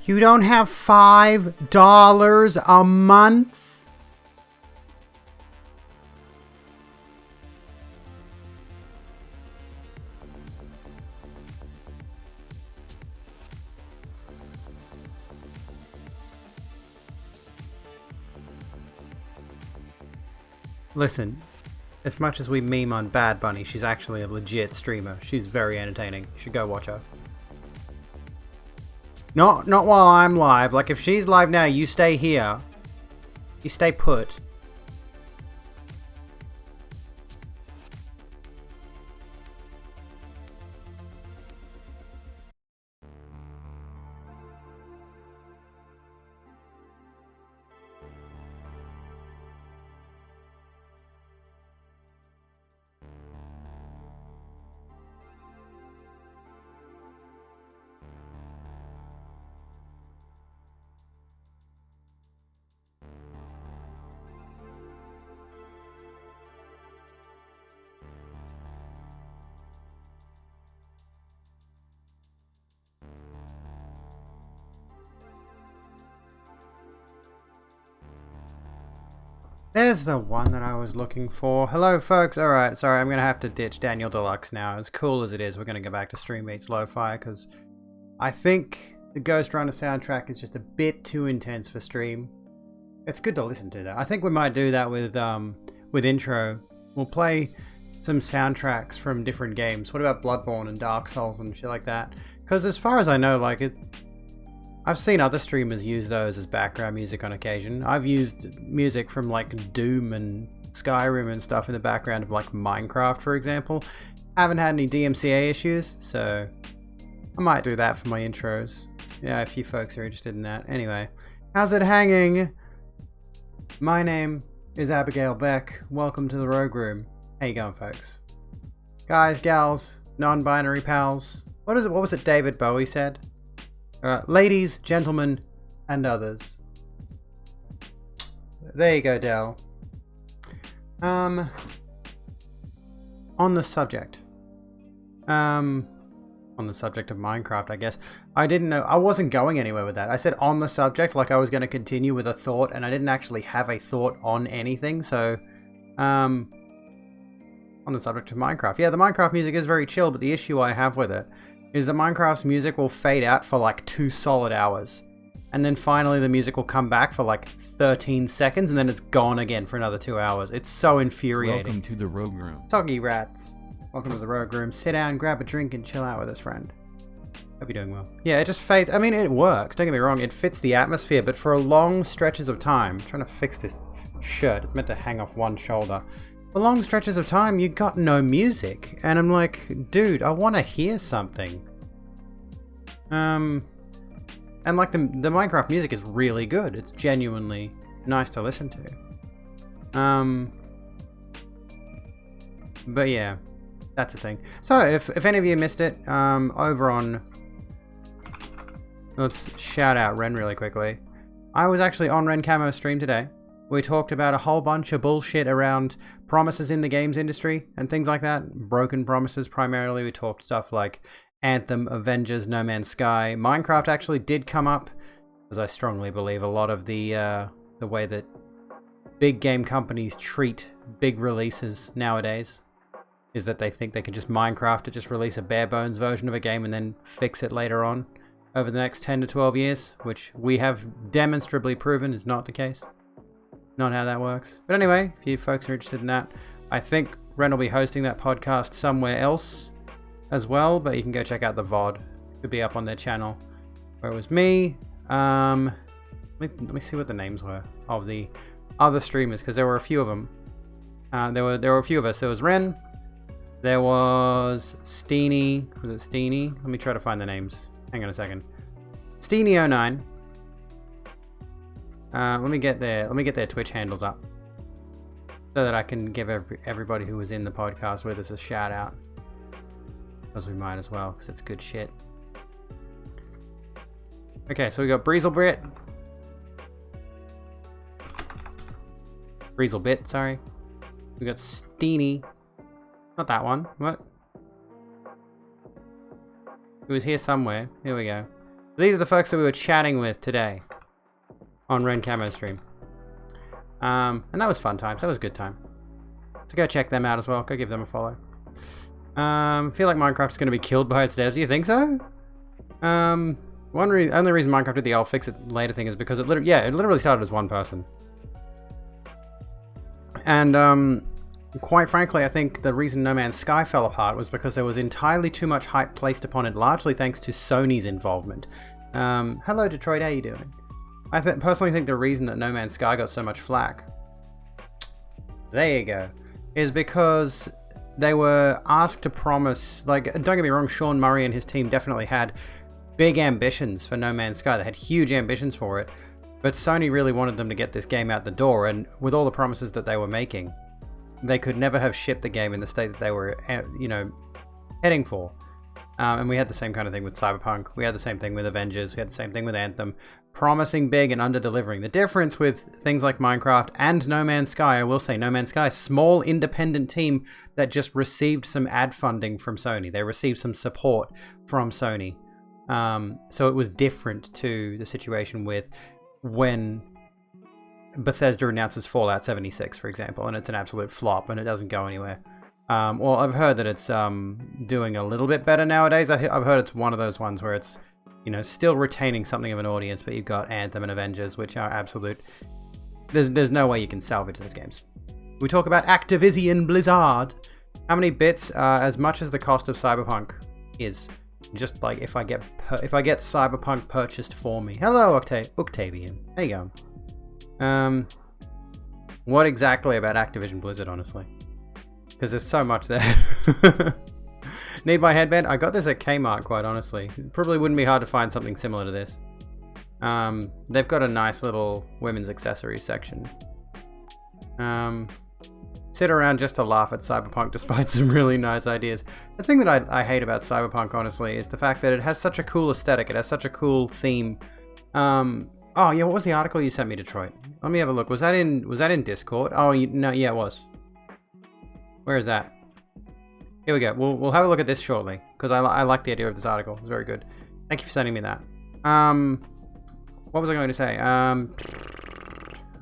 You don't have $5 a month? Listen, as much as we meme on Bad Bunny, she's actually a legit streamer. She's very entertaining. You should go watch her. Not while I'm live. Like, if she's live now, you stay here. You stay put. There's the one that I was looking for. Hello, folks. Alright, sorry, I'm going to have to ditch Daniel Deluxe now. As cool as it is, we're going to go back to Stream Meets Lo-Fi, because I think the Ghost Runner soundtrack is just a bit too intense for stream. It's good to listen to, though. I think we might do that with intro. We'll play some soundtracks from different games. What about Bloodborne and Dark Souls and shit like that? Because as far as I know, like, I've seen other streamers use those as background music on occasion. I've used music from like Doom and Skyrim and stuff in the background of like Minecraft, for example. I haven't had any DMCA issues, so I might do that for my intros. Yeah, if you folks are interested in that. Anyway, how's it hanging? My name is Abigail Beck. Welcome to the Rogue Room. How you going, folks? Guys, gals, non-binary pals. What was it David Bowie said? Ladies, gentlemen, and others. There you go, Del. On the subject. On the subject of Minecraft, I guess. I didn't know. I wasn't going anywhere with that. I said on the subject, like I was going to continue with a thought, and I didn't actually have a thought on anything, so... on the subject of Minecraft. Yeah, the Minecraft music is very chill, but the issue I have with it is that Minecraft's music will fade out for like 2 solid hours. And then finally the music will come back for like 13 seconds and then it's gone again for another 2 hours. It's so infuriating. Welcome to the Rogue Room. Soggy rats. Welcome to the Rogue Room. Sit down, grab a drink and chill out with us, friend. Hope you're doing well. Yeah, it just fades. I mean, it works. Don't get me wrong. It fits the atmosphere, but for long stretches of time... I'm trying to fix this shirt. It's meant to hang off one shoulder. For long stretches of time, you got no music. And I'm like, dude, I want to hear something. And like the Minecraft music is really good. It's genuinely nice to listen to. But yeah, that's the thing. So if any of you missed it, over on... Let's shout out Ren really quickly. I was actually on Ren Camo's stream today. We talked about a whole bunch of bullshit around promises in the games industry and things like that. Broken promises primarily. We talked stuff like Anthem, Avengers, No Man's Sky. Minecraft actually did come up, because I strongly believe a lot of the way that big game companies treat big releases nowadays is that they think they can just Minecraft it, just release a bare bones version of a game and then fix it later on over the next 10 to 12 years, which we have demonstrably proven is not the case. Not how that works. But anyway, if you folks are interested in that, I think Ren will be hosting that podcast somewhere else as well, but you can go check out the VOD. It'll be up on their channel. Where it was me. Let me see what the names were of the other streamers, because there were a few of them. There were a few of us. There was Ren. There was Steenie. Was it Steenie? Let me try to find the names. Hang on a second. Steenie09. Let me get their Twitch handles up so that I can give everybody who was in the podcast with us a shout out, because we might as well, because it's good shit. Okay, so we got Breezelbit, sorry. We got Steenie, not that one. What? It was here somewhere. Here we go. These are the folks that we were chatting with today on Ren Camo stream. And that was fun times. That was a good time. So go check them out as well. Go give them a follow. Feel like Minecraft's going to be killed by its devs. Do you think so? Only reason Minecraft did the I'll fix it later thing is because it literally started as one person. And quite frankly, I think the reason No Man's Sky fell apart was because there was entirely too much hype placed upon it, largely thanks to Sony's involvement. Hello, Detroit, how you doing? I personally think the reason that No Man's Sky got so much flack, there you go, is because they were asked to promise, like, don't get me wrong, Sean Murray and his team definitely had big ambitions for No Man's Sky. They had huge ambitions for it, but Sony really wanted them to get this game out the door, and with all the promises that they were making, they could never have shipped the game in the state that they were, heading for. And we had the same kind of thing with Cyberpunk. We had the same thing with Avengers. We had the same thing with Anthem. Promising big and under-delivering. The difference with things like Minecraft and No Man's Sky, I will say, No Man's Sky, small independent team that just received some ad funding from Sony. They received some support from Sony. So it was different to the situation with when Bethesda announces Fallout 76, for example, and it's an absolute flop and it doesn't go anywhere. Well, I've heard that it's doing a little bit better nowadays. I've heard it's one of those ones where it's, still retaining something of an audience, but you've got Anthem and Avengers, which are absolute. There's no way you can salvage those games. We talk about Activision Blizzard. How many bits? As much as the cost of Cyberpunk is. Just like if I get Cyberpunk purchased for me. Hello, Octavian. How you going? What exactly about Activision Blizzard, honestly? Because there's so much there. Need my headband? I got this at Kmart, quite honestly. It probably wouldn't be hard to find something similar to this. They've got a nice little women's accessories section. Sit around just to laugh at Cyberpunk despite some really nice ideas. The thing that I hate about Cyberpunk, honestly, is the fact that it has such a cool aesthetic. It has such a cool theme. Oh yeah, what was the article you sent me, Detroit? Let me have a look. Was that in Discord? Oh, no, yeah, it was. Where is that? Here we go. We'll have a look at this shortly, because I like the idea of this article. It's very good. Thank you for sending me that. What was I going to say? Oh,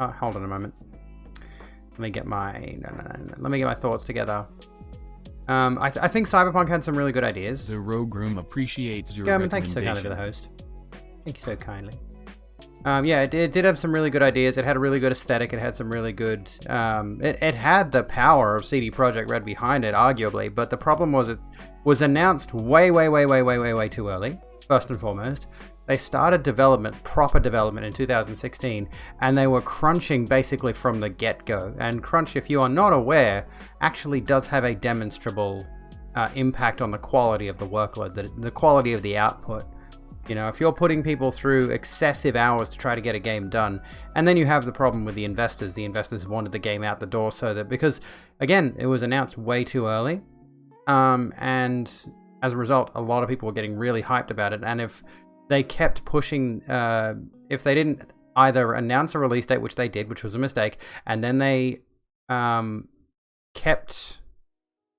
hold on a moment. Let me get my let me get my thoughts together. I think Cyberpunk had some really good ideas. The Rogue Room appreciates your German, thank you so kindly for the host. Thank you so kindly. Yeah, it did have some really good ideas. It had a really good aesthetic. It had some really good... It had the power of CD Projekt Red behind it, arguably, but the problem was it was announced way too early, first and foremost. They started proper development in 2016, and they were crunching basically from the get-go. And crunch, if you are not aware, actually does have a demonstrable impact on the quality of the workload, the quality of the output. If you're putting people through excessive hours to try to get a game done, and then you have the problem with the investors wanted the game out the door because, again, it was announced way too early, and as a result, a lot of people were getting really hyped about it, and if they kept pushing, if they didn't either announce a release date, which they did, which was a mistake, and then they kept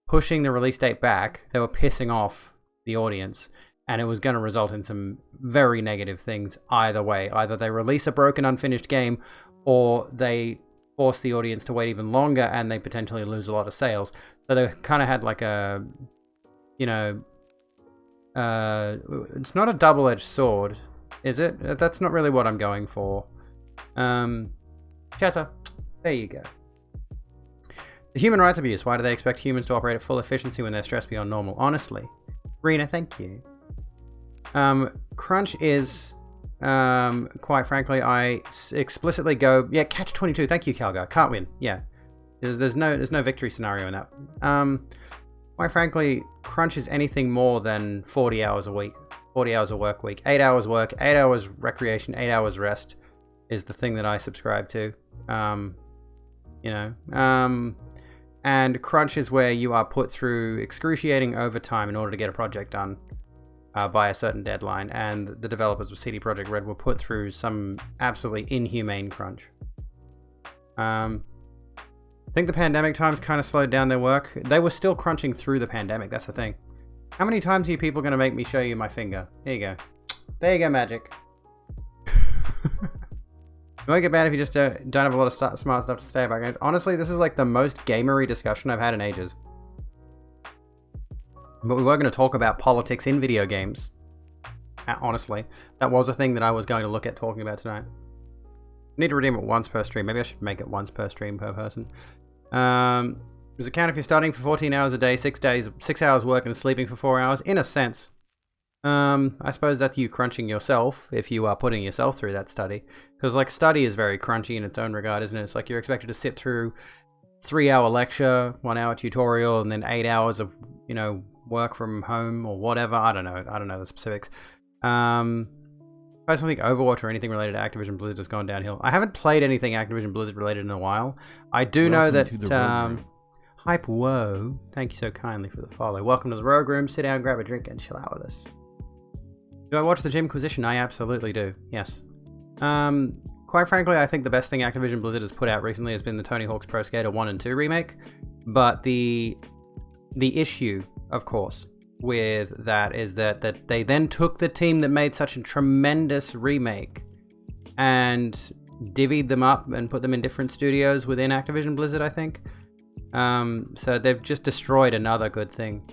pushing the release date back, they were pissing off the audience. And it was going to result in some very negative things either way. Either they release a broken, unfinished game, or they force the audience to wait even longer and they potentially lose a lot of sales. So they kind of had like a, it's not a double-edged sword, is it? That's not really what I'm going for. Chessa, there you go. The human rights abuse. Why do they expect humans to operate at full efficiency when they're stressed beyond normal? Honestly. Rena, thank you. Crunch is, quite frankly, I explicitly go, yeah, catch 22. Thank you, Calgar. Can't win. Yeah. There's no victory scenario in that. Quite frankly, crunch is anything more than 40 hours a week, 40 hours a work week, 8 hours work, 8 hours recreation, 8 hours rest is the thing that I subscribe to. And crunch is where you are put through excruciating overtime in order to get a project done. By a certain deadline, and the developers of CD Projekt Red were put through some absolutely inhumane crunch. I think the pandemic times kind of slowed down their work. They were still crunching through the pandemic, that's the thing. How many times are you people going to make me show you my finger? There you go. There you go, magic. It won't get bad if you just don't have a lot of smart stuff to say about games. Honestly, this is like the most gamery discussion I've had in ages. But we were going to talk about politics in video games. Honestly, that was a thing that I was going to look at talking about tonight. Need to redeem it once per stream. Maybe I should make it once per stream per person. Does it count if you're studying for 14 hours a day, 6 hours work and sleeping for 4 hours? In a sense. I suppose that's you crunching yourself if you are putting yourself through that study. Because, like, study is very crunchy in its own regard, isn't it? It's like you're expected to sit through 3-hour lecture, 1-hour tutorial, and then 8 hours of, work from home or whatever. I don't know the specifics. I personally think Overwatch or anything related to Activision Blizzard has gone downhill. I haven't played anything Activision Blizzard related in a while. I do know that Hype Whoa, thank you so kindly for the follow. Welcome to the Rogue Room. Sit down, grab a drink, and chill out with us. Do I watch the Gymquisition? I absolutely do. Yes. Quite frankly, I think the best thing Activision Blizzard has put out recently has been the Tony Hawk's Pro Skater 1 and 2 remake. But the issue, of course, with that is that they then took the team that made such a tremendous remake and divvied them up and put them in different studios within Activision Blizzard, I think. So they've just destroyed another good thing.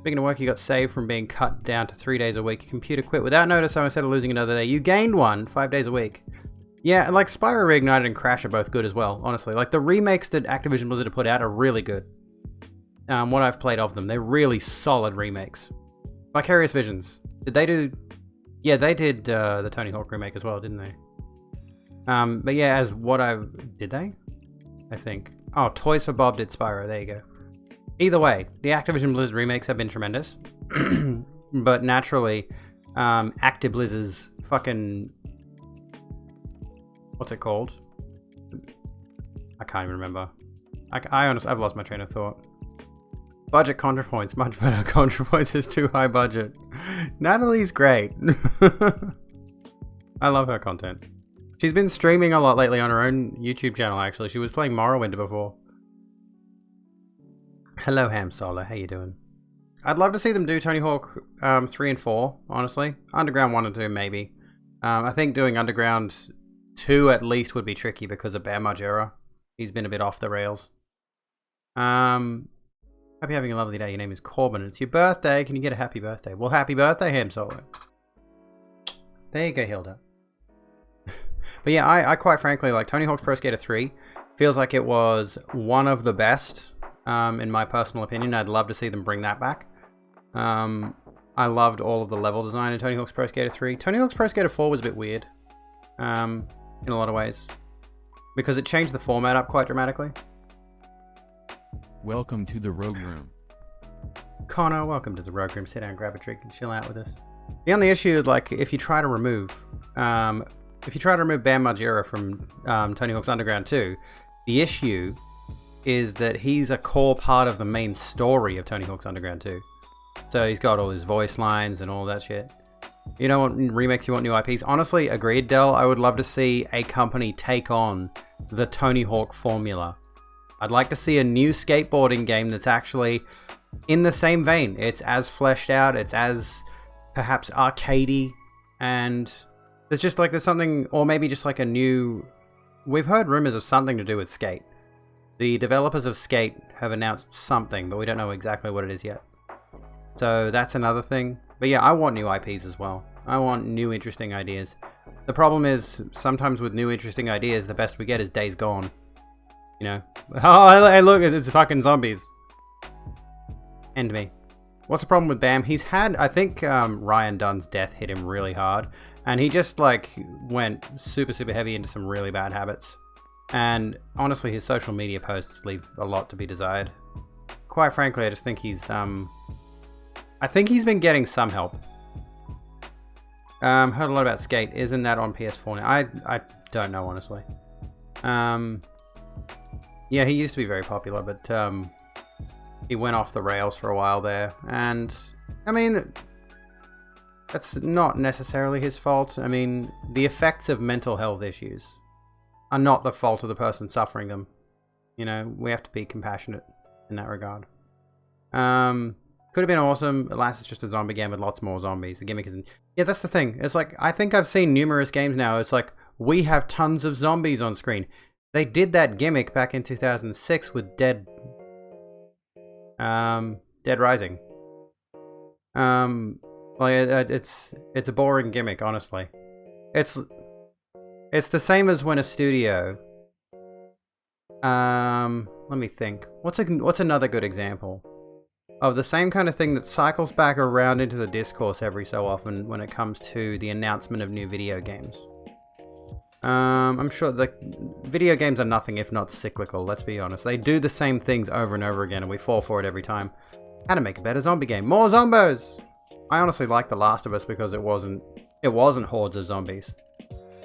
Speaking of work, you got saved from being cut down to 3 days a week. Your computer quit without notice, so instead of losing another day, you gained one 5 days a week. Yeah, like Spyro Reignited and Crash are both good as well, honestly. Like, the remakes that Activision Blizzard have put out are really good. What I've played of them, they're really solid remakes. Vicarious Visions. Did they do... Yeah, they did the Tony Hawk remake as well, didn't they? But yeah, as what I've... Did they? I think. Oh, Toys for Bob did Spyro, there you go. Either way, the Activision Blizzard remakes have been tremendous. But naturally, ActiBlizz's fucking... What's it called? I can't even remember. I honestly, I've lost my train of thought. Budget ContraPoints. Much better. ContraPoints is too high budget. Natalie's great. I love her content. She's been streaming a lot lately on her own YouTube channel, actually. She was playing Morrowind before. Hello, Ham Solar. How you doing? I'd love to see them do Tony Hawk 3 and 4, honestly. Underground 1 and 2, maybe. I think doing Underground 2 at least would be tricky because of Bam Margera. He's been a bit off the rails. Hope you're having a lovely day. Your name is Corbin. It's your birthday. Can you get a happy birthday? Well, happy birthday, Ham Solo. There you go, Hilda. But yeah, I quite frankly, like, Tony Hawk's Pro Skater 3 feels like it was one of the best, in my personal opinion. I'd love to see them bring that back. I loved all of the level design in Tony Hawk's Pro Skater 3. Tony Hawk's Pro Skater 4 was a bit weird, in a lot of ways, because it changed the format up quite dramatically. Welcome to the Rogue Room. Connor, welcome to the Rogue Room. Sit down, grab a drink, and chill out with us. The only issue, like, if you try to remove Bam Margera from Tony Hawk's Underground 2, the issue is that he's a core part of the main story of Tony Hawk's Underground 2. So he's got all his voice lines and all that shit. You don't want remakes, you want new IPs. Honestly, agreed, Del. I would love to see a company take on the Tony Hawk formula. I'd like to see a new skateboarding game that's actually in the same vein. It's as fleshed out, it's as perhaps arcadey, and there's something, or maybe just like a new... We've heard rumors of something to do with Skate. The developers of Skate have announced something, but we don't know exactly what it is yet. So that's another thing. But yeah, I want new IPs as well. I want new interesting ideas. The problem is, sometimes with new interesting ideas, the best we get is Days Gone. You know? Oh, hey, look, it's fucking zombies. End me. What's the problem with Bam? He's had, I think Ryan Dunn's death hit him really hard. And he just, like, went super, super heavy into some really bad habits. And honestly, his social media posts leave a lot to be desired. Quite frankly, I just think he's, I think he's been getting some help. Heard a lot about Skate. Isn't that on PS4 now? I don't know, honestly. Yeah, he used to be very popular, but he went off the rails for a while there. And, I mean, that's not necessarily his fault. I mean, the effects of mental health issues are not the fault of the person suffering them. You know, we have to be compassionate in that regard. Could have been awesome. Alas, it's just a zombie game with lots more zombies. The gimmick isn't... Yeah, that's the thing. It's like, I think I've seen numerous games now. It's like, we have tons of zombies on screen. They did that gimmick back in 2006 with Dead Rising. It's a boring gimmick, honestly. It's the same as when a studio Let me think. What's another good example of the same kind of thing that cycles back around into the discourse every so often when it comes to the announcement of new video games? I'm sure the video games are nothing if not cyclical, let's be honest. They do the same things over and over again and we fall for it every time. How to make a better zombie game. More zombos! I honestly like The Last of Us because it wasn't hordes of zombies.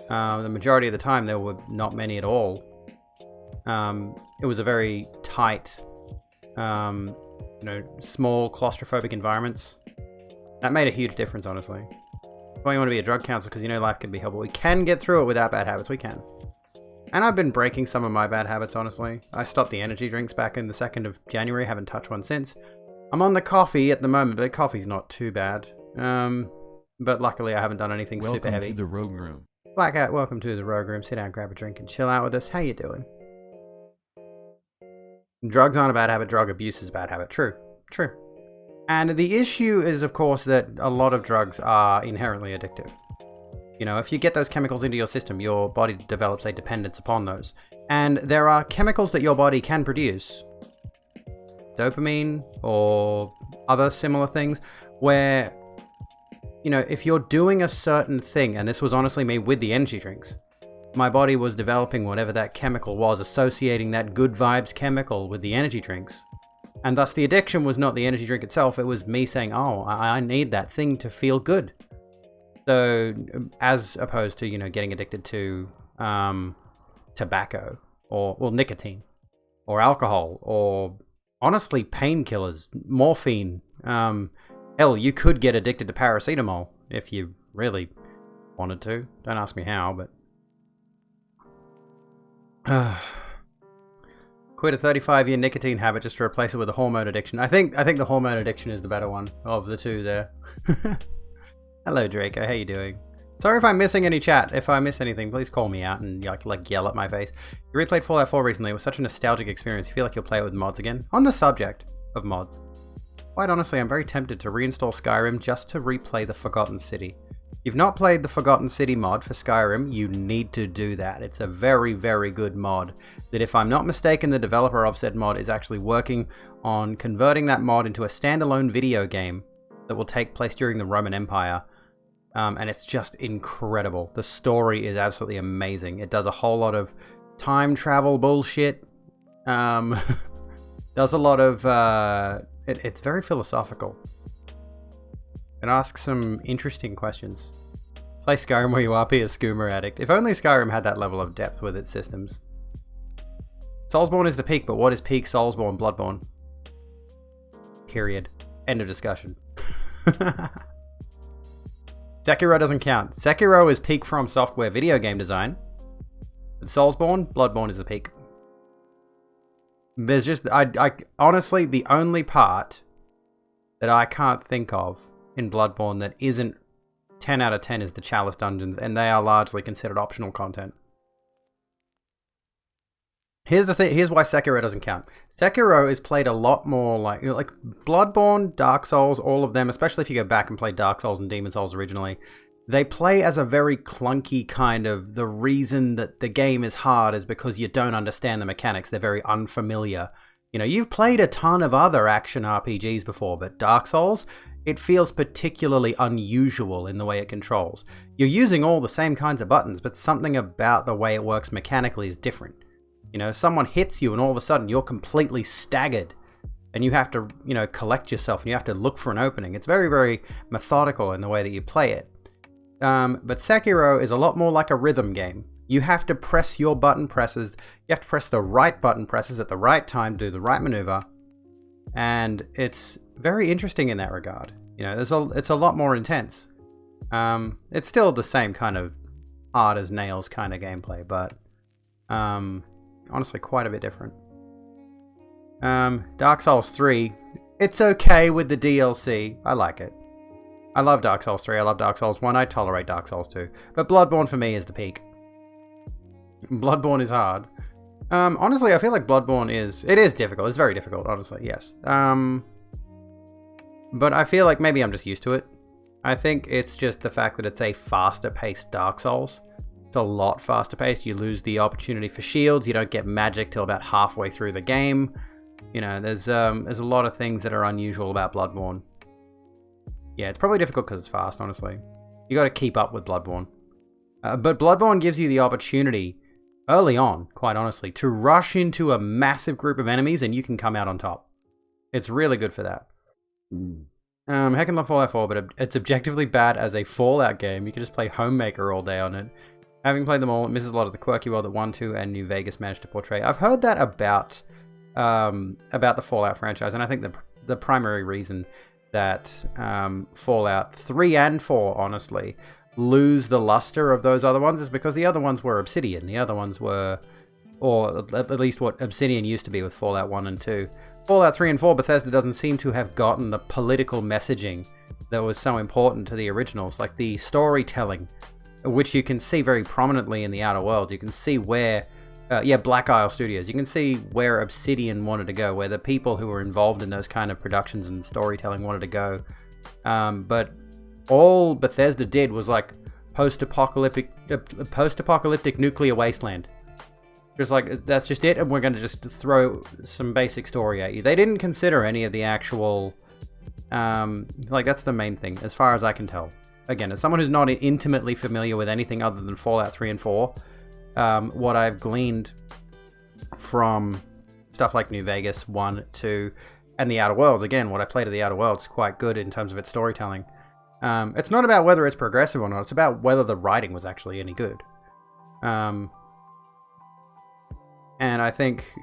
The majority of the time there were not many at all. It was a very tight, small claustrophobic environments. That made a huge difference, honestly. Why you want to be a drug counselor, because you know life can be hell, but we can get through it without bad habits. We can. And I've been breaking some of my bad habits, honestly. I stopped the energy drinks back in the 2nd of January. Haven't touched one since. I'm on the coffee at the moment, but coffee's not too bad. But luckily I haven't done anything super heavy. Welcome to the Rogue Room. Blackout, welcome to the Rogue Room. Sit down, grab a drink, and chill out with us. How you doing? Drugs aren't a bad habit. Drug abuse is a bad habit. True. And the issue is, of course, that a lot of drugs are inherently addictive. You know, if you get those chemicals into your system, your body develops a dependence upon those. And there are chemicals that your body can produce, dopamine or other similar things, where, you know, if you're doing a certain thing, and this was honestly me with the energy drinks, my body was developing whatever that chemical was, associating that good vibes chemical with the energy drinks. And thus the addiction was not the energy drink itself, it was me saying, oh, I need that thing to feel good. So, as opposed to, you know, getting addicted to tobacco, or, well, nicotine, or alcohol, or, honestly, painkillers, morphine. Hell, you could get addicted to paracetamol, if you really wanted to. Don't ask me how, but... Quit a 35-year nicotine habit just to replace it with a hormone addiction. I think the hormone addiction is the better one of the two there. Hello, Draco. How you doing? Sorry if I'm missing any chat. If I miss anything, please call me out and like yell at my face. You replayed Fallout 4 recently. It was such a nostalgic experience. You feel like you'll play it with mods again? On the subject of mods, quite honestly, I'm very tempted to reinstall Skyrim just to replay the Forgotten City. If you've not played the Forgotten City mod for Skyrim, you need to do that. It's a very, very good mod that, if I'm not mistaken, the developer of said mod is actually working on converting that mod into a standalone video game that will take place during the Roman Empire. And it's just incredible. The story is absolutely amazing. It does a whole lot of time travel bullshit. Does a lot of... It's very philosophical. And ask some interesting questions. Play Skyrim where you are, be a skooma addict. If only Skyrim had that level of depth with its systems. Soulsborne is the peak, but what is peak Soulsborne Bloodborne? Period. End of discussion. Sekiro doesn't count. Sekiro is peak From Software video game design. But Soulsborne, Bloodborne is the peak. There's just... I honestly, the only part that I can't think of in Bloodborne that isn't 10 out of 10 is the Chalice dungeons, and they are largely considered optional content. Here's the thing. Here's why Sekiro doesn't count. Sekiro is played a lot more like Bloodborne, Dark Souls, all of them, especially if you go back and play Dark Souls and Demon Souls originally. They play as a very clunky kind of, the reason that the game is hard is because you don't understand the mechanics. They're very unfamiliar. You know, you've played a ton of other action RPGs before, but Dark Souls, it feels particularly unusual in the way it controls. You're using all the same kinds of buttons, but something about the way it works mechanically is different. You know, someone hits you and all of a sudden you're completely staggered and you have to, you know, collect yourself and you have to look for an opening. It's very, very methodical in the way that you play it. But Sekiro is a lot more like a rhythm game. You have to press your button presses. You have to press the right button presses at the right time, do the right maneuver. And it's very interesting in that regard. You know, it's a lot more intense. It's still the same kind of hard as nails kind of gameplay, but honestly quite a bit different. Dark Souls 3, it's okay with the DLC. I like it. I love Dark Souls 3, I love Dark Souls 1, I tolerate Dark Souls 2. But Bloodborne for me is the peak. Bloodborne is hard. Honestly, I feel like Bloodborne is difficult. It's very difficult, honestly, yes. But I feel like maybe I'm just used to it. I think it's just the fact that it's a faster paced Dark Souls. It's a lot faster paced. You lose the opportunity for shields. You don't get magic till about halfway through the game. You know, there's a lot of things that are unusual about Bloodborne. Yeah, it's probably difficult because it's fast, honestly. You got to keep up with Bloodborne. But Bloodborne gives you the opportunity, early on, quite honestly, to rush into a massive group of enemies and you can come out on top. It's really good for that. Heckin' love Fallout 4, but it's objectively bad as a Fallout game. You can just play Homemaker all day on it. Having played them all, it misses a lot of the quirky world that 1, 2, and New Vegas managed to portray. I've heard that about the Fallout franchise, and I think the primary reason that Fallout 3 and 4, honestly, lose the luster of those other ones is because the other ones were Obsidian. The other ones were, or at least what Obsidian used to be with Fallout 1 and 2. Fallout 3 and 4, Bethesda doesn't seem to have gotten the political messaging that was so important to the originals, like the storytelling, which you can see very prominently in the Outer Worlds. You can see where, Black Isle Studios, you can see where Obsidian wanted to go, where the people who were involved in those kind of productions and storytelling wanted to go. But all Bethesda did was like post-apocalyptic nuclear wasteland. Just like, that's just it, and we're going to just throw some basic story at you. They didn't consider any of the actual, that's the main thing, as far as I can tell. Again, as someone who's not intimately familiar with anything other than Fallout 3 and 4, what I've gleaned from stuff like New Vegas 1, 2, and the Outer Worlds, again, what I played of the Outer Worlds is quite good in terms of its storytelling. It's not about whether it's progressive or not, it's about whether the writing was actually any good. And I think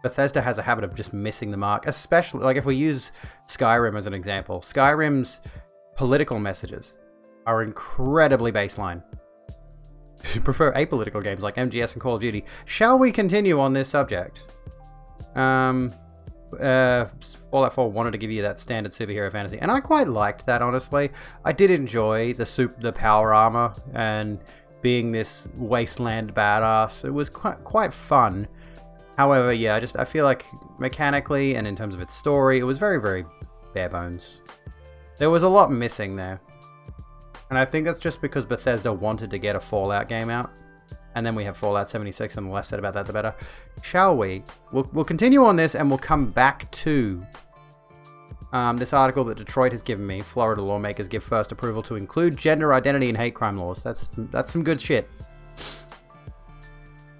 Bethesda has a habit of just missing the mark, especially, like if we use Skyrim as an example. Skyrim's political messages are incredibly baseline. I prefer apolitical games like MGS and Call of Duty. Shall we continue on this subject? Fallout 4 wanted to give you that standard superhero fantasy, and I quite liked that, honestly. I did enjoy the power armor and being this wasteland badass. It was quite fun. However, yeah, I feel like mechanically and in terms of its story, it was very, very bare bones. There was a lot missing there. And I think that's just because Bethesda wanted to get a Fallout game out. And then we have Fallout 76, and the less said about that, the better. Shall we? We'll continue on this, and we'll come back to this article that Detroit has given me. Florida lawmakers give first approval to include gender identity in hate crime laws. That's some good shit.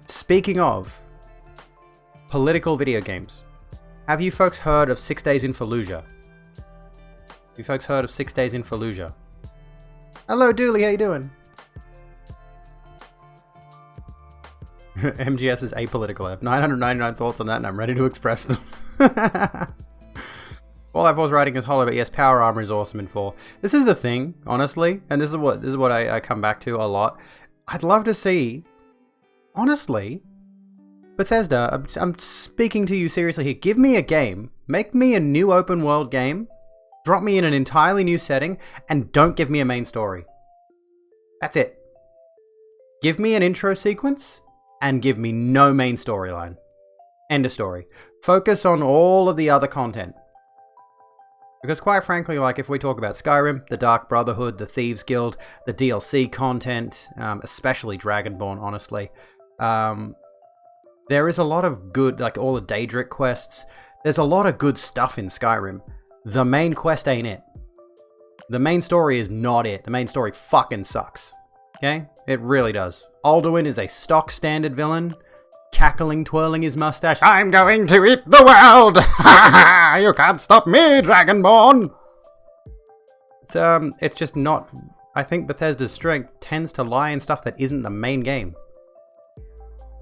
Speaking of political video games, have you folks heard of 6 Days in Fallujah? You folks heard of 6 Days in Fallujah? Hello, Dooley, how you doing? MGS is apolitical. I have 999 thoughts on that, and I'm ready to express them. Fallout 4's writing is hollow, but yes, power armor is awesome in 4. This is the thing, honestly, and this is what I come back to a lot. I'd love to see, honestly, Bethesda, I'm speaking to you seriously here. Give me a game, make me a new open world game, drop me in an entirely new setting, and don't give me a main story. That's it. Give me an intro sequence, and give me no main storyline. End of story. Focus on all of the other content. Because quite frankly, like if we talk about Skyrim, the Dark Brotherhood, the Thieves Guild, the DLC content, especially Dragonborn, honestly, there is a lot of good, like all the Daedric quests, there's a lot of good stuff in Skyrim. The main quest ain't it. The main story is not it. The main story fucking sucks. Okay? It really does. Alduin is a stock standard villain, cackling, twirling his mustache. I'm going to eat the world! You can't stop me, Dragonborn! It's just not... I think Bethesda's strength tends to lie in stuff that isn't the main game.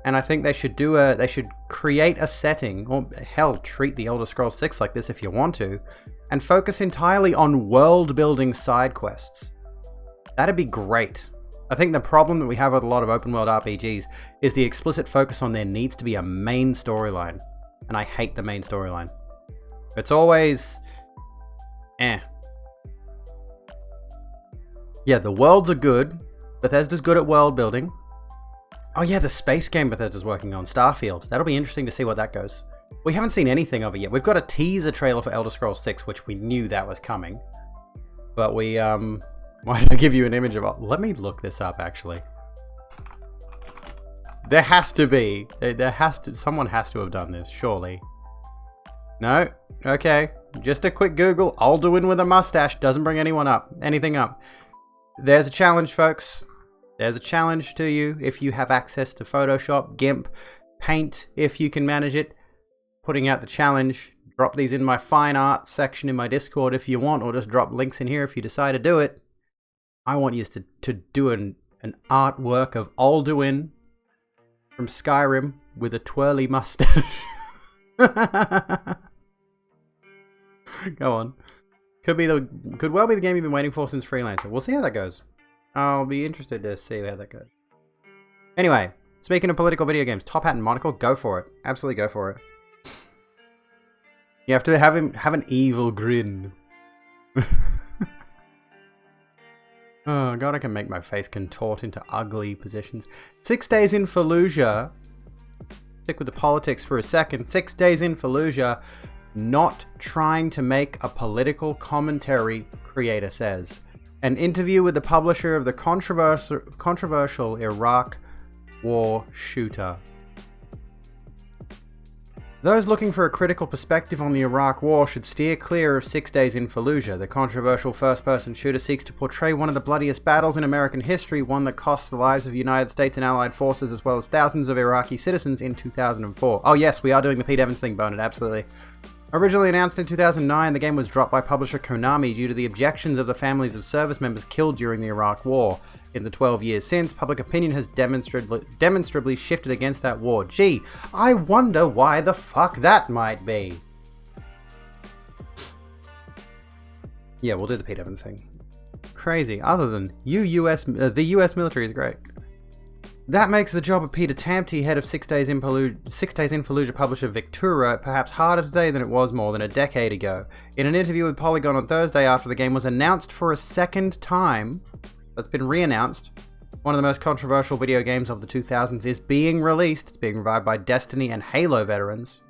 And I think they should they should create a setting, or hell, treat the Elder Scrolls 6 like this if you want to, and focus entirely on world-building side quests. That'd be great. I think the problem that we have with a lot of open-world RPGs is the explicit focus on there needs to be a main storyline. And I hate the main storyline. It's always... Yeah, the worlds are good. Bethesda's good at world building. Oh yeah, the space game Bethesda's working on, Starfield. That'll be interesting to see what that goes. We haven't seen anything of it yet. We've got a teaser trailer for Elder Scrolls 6, which we knew that was coming. But we, why did I give you an image of it? Let me look this up, actually. There has to be. Someone has to have done this, surely. No? Okay. Just a quick Google. Alduin with a mustache doesn't bring anything up. There's a challenge, folks. There's a challenge to you if you have access to Photoshop, GIMP, Paint, if you can manage it. Putting out the challenge. Drop these in my fine art section in my Discord if you want, or just drop links in here if you decide to do it. I want you to do an artwork of Alduin from Skyrim with a twirly mustache. Go on. Could well be the game you've been waiting for since Freelancer. We'll see how that goes. I'll be interested to see how that goes. Anyway, speaking of political video games, Top Hat and Monocle, go for it. Absolutely go for it. You have to have an evil grin. Oh god, I can make my face contort into ugly positions. 6 days in Fallujah. Stick with the politics for a second. 6 days in Fallujah. Not trying to make a political commentary, creator says. An interview with the publisher of the controversial Iraq War shooter. Those looking for a critical perspective on the Iraq War should steer clear of 6 Days in Fallujah. The controversial first-person shooter seeks to portray one of the bloodiest battles in American history, one that cost the lives of United States and Allied forces as well as thousands of Iraqi citizens in 2004. Oh yes, we are doing the Pete Evans thing, Bonnet, absolutely. Originally announced in 2009, the game was dropped by publisher Konami due to the objections of the families of service members killed during the Iraq War. In the 12 years since, public opinion has demonstrably shifted against that war. Gee, I wonder why the fuck that might be. Yeah, we'll do the Pete Evans thing. Crazy. Other than the US military is great. That makes the job of Peter Tamte, head of 6 Days in Fallujah publisher Victura, perhaps harder today than it was more than a decade ago. In an interview with Polygon on Thursday after the game was announced for a second time, it's been re-announced, one of the most controversial video games of the 2000s is being released. It's being revived by Destiny and Halo veterans.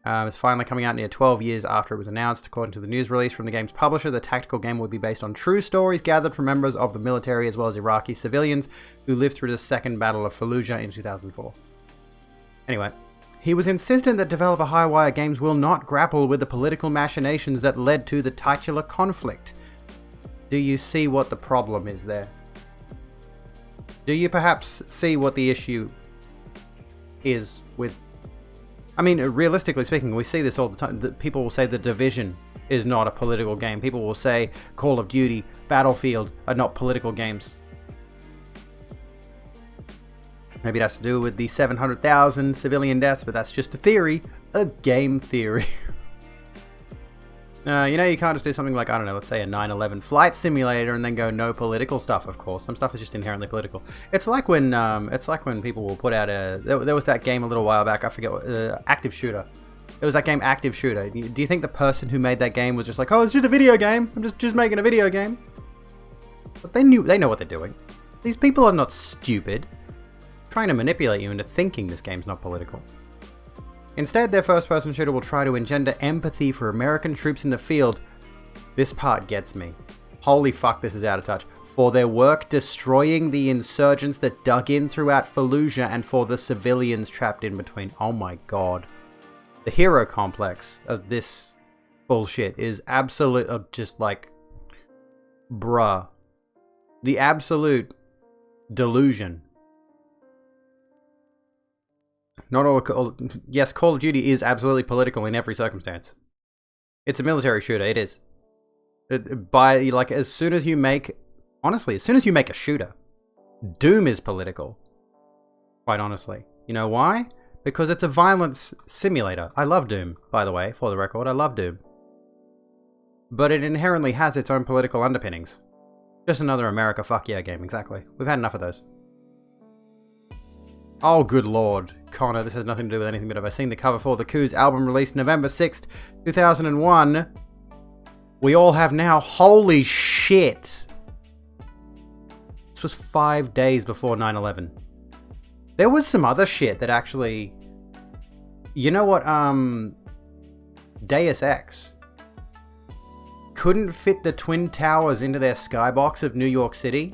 It's finally coming out near 12 years after it was announced. According to the news release from the game's publisher, the tactical game would be based on true stories gathered from members of the military as well as Iraqi civilians who lived through the Second Battle of Fallujah in 2004. Anyway, he was insistent that developer Highwire Games will not grapple with the political machinations that led to the titular conflict. Do you see what the problem is there? Do you perhaps see what the issue is with... I mean, realistically speaking, we see this all the time. People will say The Division is not a political game. People will say Call of Duty, Battlefield are not political games. Maybe it has to do with the 700,000 civilian deaths, but that's just a theory. A game theory. You know, you can't just do something like, I don't know, let's say a 9/11 flight simulator and then go no political stuff, of course. Some stuff is just inherently political. It's like when people will put out there was that game a little while back, I forget what, Active Shooter. There was that game Active Shooter. Do you think the person who made that game was just like, oh, it's just a video game. I'm just making a video game. But they know what they're doing. These people are not stupid. Trying to manipulate you into thinking this game's not political. Instead, their first-person shooter will try to engender empathy for American troops in the field. This part gets me. Holy fuck, this is out of touch. For their work destroying the insurgents that dug in throughout Fallujah and for the civilians trapped in between. Oh my god. The hero complex of this bullshit is absolute, just like, bruh. The absolute delusion. Not all. Yes, Call of Duty is absolutely political in every circumstance. It's a military shooter. It is. As soon as you make a shooter, Doom is political. Quite honestly, you know why? Because it's a violence simulator. I love Doom, by the way, for the record. I love Doom, but it inherently has its own political underpinnings. Just another America fuck yeah game. Exactly. We've had enough of those. Oh, good lord. Connor, this has nothing to do with anything, but have I seen the cover for the Coos album released November 6th, 2001? We all have now. Holy shit. This was 5 days before 9/11. There was some other shit that actually... You know what, Deus Ex couldn't fit the Twin Towers into their skybox of New York City?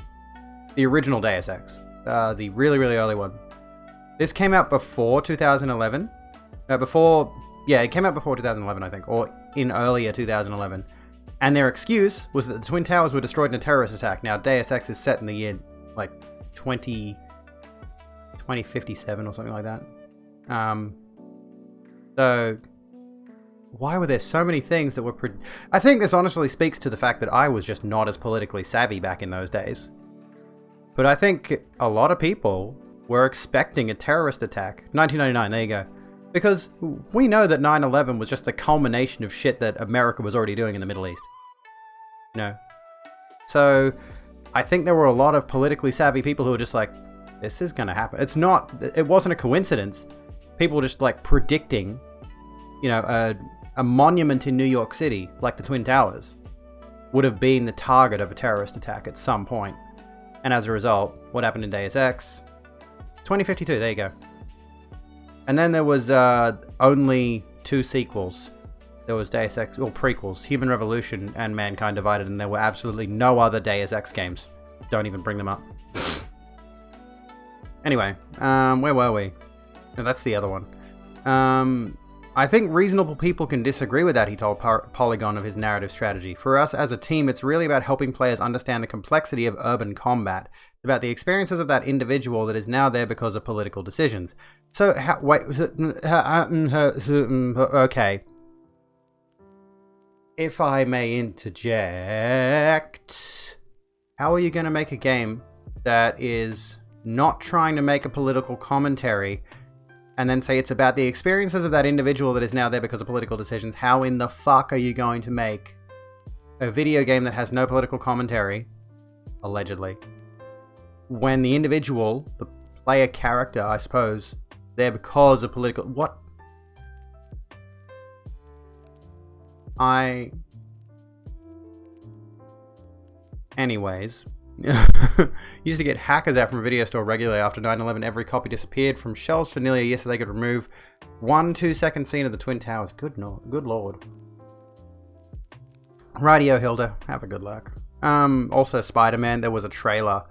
The original Deus Ex. The really, really early one. This came out before 2011. It came out before 2011, I think, or in earlier 2011. And their excuse was that the Twin Towers were destroyed in a terrorist attack. Now, Deus Ex is set in the year, like, 2057 or something like that. So, why were there so many things that were... I think this honestly speaks to the fact that I was just not as politically savvy back in those days. But I think a lot of people were expecting a terrorist attack. 1999, there you go. Because we know that 9/11 was just the culmination of shit that America was already doing in the Middle East. You know? So, I think there were a lot of politically savvy people who were just like, this is gonna happen. It wasn't a coincidence. People were just like predicting, you know, a monument in New York City, like the Twin Towers, would have been the target of a terrorist attack at some point. And as a result, what happened in Deus Ex? 2052, there you go. And then there was only 2 sequels. There was Deus Ex, or prequels, Human Revolution and Mankind Divided, and there were absolutely no other Deus Ex games. Don't even bring them up. Anyway, where were we? No, that's the other one. I think reasonable people can disagree with that, he told Polygon of his narrative strategy. For us as a team, it's really about helping players understand the complexity of urban combat. It's about the experiences of that individual that is now there because of political decisions. So, okay. If I may interject, how are you going to make a game that is not trying to make a political commentary and then say it's about the experiences of that individual that is now there because of political decisions? How in the fuck are you going to make a video game that has no political commentary, allegedly, when the individual, the player character, I suppose, there because of political... What? Anyways... used to get hackers out from a video store regularly. After 9/11, every copy disappeared from shelves for nearly a year so they could remove 1 2-second scene of the Twin Towers. Good lord. Rightio, Hilda. Have a good luck. Also, Spider-Man. There was a trailer.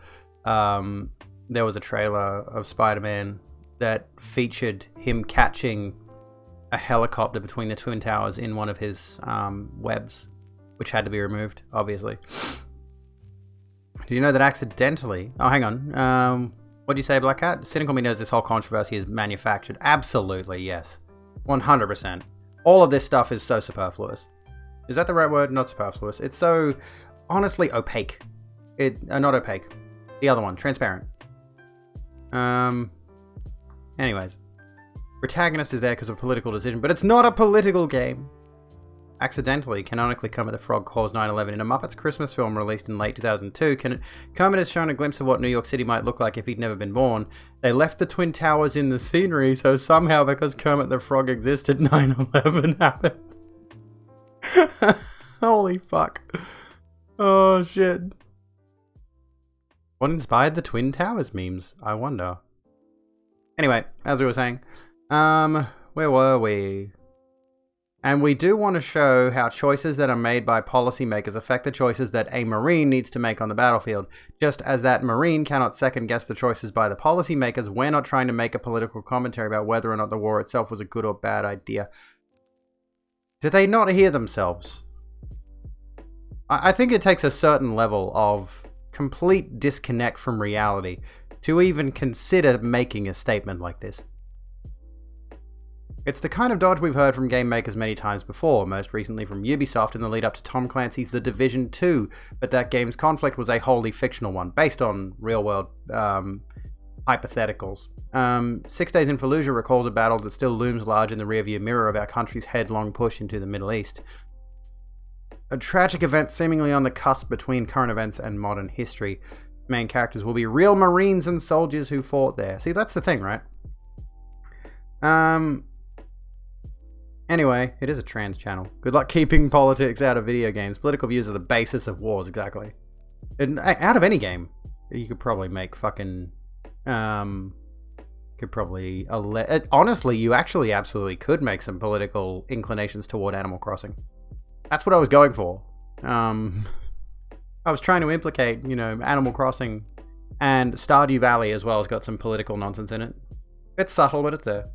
There was a trailer of Spider-Man that featured him catching a helicopter between the Twin Towers in one of his webs, which had to be removed, obviously. Do you know that accidentally... Oh, hang on. What do you say, Black Cat? Cynical Me knows this whole controversy is manufactured. Absolutely, yes. 100%. All of this stuff is so superfluous. Is that the right word? Not superfluous. It's so, honestly, opaque. Not opaque. The other one, transparent. Anyways. Protagonist is there because of a political decision, but it's not a political game. Accidentally, canonically, Kermit the Frog caused 9/11 in a Muppets Christmas film released in late 2002. Kermit has shown a glimpse of what New York City might look like if he'd never been born. They left the Twin Towers in the scenery, so somehow, because Kermit the Frog existed, 9/11 happened. Holy fuck. Oh, shit. What inspired the Twin Towers memes? I wonder. Anyway, as we were saying, where were we? And we do want to show how choices that are made by policymakers affect the choices that a Marine needs to make on the battlefield. Just as that Marine cannot second guess the choices by the policymakers, we're not trying to make a political commentary about whether or not the war itself was a good or bad idea. Did they not hear themselves? I think it takes a certain level of complete disconnect from reality to even consider making a statement like this. It's the kind of dodge we've heard from game makers many times before, most recently from Ubisoft in the lead up to Tom Clancy's The Division 2, but that game's conflict was a wholly fictional one, based on real-world hypotheticals. 6 Days in Fallujah recalls a battle that still looms large in the rearview mirror of our country's headlong push into the Middle East. A tragic event seemingly on the cusp between current events and modern history. Main characters will be real Marines and soldiers who fought there. See, that's the thing, right? Anyway, it is a trans channel. Good luck keeping politics out of video games. Political views are the basis of wars, exactly. Out of any game, you could probably make fucking... honestly, you actually absolutely could make some political inclinations toward Animal Crossing. That's what I was going for. I was trying to implicate, Animal Crossing, and Stardew Valley as well has got some political nonsense in it. It's subtle, but it's there.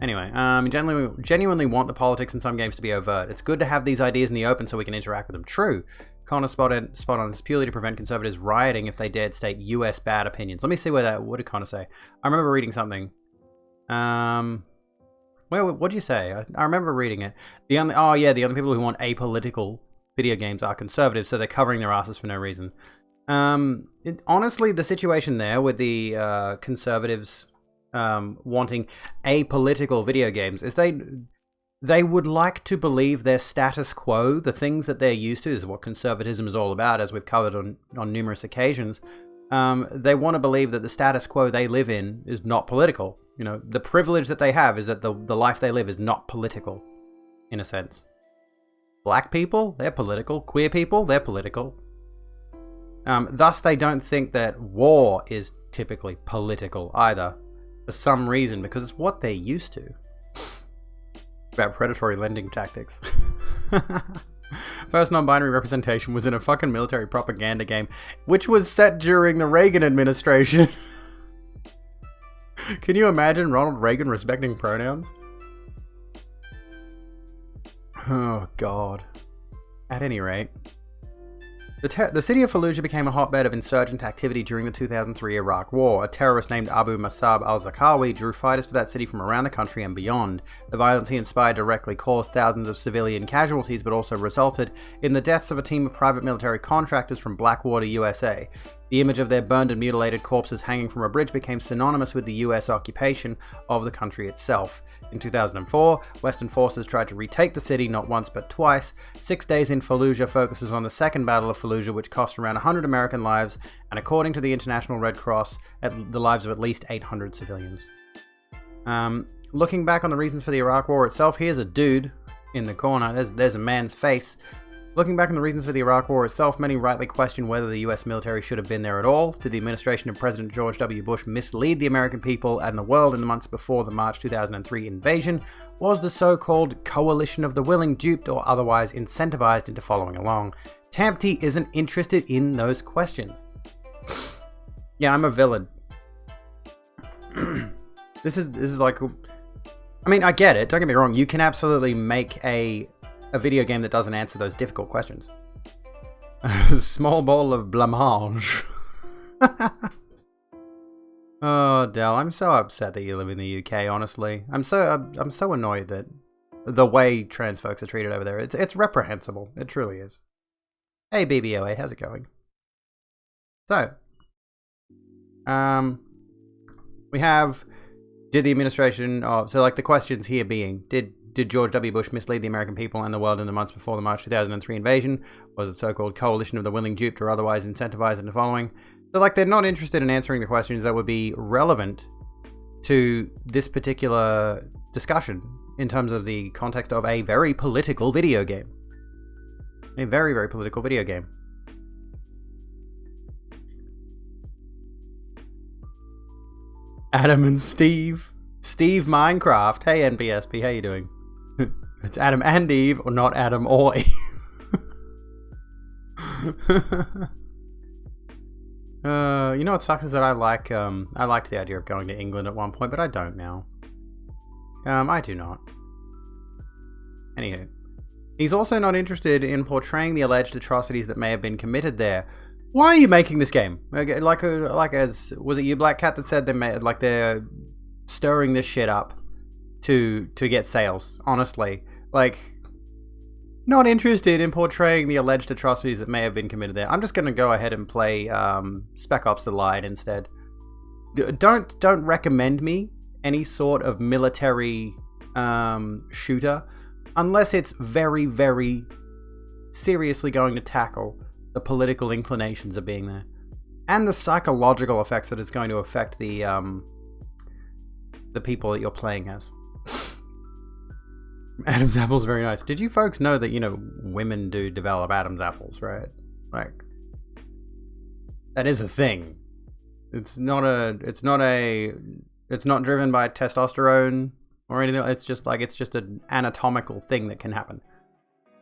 Anyway, genuinely want the politics in some games to be overt. It's good to have these ideas in the open so we can interact with them. True. Connor spot on this purely to prevent conservatives rioting if they dared state US bad opinions. Let me see what did Connor say? I remember reading something. What'd you say? I remember reading it. The only people who want apolitical video games are conservatives, so they're covering their asses for no reason. Honestly, the situation there with the conservatives wanting apolitical video games is they would like to believe their status quo, the things that they're used to, is what conservatism is all about, as we've covered on numerous occasions. They want to believe that the status quo they live in is not political. You know, the privilege that they have is that the life they live is not political, in a sense. Black people, they're political. Queer people, they're political. Thus, they don't think that war is typically political either, for some reason, because it's what they're used to. About predatory lending tactics. First non-binary representation was in a fucking military propaganda game, which was set during the Reagan administration. Can you imagine Ronald Reagan respecting pronouns? Oh, God. At any rate, the city of Fallujah became a hotbed of insurgent activity during the 2003 Iraq War. A terrorist named Abu Musab al-Zarqawi drew fighters to that city from around the country and beyond. The violence he inspired directly caused thousands of civilian casualties, but also resulted in the deaths of a team of private military contractors from Blackwater, USA. The image of their burned and mutilated corpses hanging from a bridge became synonymous with the US occupation of the country itself. In 2004, Western forces tried to retake the city not once but twice. 6 Days in Fallujah focuses on the Second Battle of Fallujah, which cost around 100 American lives, and according to the International Red Cross, the lives of at least 800 civilians. Looking back on the reasons for the Iraq War itself, here's a dude in the corner. There's a man's face. Looking back on the reasons for the Iraq War itself, many rightly question whether the US military should have been there at all. Did the administration of President George W. Bush mislead the American people and the world in the months before the March 2003 invasion? Was the so-called coalition of the willing duped or otherwise incentivized into following along? Tampty isn't interested in those questions. Yeah, I'm a villain. This is like... I mean, I get it. Don't get me wrong. You can absolutely make a video game that doesn't answer those difficult questions. Small bowl of blancmange. Oh, Del, I'm so upset that you live in the UK, honestly. I'm so annoyed that the way trans folks are treated over there, it's reprehensible. It truly is. Hey, BBOA, how's it going? So, we have, did the administration, so like the questions here being, did George W. Bush mislead the American people and the world in the months before the March 2003 invasion? Was it so-called coalition of the willing duped or otherwise incentivized into following? So, like, they're not interested in answering the questions that would be relevant to this particular discussion in terms of the context of a very political video game. A very, very political video game. Adam and Steve. Steve Minecraft. Hey, NBSP, how you doing? It's Adam and Eve, or not Adam or Eve. You know what sucks is that I liked the idea of going to England at one point, but I don't now. I do not. Anywho, he's also not interested in portraying the alleged atrocities that may have been committed there. Why are you making this game? Like as was it you, Black Cat, that said they're stirring this shit up to get sales? Honestly, like, not interested in portraying the alleged atrocities that may have been committed there. I'm just gonna go ahead and play Spec Ops: The Line instead. Don't recommend me any sort of military shooter unless it's very, very seriously going to tackle the political inclinations of being there and the psychological effects that it's going to affect the people that you're playing as. Adam's apple's very nice. Did you folks know that, women do develop Adam's apples, right? Like, that is a thing. It's not driven by testosterone or anything. It's just an anatomical thing that can happen.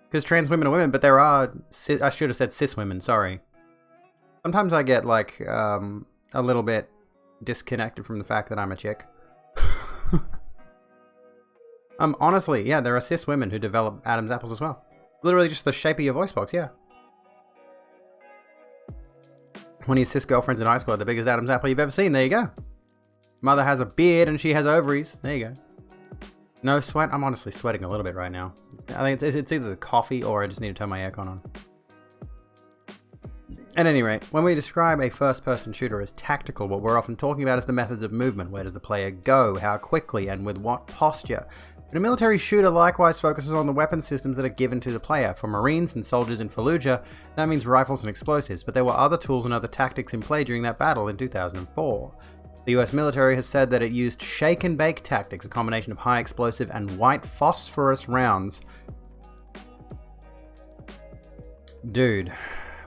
Because trans women are women, but there are, I should have said cis women, sorry. Sometimes I get a little bit disconnected from the fact that I'm a chick. Honestly, yeah, there are cis women who develop Adam's apples as well. Literally just the shape of your voice box, yeah. One of your cis girlfriends in high school had the biggest Adam's apple you've ever seen. There you go. Mother has a beard and she has ovaries. There you go. No sweat. I'm honestly sweating a little bit right now. I think it's either the coffee or I just need to turn my aircon on. At any rate, when we describe a first-person shooter as tactical, what we're often talking about is the methods of movement. Where does the player go? How quickly? And with what posture? But a military shooter likewise focuses on the weapon systems that are given to the player. For Marines and soldiers in Fallujah, that means rifles and explosives, but there were other tools and other tactics in play during that battle in 2004. The US military has said that it used shake and bake tactics, a combination of high explosive and white phosphorus rounds. Dude,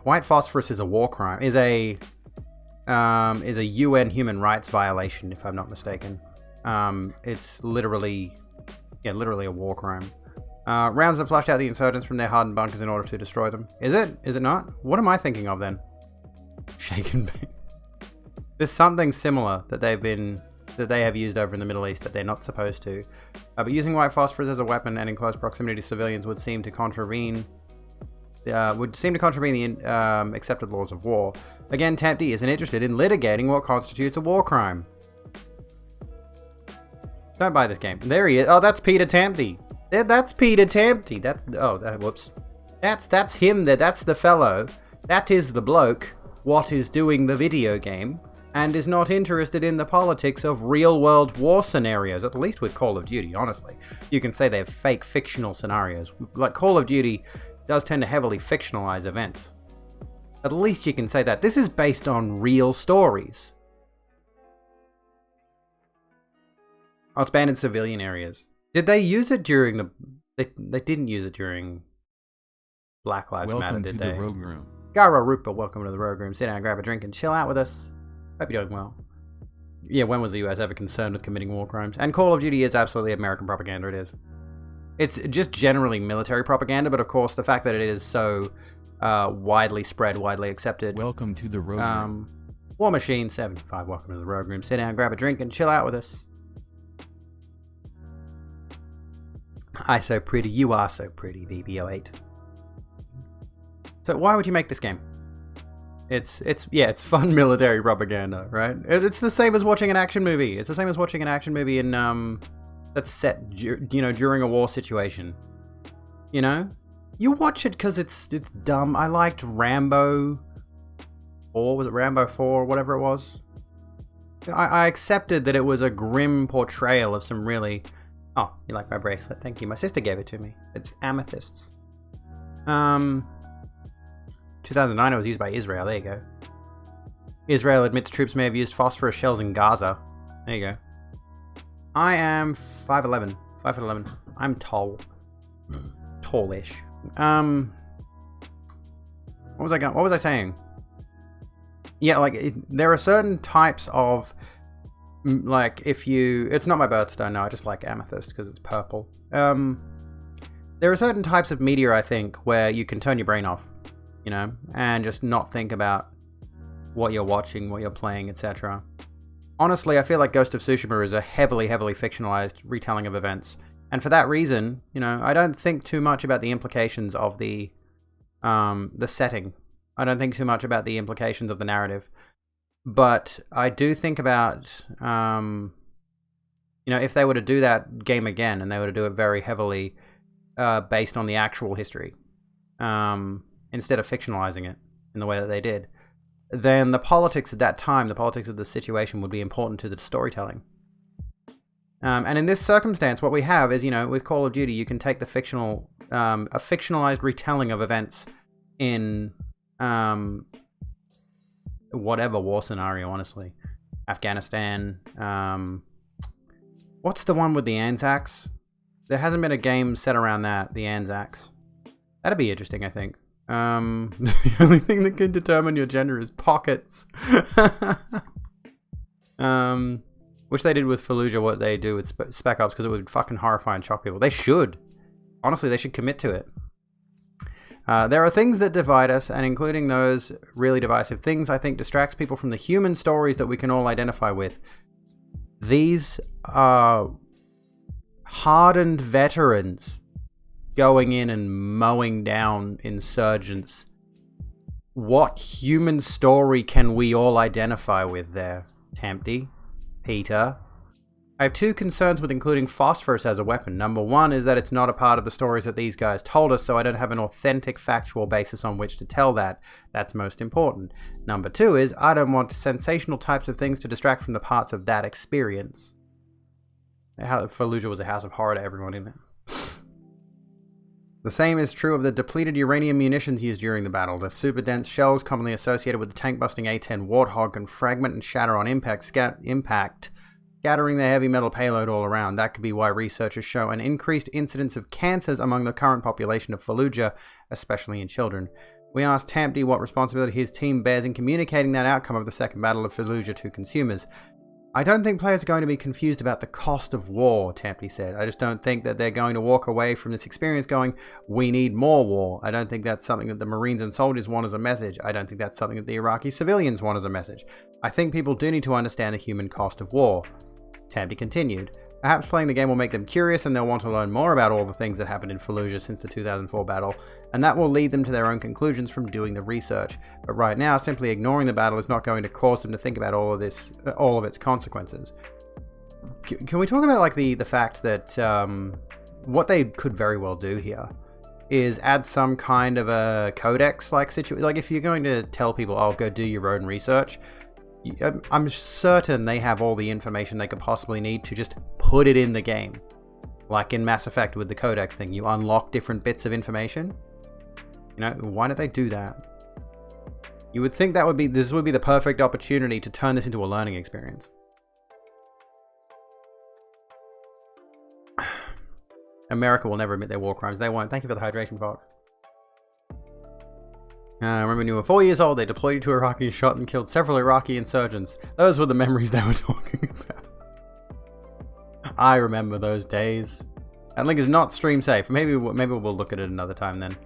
white phosphorus is a war crime, is a UN human rights violation, if I'm not mistaken. It's literally a war crime. Rounds that flushed out the insurgents from their hardened bunkers in order to destroy them. Is it? Is it not? What am I thinking of then? Shake and bake. There's something similar that they have used over in the Middle East that they're not supposed to. But using white phosphorus as a weapon and in close proximity to civilians would seem to contravene the accepted laws of war. Again, Tempty isn't interested in litigating what constitutes a war crime. Don't buy this game. There he is. Oh, that's Peter Tempty. That's Peter Tempty. Whoops. That's him. That's the fellow. That is the bloke. What is doing the video game and is not interested in the politics of real-world war scenarios, at least with Call of Duty, honestly. You can say they're fake fictional scenarios. Like, Call of Duty does tend to heavily fictionalize events. At least you can say that. This is based on real stories. Oh, it's banned in civilian areas. Did they use it during the... They didn't use it during Black Lives Matter, did they? Welcome to the Rogue Room. Gara Rupa, welcome to the Rogue Room. Sit down, grab a drink, and chill out with us. Hope you're doing well. Yeah, when was the US ever concerned with committing war crimes? And Call of Duty is absolutely American propaganda, it is. It's just generally military propaganda, but of course the fact that it is so widely spread, widely accepted. Welcome to the Rogue Room. War Machine 75, welcome to the Rogue Room. Sit down, grab a drink, and chill out with us. I so pretty, you are so pretty, BB08. So why would you make this game? It's fun military propaganda, right? It's the same as watching an action movie. It's the same as watching an action movie in that's set during a war situation. You know, you watch it because it's dumb. I liked Rambo 4. Was it Rambo 4 or whatever it was? I accepted that it was a grim portrayal of some really... Oh, you like my bracelet? Thank you. My sister gave it to me. It's amethysts. 2009 it was used by Israel. There you go. Israel admits troops may have used phosphorus shells in Gaza. There you go. I am 5'11". 5'11". I'm tall. Tallish. What was I saying? Yeah, like, there are certain types of... Like, it's not my birthstone, no, I just like amethyst because it's purple. There are certain types of media, I think, where you can turn your brain off, you know, and just not think about what you're watching, what you're playing, etc. Honestly, I feel like Ghost of Tsushima is a heavily, heavily fictionalized retelling of events. And for that reason, you know, I don't think too much about the implications of the setting. I don't think too much about the implications of the narrative. But I do think about, you know, if they were to do that game again, and they were to do it very heavily based on the actual history, instead of fictionalizing it in the way that they did, then the politics at that time, the politics of the situation would be important to the storytelling. And in this circumstance, what we have is, you know, with Call of Duty, you can take the a fictionalized retelling of events in... whatever war scenario, honestly. Afghanistan. What's the one with the Anzacs? There hasn't been a game set around that, the Anzacs. That'd be interesting, I think. The only thing that can determine your gender is pockets. Wish they did with Fallujah what they do with Spec Ops, because it would fucking horrify and shock people. They should. Honestly, they should commit to it. There are things that divide us, and including those really divisive things, I think distracts people from the human stories that we can all identify with. These are hardened veterans going in and mowing down insurgents. What human story can we all identify with there, Tempty? Peter? I have two concerns with including phosphorus as a weapon. Number one is that it's not a part of the stories that these guys told us, so I don't have an authentic factual basis on which to tell that. That's most important. Number two is I don't want sensational types of things to distract from the parts of that experience. Fallujah was a house of horror to everyone, isn't it? The same is true of the depleted uranium munitions used during the battle. The super dense shells commonly associated with the tank-busting A-10 Warthog can fragment and shatter on impact, scattering their heavy metal payload all around. That could be why researchers show an increased incidence of cancers among the current population of Fallujah, especially in children. We asked Tempty what responsibility his team bears in communicating that outcome of the Second Battle of Fallujah to consumers. I don't think players are going to be confused about the cost of war, Tempty said. I just don't think that they're going to walk away from this experience going, we need more war. I don't think that's something that the Marines and soldiers want as a message. I don't think that's something that the Iraqi civilians want as a message. I think people do need to understand the human cost of war. Tempty continued. Perhaps playing the game will make them curious and they'll want to learn more about all the things that happened in Fallujah since the 2004 battle, and that will lead them to their own conclusions from doing the research. But right now, simply ignoring the battle is not going to cause them to think about all of its consequences. Can we talk about like the fact that what they could very well do here is add some kind of a codex like situation? Like if you're going to tell people, "Oh, go do your own research," I'm certain they have all the information they could possibly need to just put it in the game. Like in Mass Effect with the Codex thing, you unlock different bits of information. You know, why don't they do that? You would think that this would be the perfect opportunity to turn this into a learning experience. America will never admit their war crimes. They won't. Thank you for the hydration, Fox. I remember when you were 4 years old, they deployed you to Iraq and you shot and killed several Iraqi insurgents. Those were the memories they were talking about. I remember those days. That link is not stream safe. Maybe we'll look at it another time then.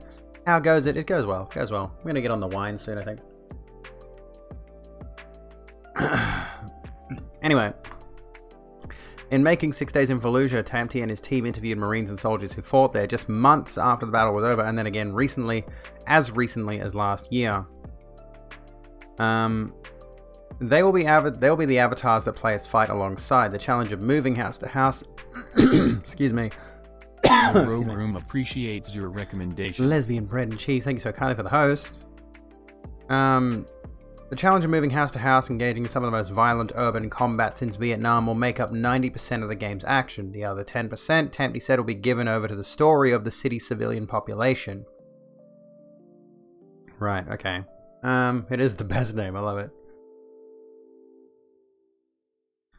How goes it? It goes well. It goes well. We're going to get on the wine soon, I think. Anyway. In making 6 Days in Fallujah, Tempty and his team interviewed Marines and soldiers who fought there just months after the battle was over, and then again as recently as last year. They will be the avatars that players fight alongside. The challenge of moving house to house. Excuse me. Rogue Room appreciates your recommendation. Lesbian bread and cheese. Thank you so kindly for the host. The challenge of moving house to house, engaging in some of the most violent urban combat since Vietnam, will make up 90% of the game's action. The other 10%, Tempty said, will be given over to the story of the city's civilian population. Right, okay. It is the best name, I love it.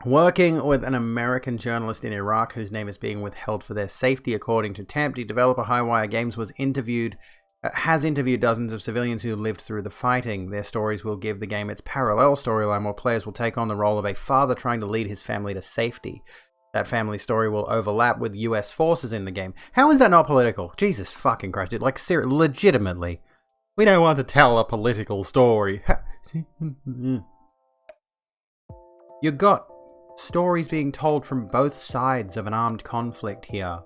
Working with an American journalist in Iraq whose name is being withheld for their safety, according to Tempty, developer Highwire Games has interviewed dozens of civilians who lived through the fighting. Their stories will give the game its parallel storyline where players will take on the role of a father trying to lead his family to safety. That family story will overlap with US forces in the game. How is that not political? Jesus fucking Christ, dude. Like, legitimately. We don't want to tell a political story. You got stories being told from both sides of an armed conflict here.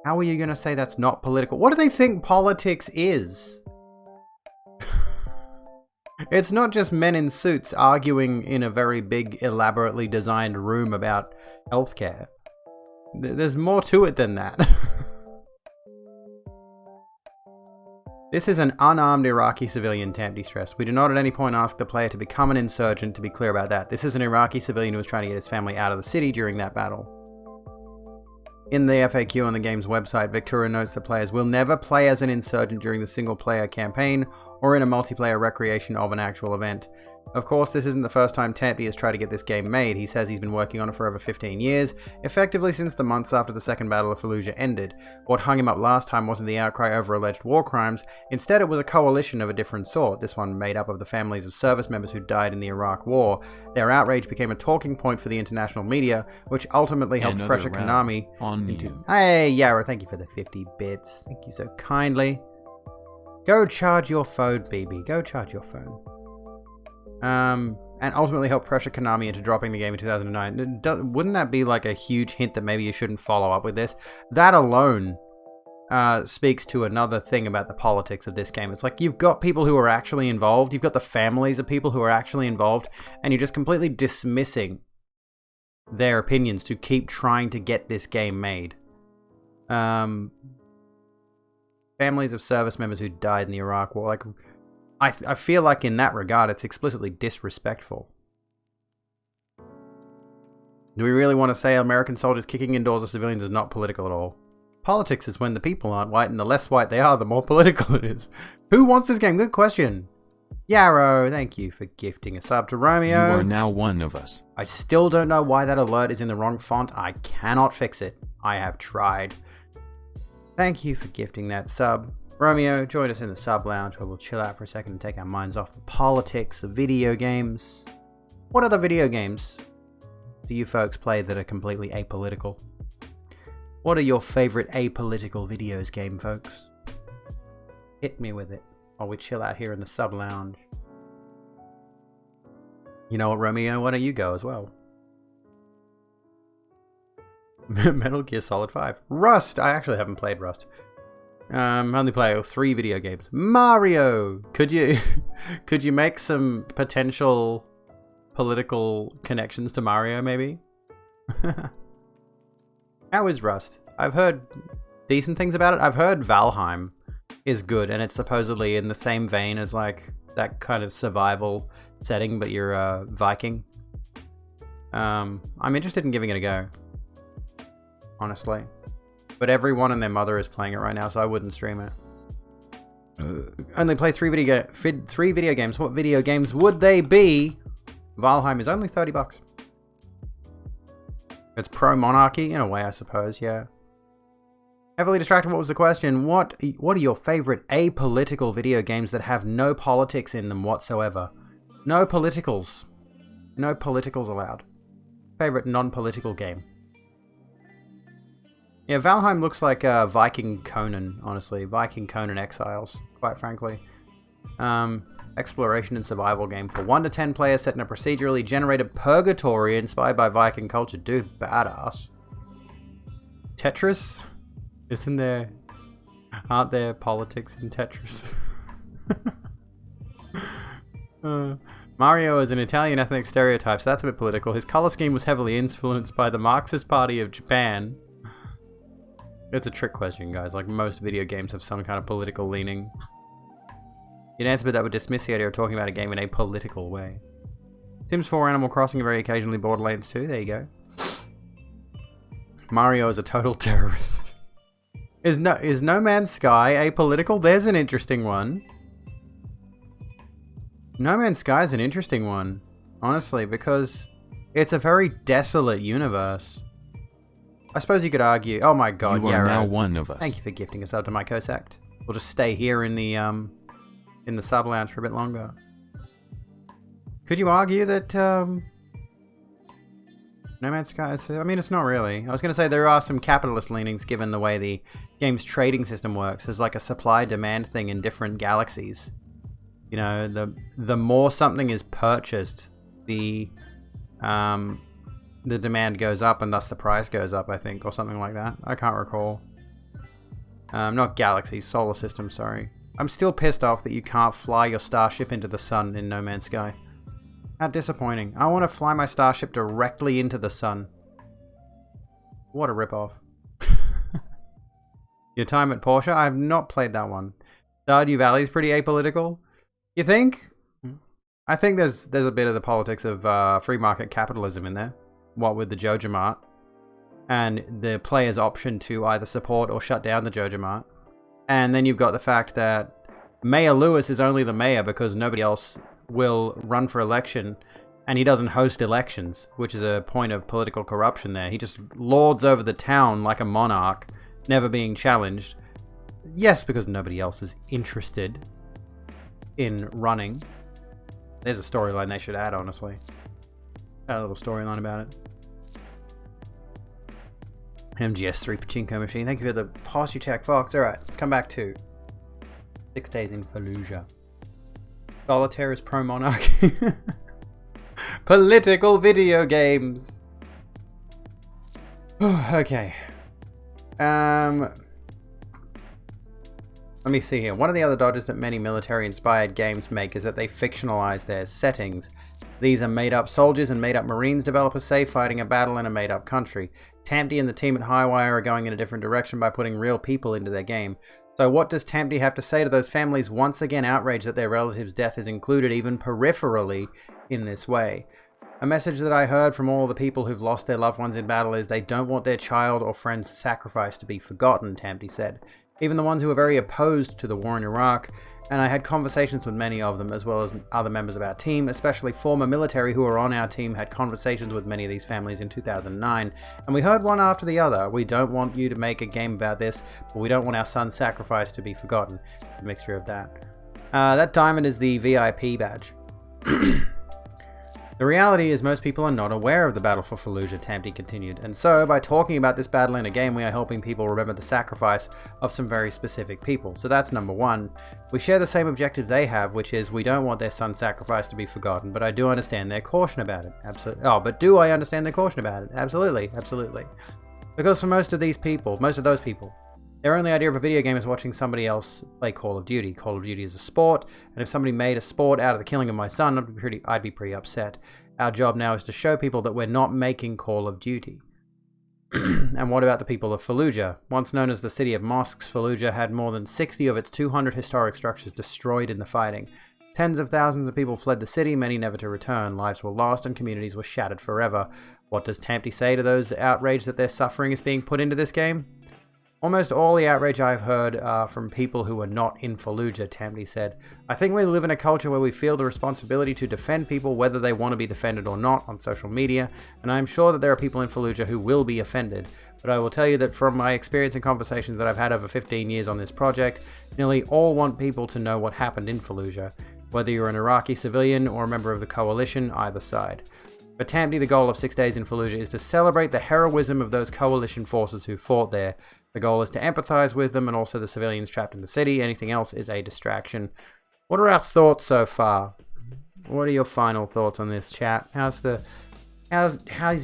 How are you going to say that's not political? What do they think politics is? It's not just men in suits arguing in a very big, elaborately designed room about healthcare. There's more to it than that. This is an unarmed Iraqi civilian, Tempty stressed. We do not at any point ask the player to become an insurgent, to be clear about that. This is an Iraqi civilian who was trying to get his family out of the city during that battle. In the FAQ on the game's website, Victoria notes that players will never play as an insurgent during the single-player campaign or in a multiplayer recreation of an actual event. Of course, this isn't the first time Tempty has tried to get this game made. He says he's been working on it for over 15 years, effectively since the months after the Second Battle of Fallujah ended. What hung him up last time wasn't the outcry over alleged war crimes. Instead, it was a coalition of a different sort, this one made up of the families of service members who died in the Iraq War. Their outrage became a talking point for the international media, which ultimately helped pressure Konami into... Hey, Yara, thank you for the 50 bits. Thank you so kindly. Go charge your phone, BB. Go charge your phone. And ultimately help pressure Konami into dropping the game in 2009. Wouldn't that be like a huge hint that maybe you shouldn't follow up with this? That alone speaks to another thing about the politics of this game. It's like you've got people who are actually involved, you've got the families of people who are actually involved, and you're just completely dismissing their opinions to keep trying to get this game made. Families of service members who died in the Iraq War, like, I feel like in that regard it's explicitly disrespectful. Do we really want to say American soldiers kicking indoors of civilians is not political at all? Politics is when the people aren't white, and the less white they are, the more political it is. Who wants this game? Good question. Yarrow, thank you for gifting a sub to Romeo. You are now one of us. I still don't know why that alert is in the wrong font. I cannot fix it. I have tried. Thank you for gifting that sub. Romeo, join us in the sub lounge where we'll chill out for a second and take our minds off the politics of video games. What other video games do you folks play that are completely apolitical? What are your favorite apolitical videos game, folks? Hit me with it while we chill out here in the sub lounge. You know what, Romeo? Why don't you go as well? Metal Gear Solid 5. Rust! I actually haven't played Rust. I only play 3 video games. Mario! Could you make some potential political connections to Mario, maybe? How is Rust? I've heard decent things about it. I've heard Valheim is good, and it's supposedly in the same vein as like that kind of survival setting, but you're a Viking. I'm interested in giving it a go, honestly. But everyone and their mother is playing it right now, so I wouldn't stream it. Only play 3 video games. What video games would they be? Valheim is only $30. It's pro-monarchy in a way, I suppose, yeah. Heavily distracted, what was the question? What are your favorite apolitical video games that have no politics in them whatsoever? No politicals. No politicals allowed. Favorite non-political game? Yeah, Valheim looks like Viking Conan, honestly. Viking Conan Exiles, quite frankly. Exploration and survival game for 1 to 10 players set in a procedurally generated purgatory inspired by Viking culture. Dude, badass. Tetris? Aren't there politics in Tetris? Mario is an Italian ethnic stereotype, so that's a bit political. His color scheme was heavily influenced by the Marxist Party of Japan. It's a trick question, guys. Like, most video games have some kind of political leaning. You'd answer, but that would dismiss the idea of talking about a game in a political way. Sims 4, Animal Crossing, and very occasionally Borderlands 2. There you go. Mario is a total terrorist. Is No Man's Sky apolitical? There's an interesting one. No Man's Sky is an interesting one, honestly, because it's a very desolate universe. I suppose you could argue... Oh my god, you are now one of us. Thank you for gifting us up to my co-sect. We'll just stay here in the sub lounge for a bit longer. Could you argue that No Man's Sky... I mean, it's not really. I was going to say there are some capitalist leanings given the way the game's trading system works. There's like a supply-demand thing in different galaxies. You know, the more something is purchased, the demand goes up and thus the price goes up, I think, or something like that. I can't recall. Not galaxies, solar system, sorry. I'm still pissed off that you can't fly your starship into the sun in No Man's Sky. How disappointing. I want to fly my starship directly into the sun. What a ripoff. Your time at Porsche? I have not played that one. Stardew Valley is pretty apolitical. You think? I think there's a bit of the politics of free market capitalism in there. What with the Joja Mart. And the player's option to either support or shut down the Joja Mart. And then you've got the fact that Mayor Lewis is only the mayor because nobody else will run for election, and he doesn't host elections, which is a point of political corruption there. He just lords over the town like a monarch, never being challenged. Yes, because nobody else is interested in running. There's a storyline they should add, honestly. Add a little storyline about it. MGS3 Pachinko Machine. Thank you for the Posture Tech Fox. Alright, let's come back to 6 days in Fallujah. Solitaire is pro-monarchy. Political video games. Okay. Let me see here. One of the other dodges that many military-inspired games make is that they fictionalize their settings. These are made-up soldiers and made-up Marines developers say fighting a battle in a made-up country. Tamped and the team at Highwire are going in a different direction by putting real people into their game. So what does Tamped have to say to those families once again outraged that their relative's death is included even peripherally in this way? A message that I heard from all the people who've lost their loved ones in battle is they don't want their child or friend's sacrifice to be forgotten, Tamped said. Even the ones who are very opposed to the war in Iraq, and I had conversations with many of them, as well as other members of our team, especially former military who are on our team, had conversations with many of these families in 2009, and we heard one after the other. We don't want you to make a game about this, but we don't want our son's sacrifice to be forgotten. A mixture of that. That diamond is the VIP badge. The reality is most people are not aware of the battle for Fallujah, Tamped continued, and so by talking about this battle in a game we are helping people remember the sacrifice of some very specific people. So that's number one. We share the same objectives they have, which is we don't want their son's sacrifice to be forgotten, but I do understand their caution about it. Absolutely. Oh, but do I understand their caution about it? Absolutely, absolutely. Because for most of those people, their only idea of a video game is watching somebody else play Call of Duty. Call of Duty is a sport, and if somebody made a sport out of the killing of my son, I'd be pretty upset. Our job now is to show people that we're not making Call of Duty. And what about the people of Fallujah? Once known as the City of Mosques, Fallujah had more than 60 of its 200 historic structures destroyed in the fighting. Tens of thousands of people fled the city, many never to return. Lives were lost and communities were shattered forever. What does Tamped say to those outraged that their suffering is being put into this game? Almost all the outrage I've heard are from people who are not in Fallujah, Tamped said. I think we live in a culture where we feel the responsibility to defend people whether they want to be defended or not on social media, and I'm sure that there are people in Fallujah who will be offended. But I will tell you that from my experience and conversations that I've had over 15 years on this project, nearly all want people to know what happened in Fallujah, whether you're an Iraqi civilian or a member of the coalition, either side. For Tamped, the goal of 6 days in Fallujah is to celebrate the heroism of those coalition forces who fought there. The goal is to empathize with them and also the civilians trapped in the city. Anything else is a distraction. What are our thoughts so far? What are your final thoughts on this, chat? How's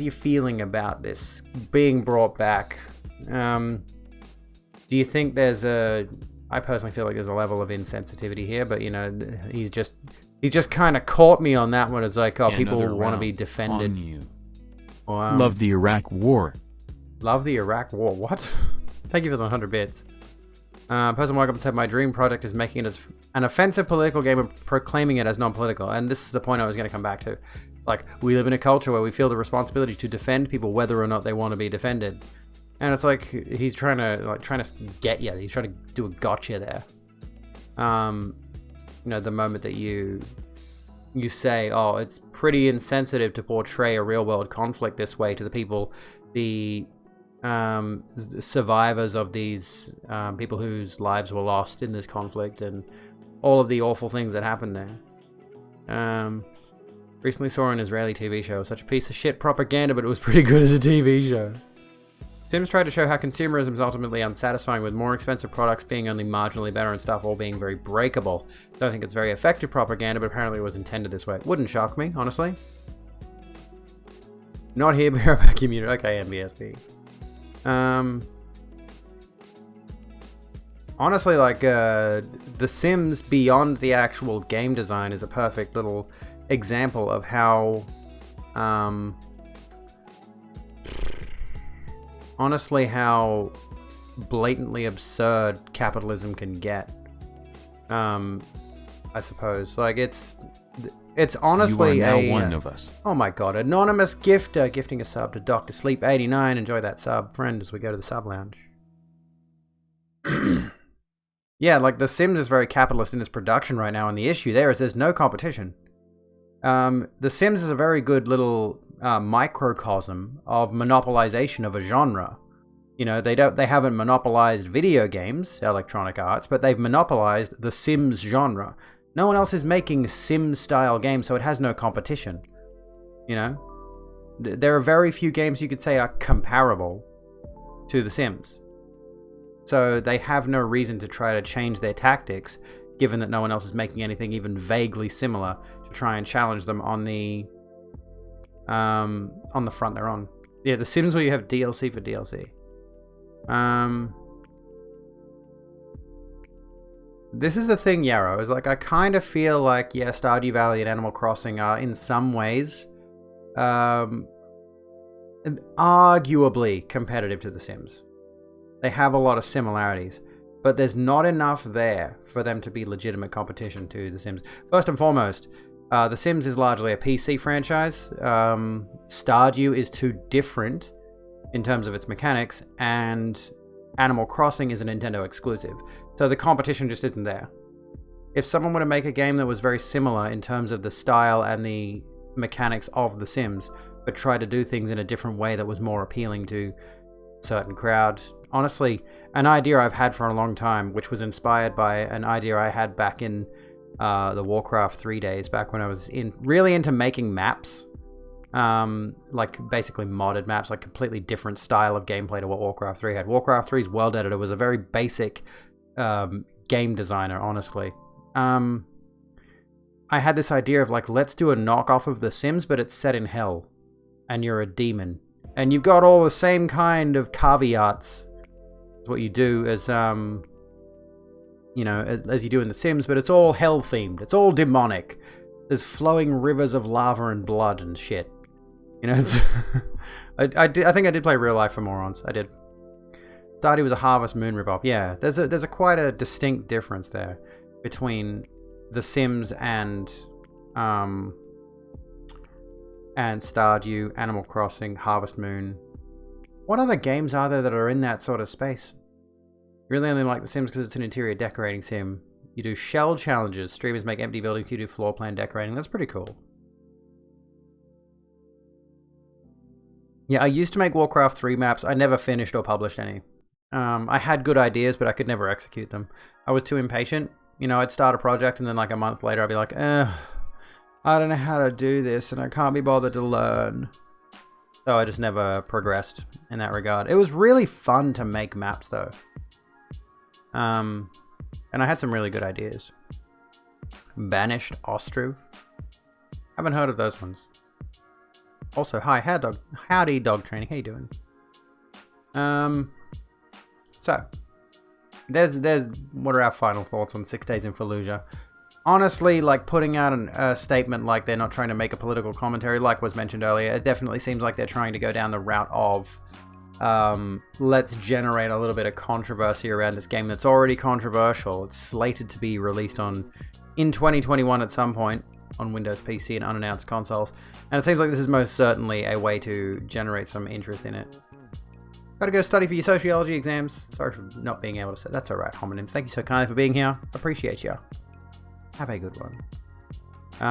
your feeling about this being brought back? Do you think there's I personally feel like there's a level of insensitivity here, but you know, he's just kind of caught me on that one. It's like, oh, people want to be defended. Love the Iraq War. Love the Iraq War. What? Thank you for the 100 bits. Person woke up and said, my dream project is making it as an offensive political game and proclaiming it as non-political. And this is the point I was going to come back to. Like, we live in a culture where we feel the responsibility to defend people whether or not they want to be defended. And it's like, he's trying to get you. He's trying to do a gotcha there. You know, the moment that you say, oh, it's pretty insensitive to portray a real-world conflict this way to the people, the survivors of these people whose lives were lost in this conflict and all of the awful things that happened there. Recently saw an Israeli TV show, such a piece of shit propaganda, but it was pretty good as a TV show. Sims tried to show how consumerism is ultimately unsatisfying, with more expensive products being only marginally better and stuff all being very breakable. Don't think it's very effective propaganda, but apparently it was intended this way. Wouldn't shock me, honestly. Not here, but about community. Okay, MBSP. Honestly, like, The Sims beyond the actual game design is a perfect little example of how, honestly, how blatantly absurd capitalism can get. I suppose. Like, it's honestly you are now one of us. Oh my god, anonymous gifter gifting a sub to Dr. Sleep 89. Enjoy that sub, friend, as we go to the sub lounge. Yeah, like, The Sims is very capitalist in its production right now, and the issue there is there's no competition. The Sims is a very good little microcosm of monopolization of a genre. You know, they haven't monopolized video games, Electronic Arts, but they've monopolized the Sims genre. No one else is making Sims-style games, so it has no competition. You know? There are very few games you could say are comparable to The Sims. So they have no reason to try to change their tactics, given that no one else is making anything even vaguely similar to try and challenge them on the front they're on. Yeah, The Sims where you have DLC for DLC. This is the thing, Yarrow, is like I kind of feel like, yeah, Stardew Valley and Animal Crossing are in some ways arguably competitive to The Sims. They have a lot of similarities, but there's not enough there for them to be legitimate competition to The Sims. First and foremost, The Sims is largely a PC franchise. Stardew is too different in terms of its mechanics, and Animal Crossing is a Nintendo exclusive. So the competition just isn't there. If someone were to make a game that was very similar in terms of the style and the mechanics of The Sims, but try to do things in a different way that was more appealing to a certain crowd. Honestly, an idea I've had for a long time, which was inspired by an idea I had back in the Warcraft 3 days, back when I was really into making maps. Like basically modded maps, like completely different style of gameplay to what Warcraft 3 had. Warcraft 3's world editor was a very basic game designer, honestly. I had this idea of like, let's do a knockoff of The Sims, but it's set in hell, and you're a demon, and you've got all the same kind of caveats as what you do as you know, as you do in The Sims, but it's all hell themed. It's all demonic. There's flowing rivers of lava and blood and shit. You know, it's I think I did play Real Life for Morons. I did. Stardew was a Harvest Moon ripoff. Yeah, there's a quite a distinct difference there between The Sims and Stardew, Animal Crossing, Harvest Moon. What other games are there that are in that sort of space? You really only like The Sims because it's an interior decorating sim. You do shell challenges. Streamers make empty buildings. You do floor plan decorating. That's pretty cool. Yeah, I used to make Warcraft 3 maps. I never finished or published any. I had good ideas, but I could never execute them. I was too impatient. You know, I'd start a project and then like a month later I'd be like, I don't know how to do this and I can't be bothered to learn. So I just never progressed in that regard. It was really fun to make maps though. And I had some really good ideas. Banished Ostruv. Haven't heard of those ones. Also, hi, howdy dog training. How you doing? So there's what are our final thoughts on 6 Days in Fallujah? Honestly, like putting out a statement like they're not trying to make a political commentary, like was mentioned earlier, it definitely seems like they're trying to go down the route of let's generate a little bit of controversy around this game that's already controversial. It's slated to be released in 2021 at some point on Windows PC and unannounced consoles, and it seems like this is most certainly a way to generate some interest in it. Gotta go study for your sociology exams. Sorry for not being able to say. That's alright, homonyms. Thank you so kindly for being here. Appreciate you. Have a good one.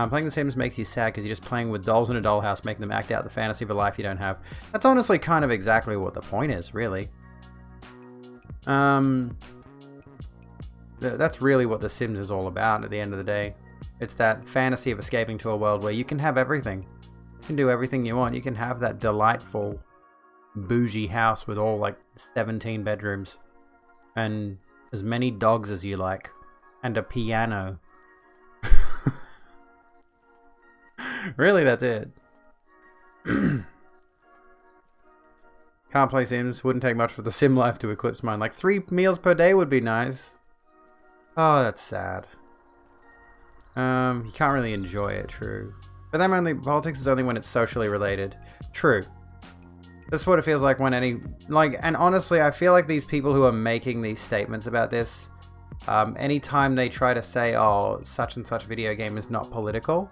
Playing The Sims makes you sad because you're just playing with dolls in a dollhouse, making them act out the fantasy of a life you don't have. That's honestly kind of exactly what the point is, really. That's really what The Sims is all about at the end of the day. It's that fantasy of escaping to a world where you can have everything. You can do everything you want. You can have that delightful, bougie house with all like 17 bedrooms and as many dogs as you like and a piano. Really, that's it. Can't play Sims. Wouldn't take much for the sim life to eclipse mine. Like 3 meals per day would be nice. Oh, that's sad. You can't really enjoy it, true. But then politics is only when it's socially related. True. That's what it feels like when and honestly, I feel like these people who are making these statements about this, anytime they try to say, oh, such and such video game is not political,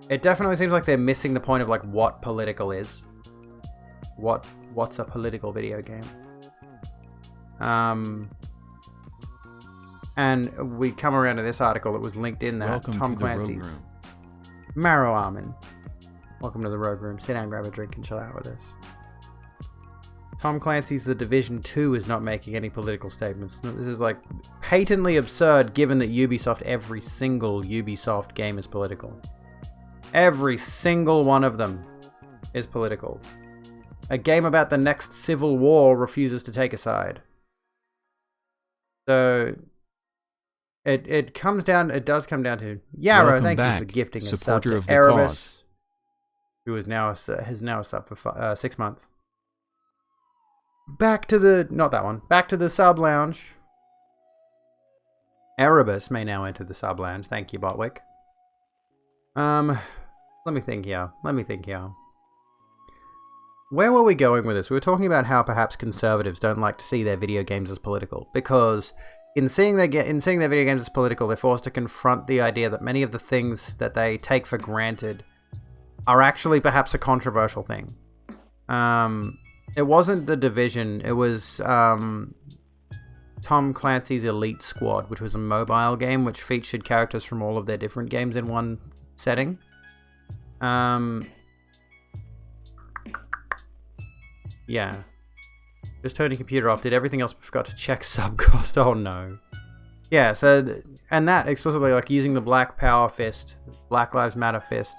it definitely seems like they're missing the point of like what political is. What's a political video game? And we come around to this article that was linked in there. Welcome Tom to Clancy's. The Rogue Room. Maro Armin. Welcome to the Rogue Room. Sit down, grab a drink, and chill out with us. Tom Clancy's The Division 2 is not making any political statements. This is like patently absurd given that every single Ubisoft game is political. Every single one of them is political. A game about the next civil war refuses to take a side. So, It comes down. It does come down to Yarrow. Welcome Thank you back, for gifting a sub supporter to of the Erebus, cause. who is now has now a sub for 6 months. Back to the not that one. Back to the sub lounge. Erebus may now enter the sub lounge. Thank you, Botwick. Let me think here. Where were we going with this? We were talking about how perhaps conservatives don't like to see their video games as political because in seeing their video games as political, they're forced to confront the idea that many of the things that they take for granted are actually perhaps a controversial thing. It wasn't The Division. It was Tom Clancy's Elite Squad, which was a mobile game which featured characters from all of their different games in one setting. Yeah. Just turned your computer off, did everything else but forgot to check sub cost. Oh no. Yeah, so, and that explicitly, like using the Black Power fist, Black Lives Matter fist,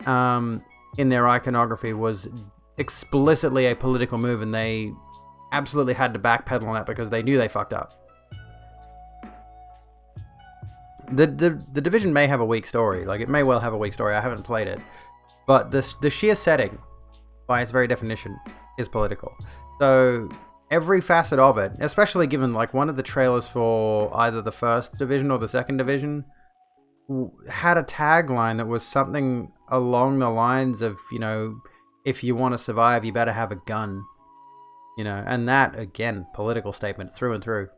in their iconography was explicitly a political move, and they absolutely had to backpedal on that because they knew they fucked up. The Division may have a weak story, like it may well have a weak story, I haven't played it, but the sheer setting, by its very definition, is political. So every facet of it, especially given like one of the trailers for either the first Division or the second Division had a tagline that was something along the lines of, you know, if you want to survive, you better have a gun. You know, and that, again, political statement through and through.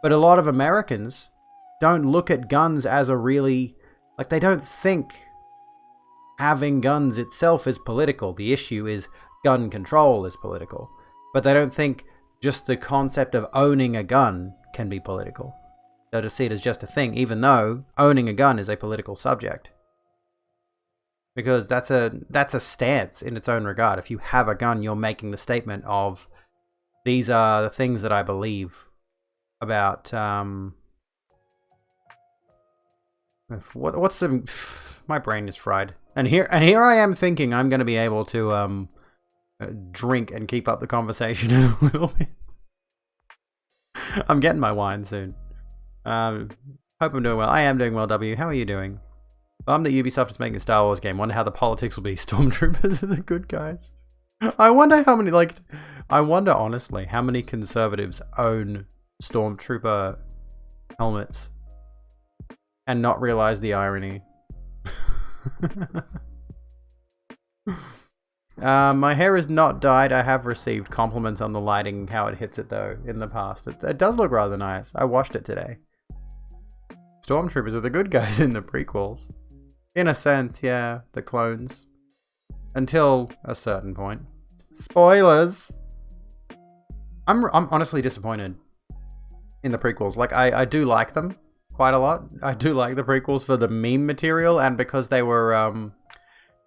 But a lot of Americans don't look at guns as a really, like, they don't think having guns itself is political. The issue is gun control is political. But they don't think just the concept of owning a gun can be political. They'll just see it as just a thing, even though owning a gun is a political subject. Because that's a stance in its own regard. If you have a gun, you're making the statement of, these are the things that I believe about, what's the, my brain is fried. And here I am thinking I'm going to be able to, drink and keep up the conversation in a little bit. I'm getting my wine soon. Hope I'm doing well. I am doing well, W. How are you doing? Bummed that Ubisoft is making a Star Wars game. Wonder how the politics will be. Stormtroopers are the good guys. I wonder how many, like, I wonder honestly how many conservatives own Stormtrooper helmets and not realize the irony. My hair is not dyed. I have received compliments on the lighting, how it hits it though, in the past. It does look rather nice. I washed it today. Stormtroopers are the good guys in the prequels. In a sense, yeah, the clones. Until a certain point. Spoilers! I'm honestly disappointed in the prequels. Like, I do like them quite a lot. I do like the prequels for the meme material and because they were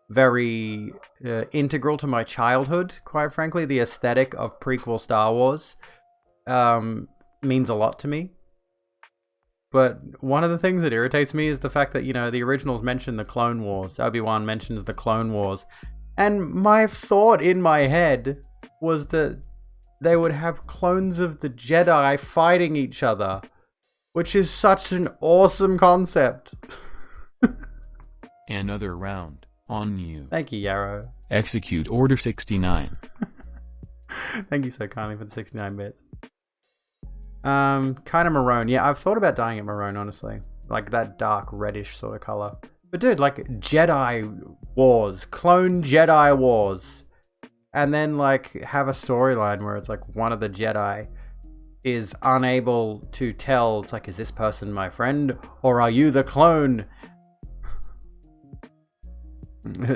very integral to my childhood, quite frankly. The aesthetic of prequel Star Wars means a lot to me. But one of the things that irritates me is the fact that, you know, the originals mention the Clone Wars. Obi-Wan mentions the Clone Wars. And my thought in my head was that they would have clones of the Jedi fighting each other, which is such an awesome concept. Another round on you. Thank you, Yarrow. Execute Order 69. Thank you so kindly for the 69 bits. Kind of maroon. Yeah, I've thought about dyeing it maroon, honestly. Like that dark reddish sort of color. But dude, like Jedi Wars, clone Jedi Wars. And then like have a storyline where it's like one of the Jedi is unable to tell. It's like, is this person my friend or are you the clone?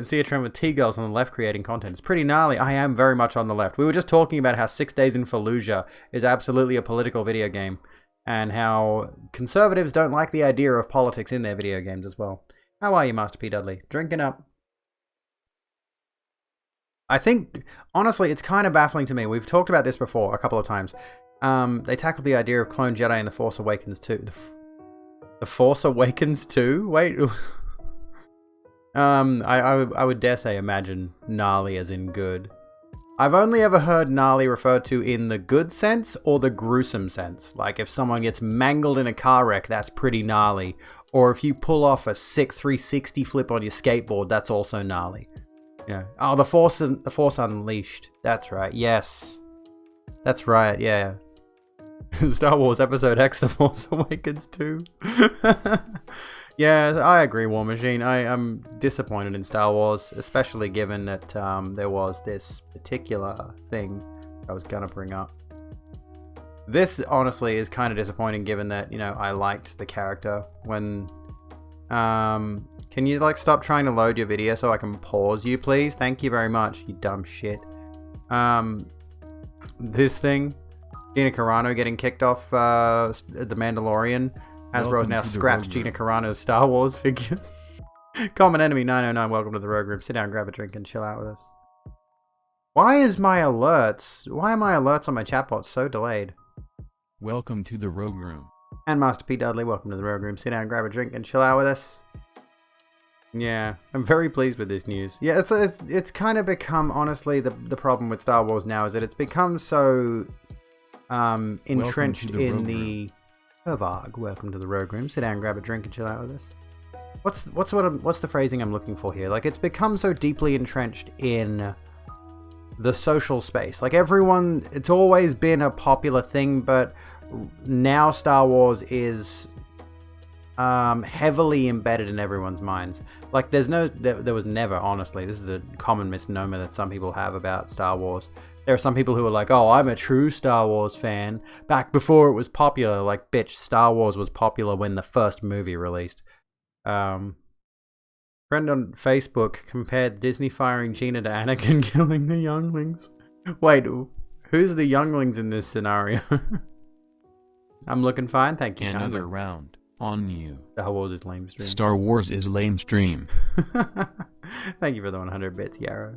See a trend with T-girls on the left creating content. It's pretty gnarly. I am very much on the left. We were just talking about how 6 Days in Fallujah is absolutely a political video game. And how conservatives don't like the idea of politics in their video games as well. How are you, Master P. Dudley? Drinking up. I think, honestly, it's kind of baffling to me. We've talked about this before a couple of times. They tackled the idea of Clone Jedi in The Force Awakens 2. The Force Awakens 2? Wait... I would dare say imagine gnarly as in good. I've only ever heard gnarly referred to in the good sense or the gruesome sense. Like if someone gets mangled in a car wreck, that's pretty gnarly. Or if you pull off a sick 360 flip on your skateboard, that's also gnarly. Yeah. Oh, the Force Unleashed. That's right. Yes. That's right. Yeah. Star Wars Episode X: The Force Awakens 2. Yeah, I agree, War Machine. I'm disappointed in Star Wars, especially given that there was this particular thing I was going to bring up. This, honestly, is kind of disappointing given that, you know, I liked the character. When... can you, like, stop trying to load your video so I can pause you, please? Thank you very much, you dumb shit. This thing, Gina Carano getting kicked off The Mandalorian. Hasbro now scrapped Gina Carano's Star Wars figures. Common Enemy 909, welcome to the Rogue Room. Sit down, grab a drink, and chill out with us. Why are my alerts on my chatbot so delayed? Welcome to the Rogue Room. And Master P. Dudley, welcome to the Rogue Room. Sit down, grab a drink, and chill out with us. Yeah, I'm very pleased with this news. Yeah, it's kind of become, honestly, the problem with Star Wars now is that it's become so entrenched in the... Hervog, welcome to the Rogue Room. Sit down, grab a drink, and chill out with us. What's the phrasing I'm looking for here? Like, it's become so deeply entrenched in the social space. Like, everyone, it's always been a popular thing, but now Star Wars is heavily embedded in everyone's minds. Like, there was never, honestly, this is a common misnomer that some people have about Star Wars. There are some people who are like, oh, I'm a true Star Wars fan. Back before it was popular. Like, bitch, Star Wars was popular when the first movie released. Friend on Facebook compared Disney firing Gina to Anakin killing the younglings. Wait, who's the younglings in this scenario? I'm looking fine, thank you. Another round on you. Star Wars is lame stream. Star Wars is lame stream. Thank you for the 100 bits, Yarrow.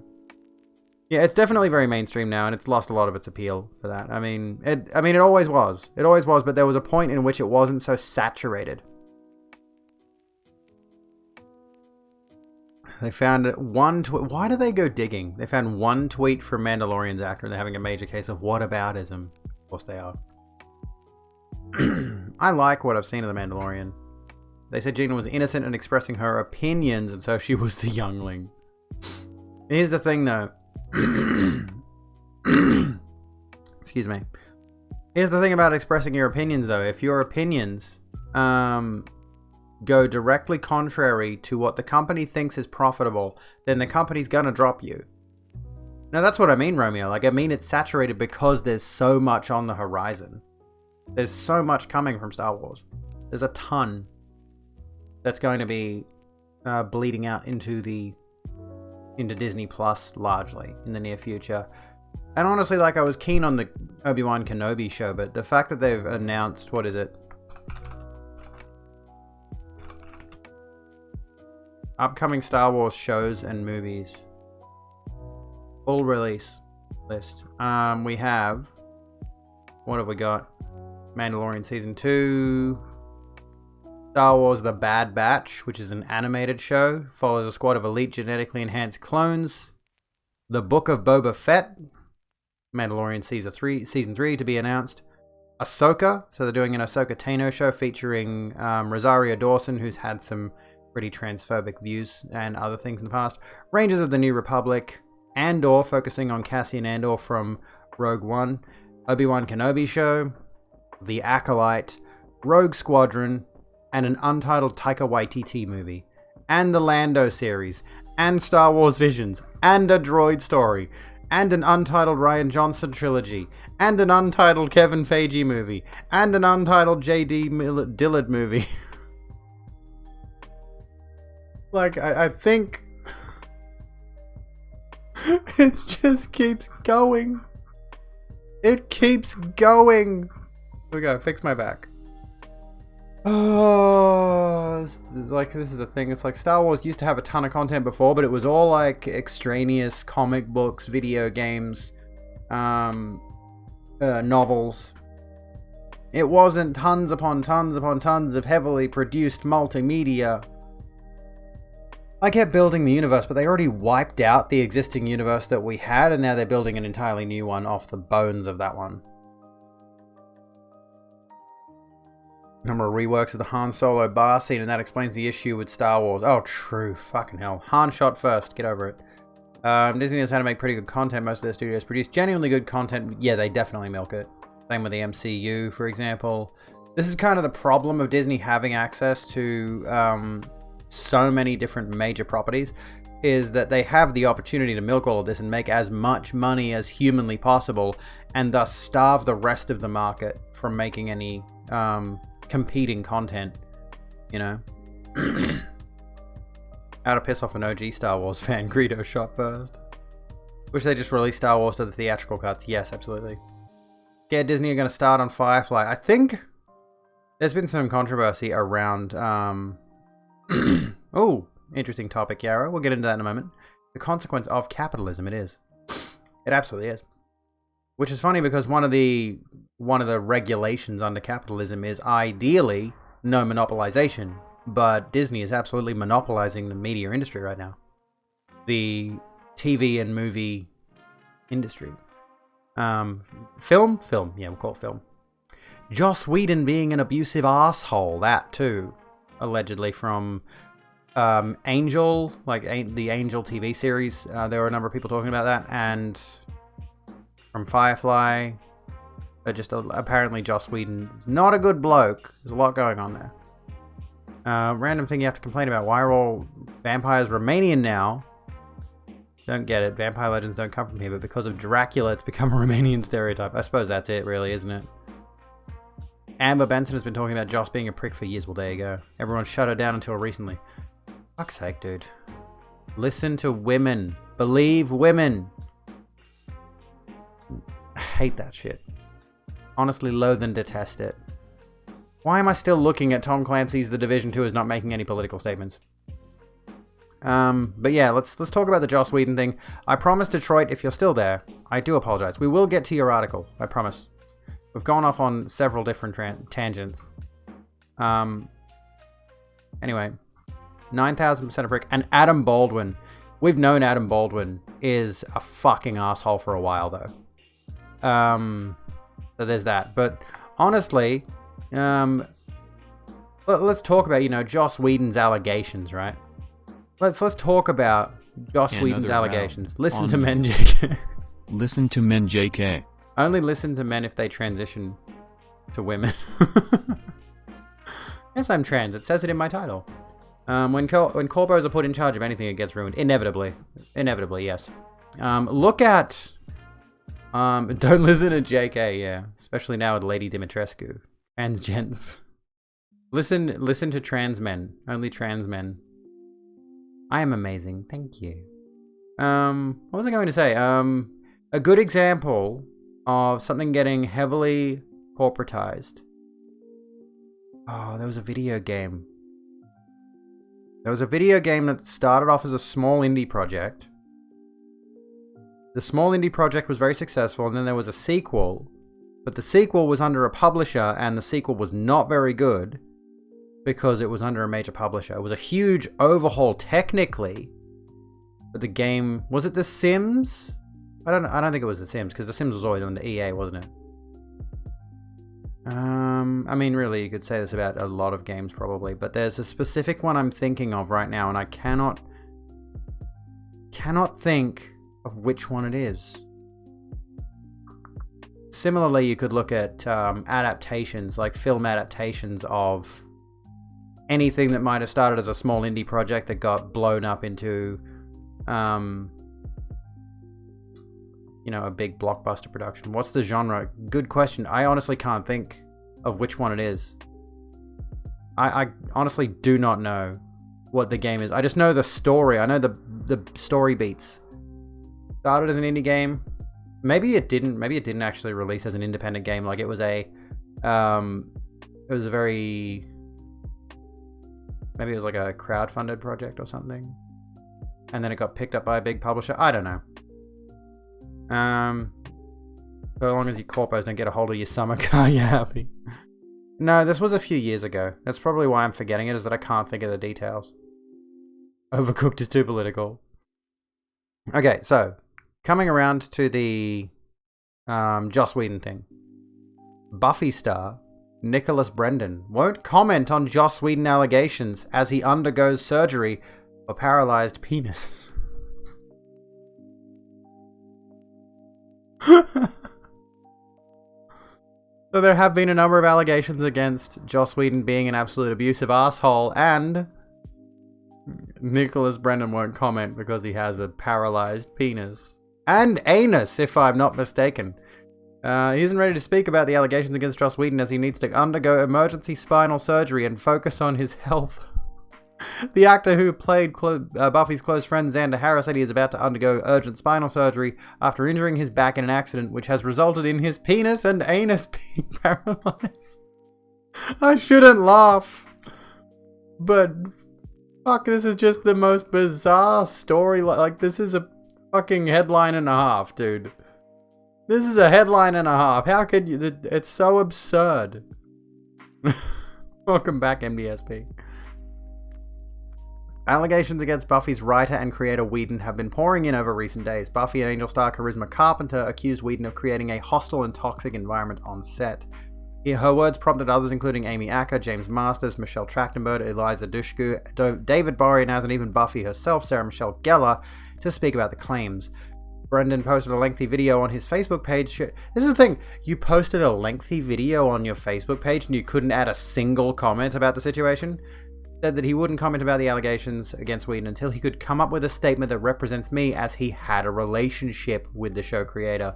Yeah, it's definitely very mainstream now, and it's lost a lot of its appeal for that. I mean, it always was. It always was, but there was a point in which it wasn't so saturated. They found one tweet. Why do they go digging? They found one tweet from Mandalorian's actor, and they're having a major case of whataboutism. Of course they are. I like what I've seen of The Mandalorian. They said Gina was innocent in expressing her opinions, and so she was the youngling. Here's the thing, though. Excuse me. Here's the thing about expressing your opinions, though. If your opinions go directly contrary to what the company thinks is profitable, then the company's gonna drop you. Now, that's what I mean, Romeo. Like, I mean it's saturated because there's so much on the horizon. There's so much coming from Star Wars. There's a ton that's going to be bleeding out into Disney Plus largely in the near future. And honestly, like, I was keen on the Obi-Wan Kenobi show, but the fact that they've announced, what is it? Upcoming Star Wars shows and movies. Full release list. We have... What have we got? Mandalorian Season 2... Star Wars The Bad Batch, which is an animated show, follows a squad of elite genetically enhanced clones. The Book of Boba Fett, Mandalorian Season 3 to be announced. Ahsoka, so they're doing an Ahsoka Tano show featuring Rosario Dawson, who's had some pretty transphobic views and other things in the past. Rangers of the New Republic, Andor, focusing on Cassian Andor from Rogue One. Obi-Wan Kenobi show, The Acolyte, Rogue Squadron, and an untitled Taika Waititi movie, and the Lando series, and Star Wars Visions, and a droid story, and an untitled Rian Johnson trilogy, and an untitled Kevin Feige movie, and an untitled J.D. Dillard movie. Like, I think... it just keeps going. It keeps going. Here we go, fix my back. Oh, like, this is the thing. It's like Star Wars used to have a ton of content before, but it was all like extraneous comic books, video games, novels. It wasn't tons upon tons upon tons of heavily produced multimedia. I kept building the universe, but they already wiped out the existing universe that we had, and now they're building an entirely new one off the bones of that one. Number of reworks of the Han Solo bar scene, and that explains the issue with Star Wars. Oh, true. Fucking hell. Han shot first. Get over it. Disney knows how to make pretty good content. Most of their studios produce genuinely good content. Yeah, they definitely milk it. Same with the MCU, for example. This is kind of the problem of Disney having access to so many different major properties, is that they have the opportunity to milk all of this and make as much money as humanly possible, and thus starve the rest of the market from making any competing content, you know? How to piss off an OG Star Wars fan, Greedo shot first. Wish they just released Star Wars to the theatrical cuts. Yes, absolutely. Yeah, Disney are going to start on Firefly. I think there's been some controversy around... oh, interesting topic, Yara. We'll get into that in a moment. The consequence of capitalism, it is. It absolutely is. Which is funny because one of the regulations under capitalism is ideally no monopolization. But Disney is absolutely monopolizing the media industry right now. The TV and movie industry. Film? Yeah, we'll call it film. Joss Whedon being an abusive asshole. That too. Allegedly from Angel, like the Angel TV series. There were a number of people talking about that. And from Firefly. But just apparently Joss Whedon is not a good bloke. There's a lot going on there. Random thing you have to complain about. Why are all vampires Romanian now? Don't get it. Vampire legends don't come from here, but because of Dracula, it's become a Romanian stereotype. I suppose that's it, really, isn't it? Amber Benson has been talking about Joss being a prick for years. Well, there you go. Everyone shut her down until recently. Fuck's sake, dude. Listen to women. Believe women. I hate that shit. Honestly, loathe and detest it. Why am I still looking at Tom Clancy's The Division 2 as not making any political statements? But yeah, let's talk about the Joss Whedon thing. I promise, Detroit, if you're still there, I do apologize. We will get to your article. I promise. We've gone off on several different tangents. Anyway, 9,000% a prick. And Adam Baldwin. We've known Adam Baldwin is a fucking asshole for a while, though. So there's that. But honestly... let's talk about, Joss Whedon's allegations, right? Let's talk about Joss Whedon's allegations. Listen to men, JK. Listen to men, JK. Only listen to men if they transition to women. Yes, I'm trans. It says it in my title. When corpos are put in charge of anything, it gets ruined. Inevitably. Inevitably, yes. Look at... don't listen to JK, yeah. Especially now with Lady Dimitrescu. Trans gents. Listen to trans men. Only trans men. I am amazing. Thank you. What was I going to say? A good example of something getting heavily corporatized. Oh, there was a video game. There was a video game that started off as a small indie project. The small indie project was very successful, and then there was a sequel. But the sequel was under a publisher, and the sequel was not very good because it was under a major publisher. It was a huge overhaul technically, but the game... Was it The Sims? I don't think it was The Sims, because The Sims was always under EA, wasn't it? I mean, really, you could say this about a lot of games probably, but there's a specific one I'm thinking of right now, and I cannot think of which one it is. Similarly, you could look at adaptations, like film adaptations of anything that might have started as a small indie project that got blown up into, a big blockbuster production. What's the genre? Good question. I honestly can't think of which one it is. I honestly do not know what the game is. I just know the story. I know the story beats. Started as an indie game. Maybe it didn't actually release as an independent game. Like it was maybe it was like a crowdfunded project or something. And then it got picked up by a big publisher. I don't know. So long as you corpos don't get a hold of your summer car, you're happy. No, this was a few years ago. That's probably why I'm forgetting it, is that I can't think of the details. Overcooked is too political. Okay, so coming around to the Joss Whedon thing. Buffy star Nicholas Brendan won't comment on Joss Whedon allegations as he undergoes surgery for paralyzed penis. So there have been a number of allegations against Joss Whedon being an absolute abusive asshole, and Nicholas Brendan won't comment because he has a paralyzed penis. And anus, if I'm not mistaken. He isn't ready to speak about the allegations against Joss Whedon as he needs to undergo emergency spinal surgery and focus on his health. The actor who played Buffy's close friend Xander Harris said he is about to undergo urgent spinal surgery after injuring his back in an accident which has resulted in his penis and anus being paralyzed. I shouldn't laugh, but fuck, this is just the most bizarre story. Like, this is a fucking headline and a half, dude. This is a headline and a half. How could you? It's so absurd. Welcome back, MDSP. Allegations against Buffy's writer and creator Whedon have been pouring in over recent days. Buffy and Angel star Charisma Carpenter accused Whedon of creating a hostile and toxic environment on set. Her words prompted others, including Amy Acker, James Masters, Michelle Trachtenberg, Eliza Dushku, David Boreanaz, and even Buffy herself, Sarah Michelle Gellar, to speak about the claims. Brendan posted a lengthy video on his Facebook page. This is the thing, you posted a lengthy video on your Facebook page and you couldn't add a single comment about the situation? Said that he wouldn't comment about the allegations against Whedon until he could come up with a statement that represents me as he had a relationship with the show creator.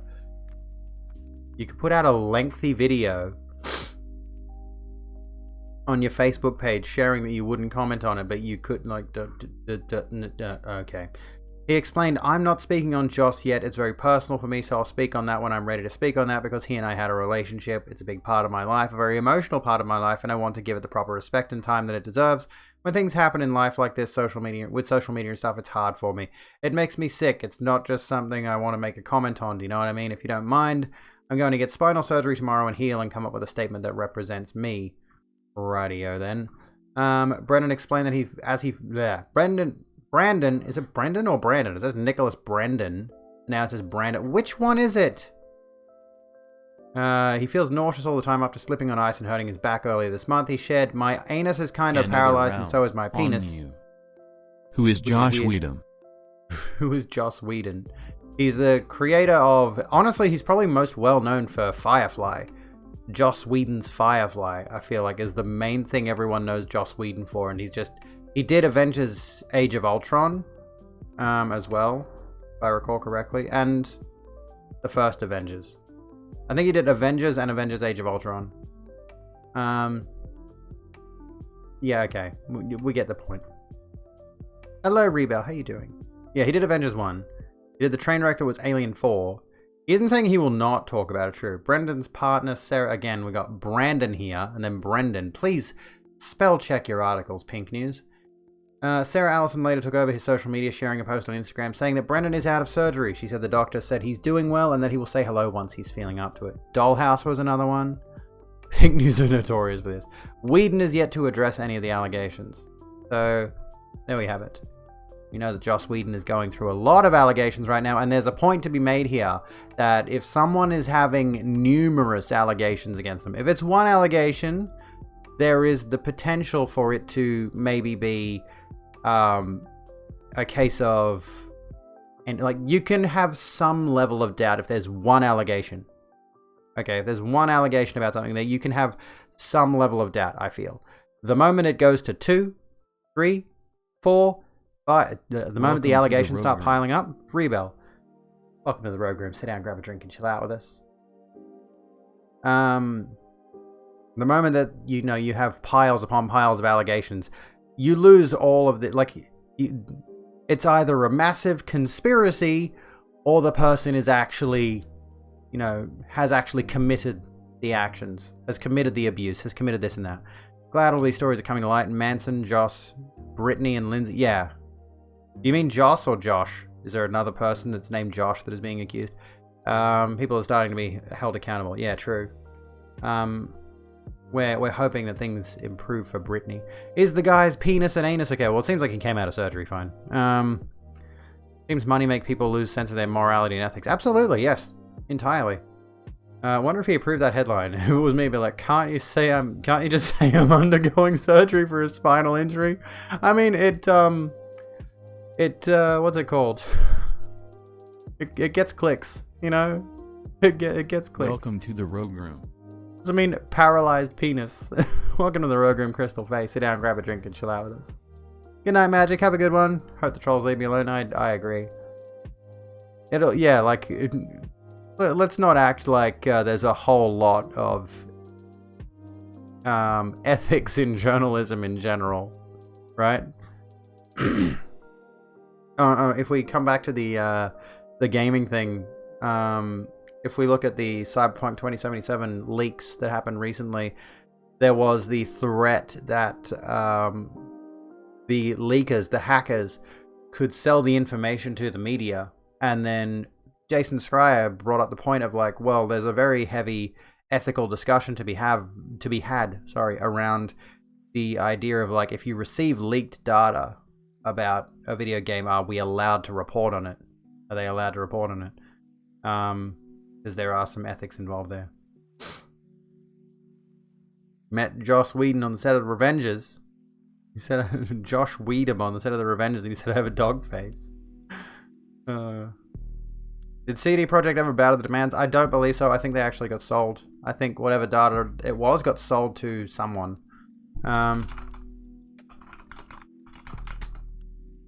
You could put out a lengthy video on your Facebook page sharing that you wouldn't comment on it, but you couldn't, okay. He explained, I'm not speaking on Joss yet, it's very personal for me, so I'll speak on that when I'm ready to speak on that because he and I had a relationship. It's a big part of my life, a very emotional part of my life, and I want to give it the proper respect and time that it deserves. When things happen in life like this, with social media and stuff, it's hard for me. It makes me sick. It's not just something I want to make a comment on, do you know what I mean? If you don't mind, I'm going to get spinal surgery tomorrow and heal and come up with a statement that represents me. Rightio then. Brendan explained that Brandon, is it Brendan or Brandon? It says Nicholas Brendan. Now it says Brandon. Which one is it? He feels nauseous all the time after slipping on ice and hurting his back earlier this month. He shared, my anus is kind of paralyzed and so is my penis. Who is Joss Whedon? Who is Joss Whedon? He's the creator of... Honestly, he's probably most well known for Firefly. Joss Whedon's Firefly, I feel like, is the main thing everyone knows Joss Whedon for. And he did Avengers Age of Ultron as well, if I recall correctly. And the first Avengers. I think he did Avengers and Avengers Age of Ultron. Yeah, okay. We get the point. Hello, Rebel. How you doing? Yeah, he did Avengers 1. He did the train wreck that was Alien 4. He isn't saying he will not talk about it, true. Brendan's partner, Sarah... Again, we got Brandon here, and then Brendan. Please spell check your articles, Pink News. Sarah Allison later took over his social media, sharing a post on Instagram saying that Brendan is out of surgery. She said the doctor said he's doing well and that he will say hello once he's feeling up to it. Dollhouse was another one. Pink News are notorious for this. Whedon is yet to address any of the allegations. So, there we have it. We know that Joss Whedon is going through a lot of allegations right now, and there's a point to be made here that if someone is having numerous allegations against them, if it's one allegation, there is the potential for it to maybe be a case of, and like, you can have some level of doubt if there's one allegation. Okay, if there's one allegation about something, that you can have some level of doubt, I feel. The moment it goes to 2, 3, 4, 5, the moment the allegations start piling up, Rebel. Welcome to the Rogue Room. Sit down, grab a drink, and chill out with us. The moment that, you have piles upon piles of allegations, you lose all of the, it's either a massive conspiracy or the person is actually, has actually committed the actions, has committed the abuse, has committed this and that. Glad all these stories are coming to light. Manson, Joss, Brittany, and Lindsay. Yeah. Do you mean Joss or Josh? Is there another person that's named Josh that is being accused? People are starting to be held accountable. Yeah, true. we're hoping that things improve for Britney. Is the guy's penis and anus okay? Well, it seems like he came out of surgery fine. Seems money make people lose sense of their morality and ethics. Absolutely, yes. Entirely. I wonder if he approved that headline. If it was me, be like, can't you just say I'm undergoing surgery for a spinal injury? I mean, what's it called? It gets clicks, you know? It gets clicks. Welcome to the Rogue Room. Doesn't mean paralyzed penis. Welcome to the Rogue Room, Crystal Face. Sit down, grab a drink, and chill out with us. Good night, Magic. Have a good one. Hope the trolls leave me alone. I agree. Let's not act like there's a whole lot of ethics in journalism in general, right? If we come back to the gaming thing, if we look at the Cyberpunk 2077 leaks that happened recently, there was the threat that the leakers, the hackers, could sell the information to the media, and then Jason Schreier brought up the point of like, well, there's a very heavy ethical discussion to be had around the idea of like, if you receive leaked data about a video game, are we allowed to report on it? Are they allowed to report on it? Because there are some ethics involved there. Met Joss Whedon on the set of The Revengers. He said Josh Whedon on the set of The Revengers, and he said I have a dog face. Did CD Projekt ever bow to the demands? I don't believe so. I think they actually got sold. I think whatever data it was got sold to someone.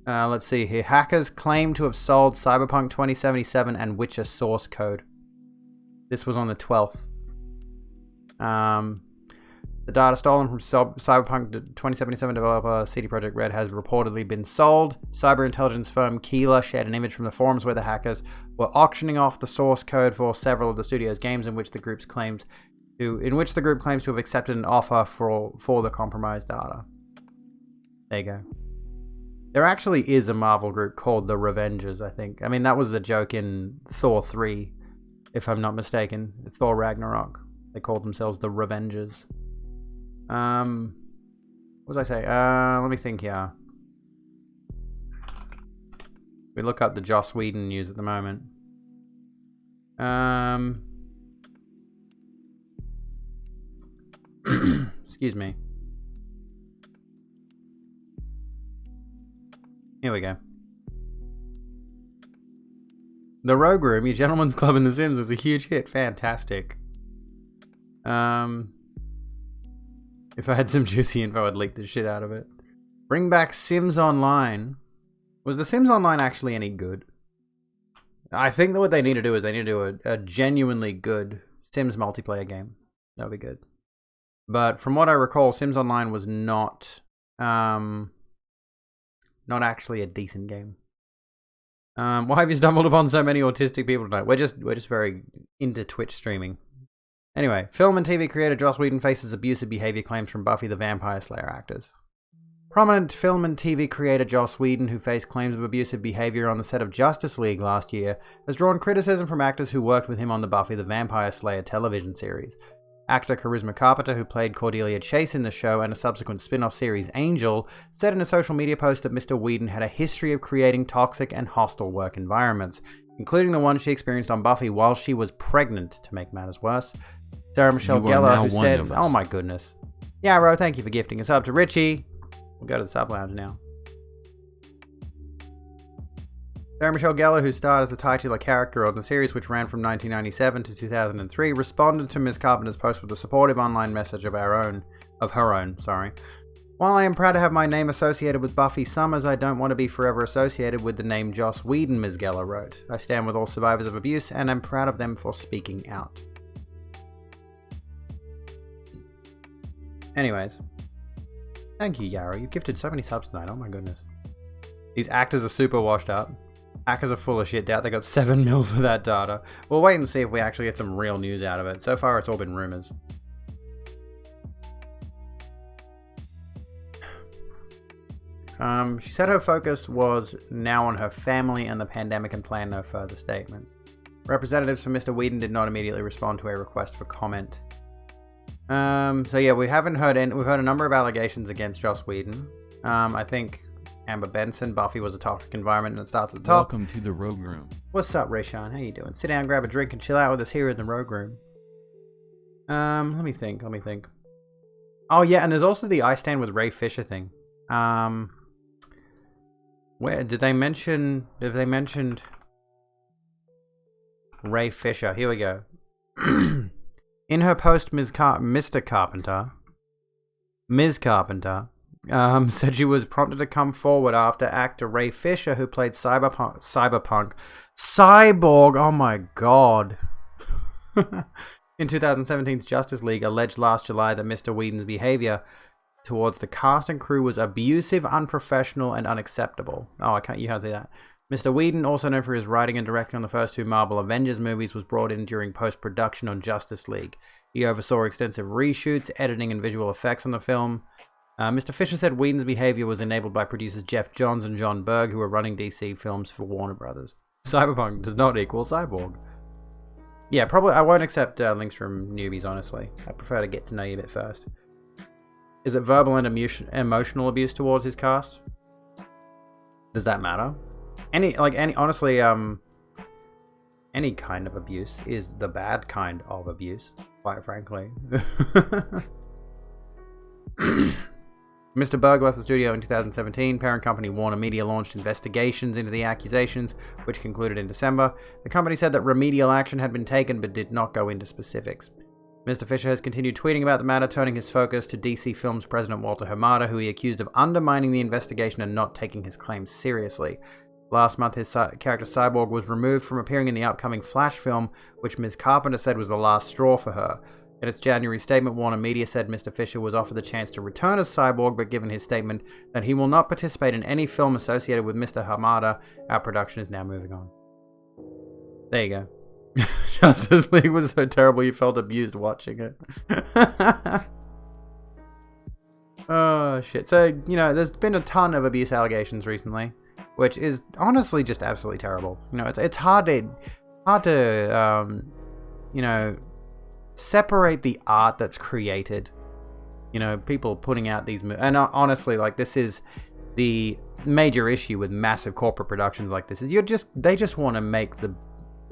Let's see here. Hackers claim to have sold Cyberpunk 2077 and Witcher source code. This was on the 12th. The data stolen from Cyberpunk 2077 developer CD Projekt Red has reportedly been sold. Cyber intelligence firm Keeler shared an image from the forums where the hackers were auctioning off the source code for several of the studio's games, in which the group claims to have accepted an offer for the compromised data. There you go. There actually is a Marvel group called the Revengers, I think. I mean, that was the joke in Thor 3, if I'm not mistaken. Thor Ragnarok. They called themselves the Revengers. What was I say? Let me think here. We look up the Joss Whedon news at the moment. Excuse me. Here we go. The Rogue Room, your gentleman's club in The Sims, was a huge hit. Fantastic. If I had some juicy info, I'd leak the shit out of it. Bring back Sims Online. Was the Sims Online actually any good? I think that what they need to do is they need to do a genuinely good Sims multiplayer game. That would be good. But from what I recall, Sims Online was not actually a decent game. Why have you stumbled upon so many autistic people tonight? We're just very into Twitch streaming. Anyway, film and TV creator Joss Whedon faces abusive behavior claims from Buffy the Vampire Slayer actors. Prominent film and TV creator Joss Whedon, who faced claims of abusive behavior on the set of Justice League last year, has drawn criticism from actors who worked with him on the Buffy the Vampire Slayer television series. Actor Charisma Carpenter, who played Cordelia Chase in the show and a subsequent spin-off series Angel, said in a social media post that Mr. Whedon had a history of creating toxic and hostile work environments, including the one she experienced on Buffy while she was pregnant, to make matters worse. Sarah Michelle Gellar, who stated, oh my goodness. Yeah, Ro, thank you for gifting us up to Richie. We'll go to the sub lounge now. Sarah Michelle Gellar, who starred as the titular character on the series, which ran from 1997 to 2003, responded to Ms. Carpenter's post with a supportive online message of her own. While I am proud to have my name associated with Buffy Summers, I don't want to be forever associated with the name Joss Whedon, Ms. Gellar wrote. I stand with all survivors of abuse, and am proud of them for speaking out. Anyways. Thank you, Yarrow. You've gifted so many subs tonight. Oh my goodness. These actors are super washed up. Hackers are full of shit. Doubt they got 7 mil for that data. We'll wait and see if we actually get some real news out of it. So far, it's all been rumors. She said her focus was now on her family and the pandemic and planned no further statements. Representatives for Mr. Whedon did not immediately respond to a request for comment. So yeah, we haven't heard any. We've heard a number of allegations against Joss Whedon. I think Amber Benson, Buffy was a toxic environment, and it starts at the top. Welcome to the Rogue Room. What's up, Rayshawn? How you doing? Sit down, grab a drink, and chill out with us here in the Rogue Room. Let me think. Oh yeah, and there's also the I Stand with Ray Fisher thing. Where did they mention? Have they mentioned Ray Fisher? Here we go. In her post, Ms. Carpenter said she was prompted to come forward after actor Ray Fisher, who played Cyborg. Oh my god. In 2017's Justice League, alleged last July that Mr. Whedon's behavior towards the cast and crew was abusive, unprofessional, and unacceptable. Oh, you can't say that. Mr. Whedon, also known for his writing and directing on the first two Marvel Avengers movies, was brought in during post-production on Justice League. He oversaw extensive reshoots, editing, and visual effects on the film. Mr. Fisher said Whedon's behavior was enabled by producers Jeff Johns and John Berg, who were running DC films for Warner Brothers. Cyberpunk does not equal Cyborg. Yeah, probably I won't accept links from newbies, honestly. I prefer to get to know you a bit first. Is it verbal and emotional abuse towards his cast? Does that matter? Honestly, any kind of abuse is the bad kind of abuse, quite frankly. Mr. Berg left the studio in 2017. Parent company Warner Media launched investigations into the accusations, which concluded in December. The company said that remedial action had been taken, but did not go into specifics. Mr. Fisher has continued tweeting about the matter, turning his focus to DC Films president Walter Hamada, who he accused of undermining the investigation and not taking his claims seriously. Last month, his character Cyborg was removed from appearing in the upcoming Flash film, which Ms. Carpenter said was the last straw for her. In its January statement, Warner Media said Mr. Fisher was offered the chance to return as Cyborg, but given his statement that he will not participate in any film associated with Mr. Hamada, our production is now moving on. There you go. Justice League was so terrible you felt abused watching it. Oh, shit. So, there's been a ton of abuse allegations recently, which is honestly just absolutely terrible. It's hard to separate the art that's created. People putting out these and honestly, this is the major issue with massive corporate productions like this, is they just want to make the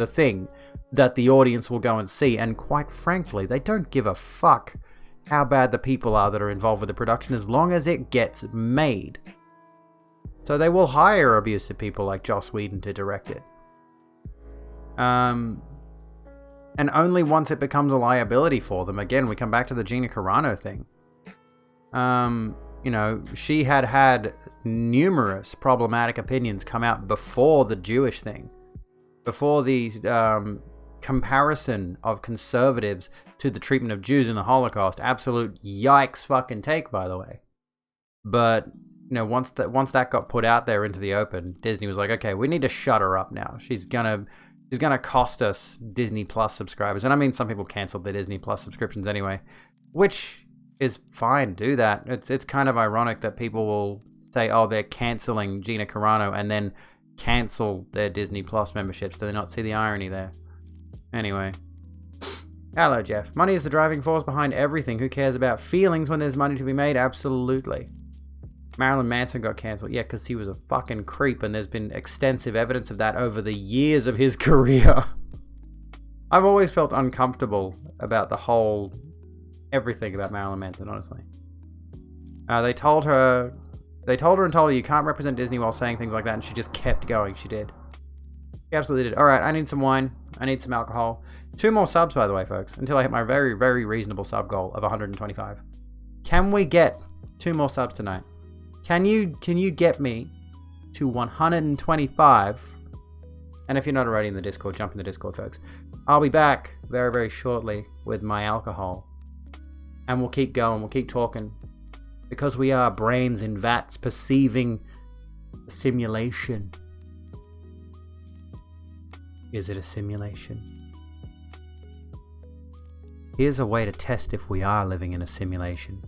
thing that the audience will go and see, and quite frankly, they don't give a fuck how bad the people are that are involved with the production as long as it gets made. So they will hire abusive people like Joss Whedon to direct it. And only once it becomes a liability for them, again, we come back to the Gina Carano thing. She had numerous problematic opinions come out before the Jewish thing. Before the comparison of conservatives to the treatment of Jews in the Holocaust. Absolute yikes fucking take, by the way. But, once that got put out there into the open, Disney was like, okay, we need to shut her up now. She's gonna cost us Disney Plus subscribers. And I mean, some people canceled their Disney Plus subscriptions anyway, which is fine, do that. It's kind of ironic that people will say, oh, they're canceling Gina Carano and then cancel their Disney Plus memberships. Do they not see the irony there? Anyway. Hello, Jeff. Money is the driving force behind everything. Who cares about feelings when there's money to be made? Absolutely. Marilyn Manson got cancelled. Yeah, because he was a fucking creep, and there's been extensive evidence of that over the years of his career. I've always felt uncomfortable about the whole everything about Marilyn Manson, honestly. They told her you can't represent Disney while saying things like that, and she just kept going. She did. She absolutely did. Alright, I need some wine. I need some alcohol. 2 more subs, by the way, folks, until I hit my very, very reasonable sub goal of 125. Can we get 2 more subs tonight? Can you get me to 125? And if you're not already in the Discord, jump in the Discord, folks. I'll be back very, very shortly with my alcohol. And we'll keep going. We'll keep talking. Because we are brains in vats perceiving a simulation. Is it a simulation? Here's a way to test if we are living in a simulation.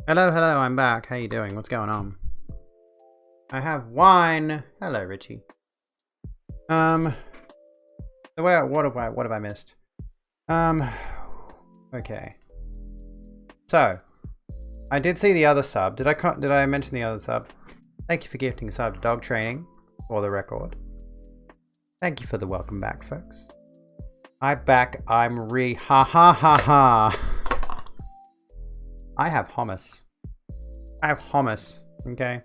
Hello, hello, I'm back. How you doing? What's going on? I have wine. Hello, Richie. What have I missed? Okay. So, I did see the other sub. Did I mention the other sub? Thank you for gifting a sub to Dog Training, for the record. Thank you for the welcome back, folks. I'm back. I'm ha ha ha ha. I have hummus. Okay?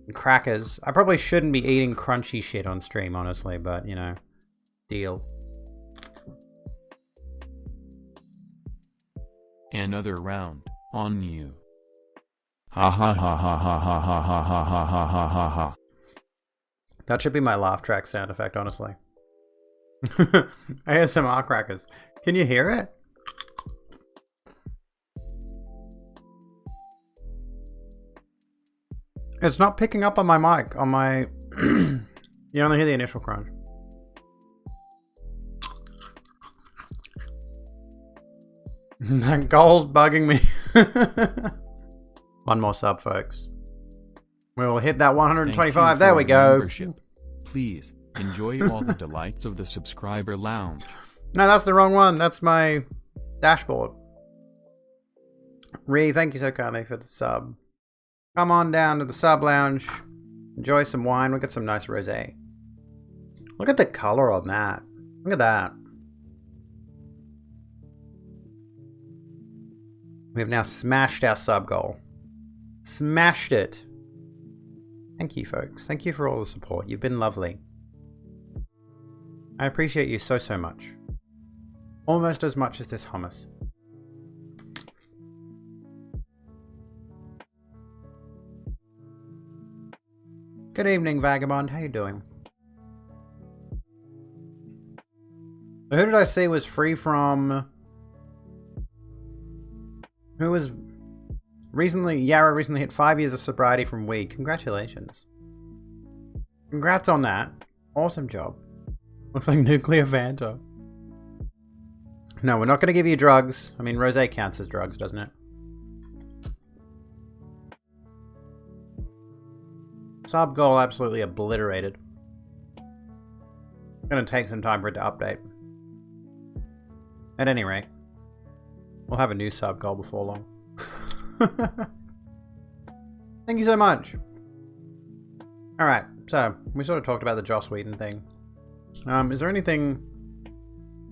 And crackers. I probably shouldn't be eating crunchy shit on stream, honestly, but, you know, deal. Another round on you. Ha ha ha ha ha ha ha ha ha ha ha ha ha ha. That should be my laugh track sound effect, honestly. ASMR crackers. Can you hear it? It's not picking up on my mic, on my... You only hear the initial crunch. That goal's bugging me. One more sub, folks. We'll hit that 125. There we go. Membership. Please enjoy all the delights of the subscriber lounge. No, that's the wrong one. That's my dashboard. Ree, thank you so kindly for the sub. Come on down to the sub lounge. Enjoy some wine. We'll get some nice rosé. Look at the color on that. Look at that. We have now smashed our sub goal. Smashed it. Thank you, folks. Thank you for all the support. You've been lovely. I appreciate you so, so much. Almost as much as this hummus. Good evening, Vagabond. How you doing? Who did I see was free from... Who was... Yara recently hit 5 years of sobriety from weed. Congratulations. Congrats on that. Awesome job. Looks like nuclear Fanta. No, we're not going to give you drugs. I mean, rosé counts as drugs, doesn't it? Sub goal absolutely obliterated. It's going to take some time for it to update. At any rate, we'll have a new sub goal before long. Thank you so much. Alright, so we sort of talked about the Joss Whedon thing. Is there anything...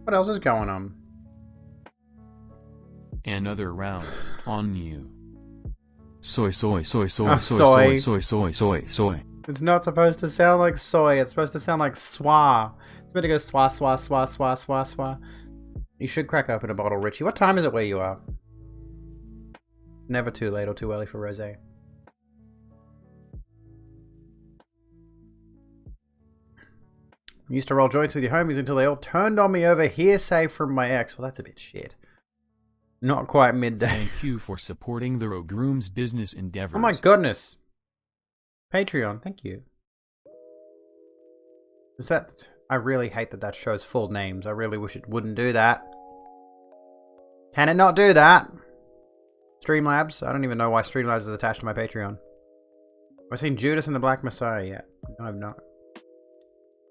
What else is going on? Another round on you. Soy, soy, soy, soy, Oh, soy, soy. soy, soy, soy, soy. It's not supposed to sound like soy, it's supposed to sound like swa. It's meant to go swa, swa, swa, swa, swa, swa. You should crack open a bottle, Richie. What time is it where you are? Never too late or too early for rosé. Used to roll joints with your homies until they all turned on me over hearsay from my ex. Well, that's a bit shit. Not quite midday. Thank you for supporting the Rogroom's business endeavors. Oh my goodness. Patreon, thank you. Is that... I really hate that that shows full names. I really wish it wouldn't do that. Can it not do that? Streamlabs? I don't even know why Streamlabs is attached to my Patreon. Have I seen Judas and the Black Messiah yet? No, I've not.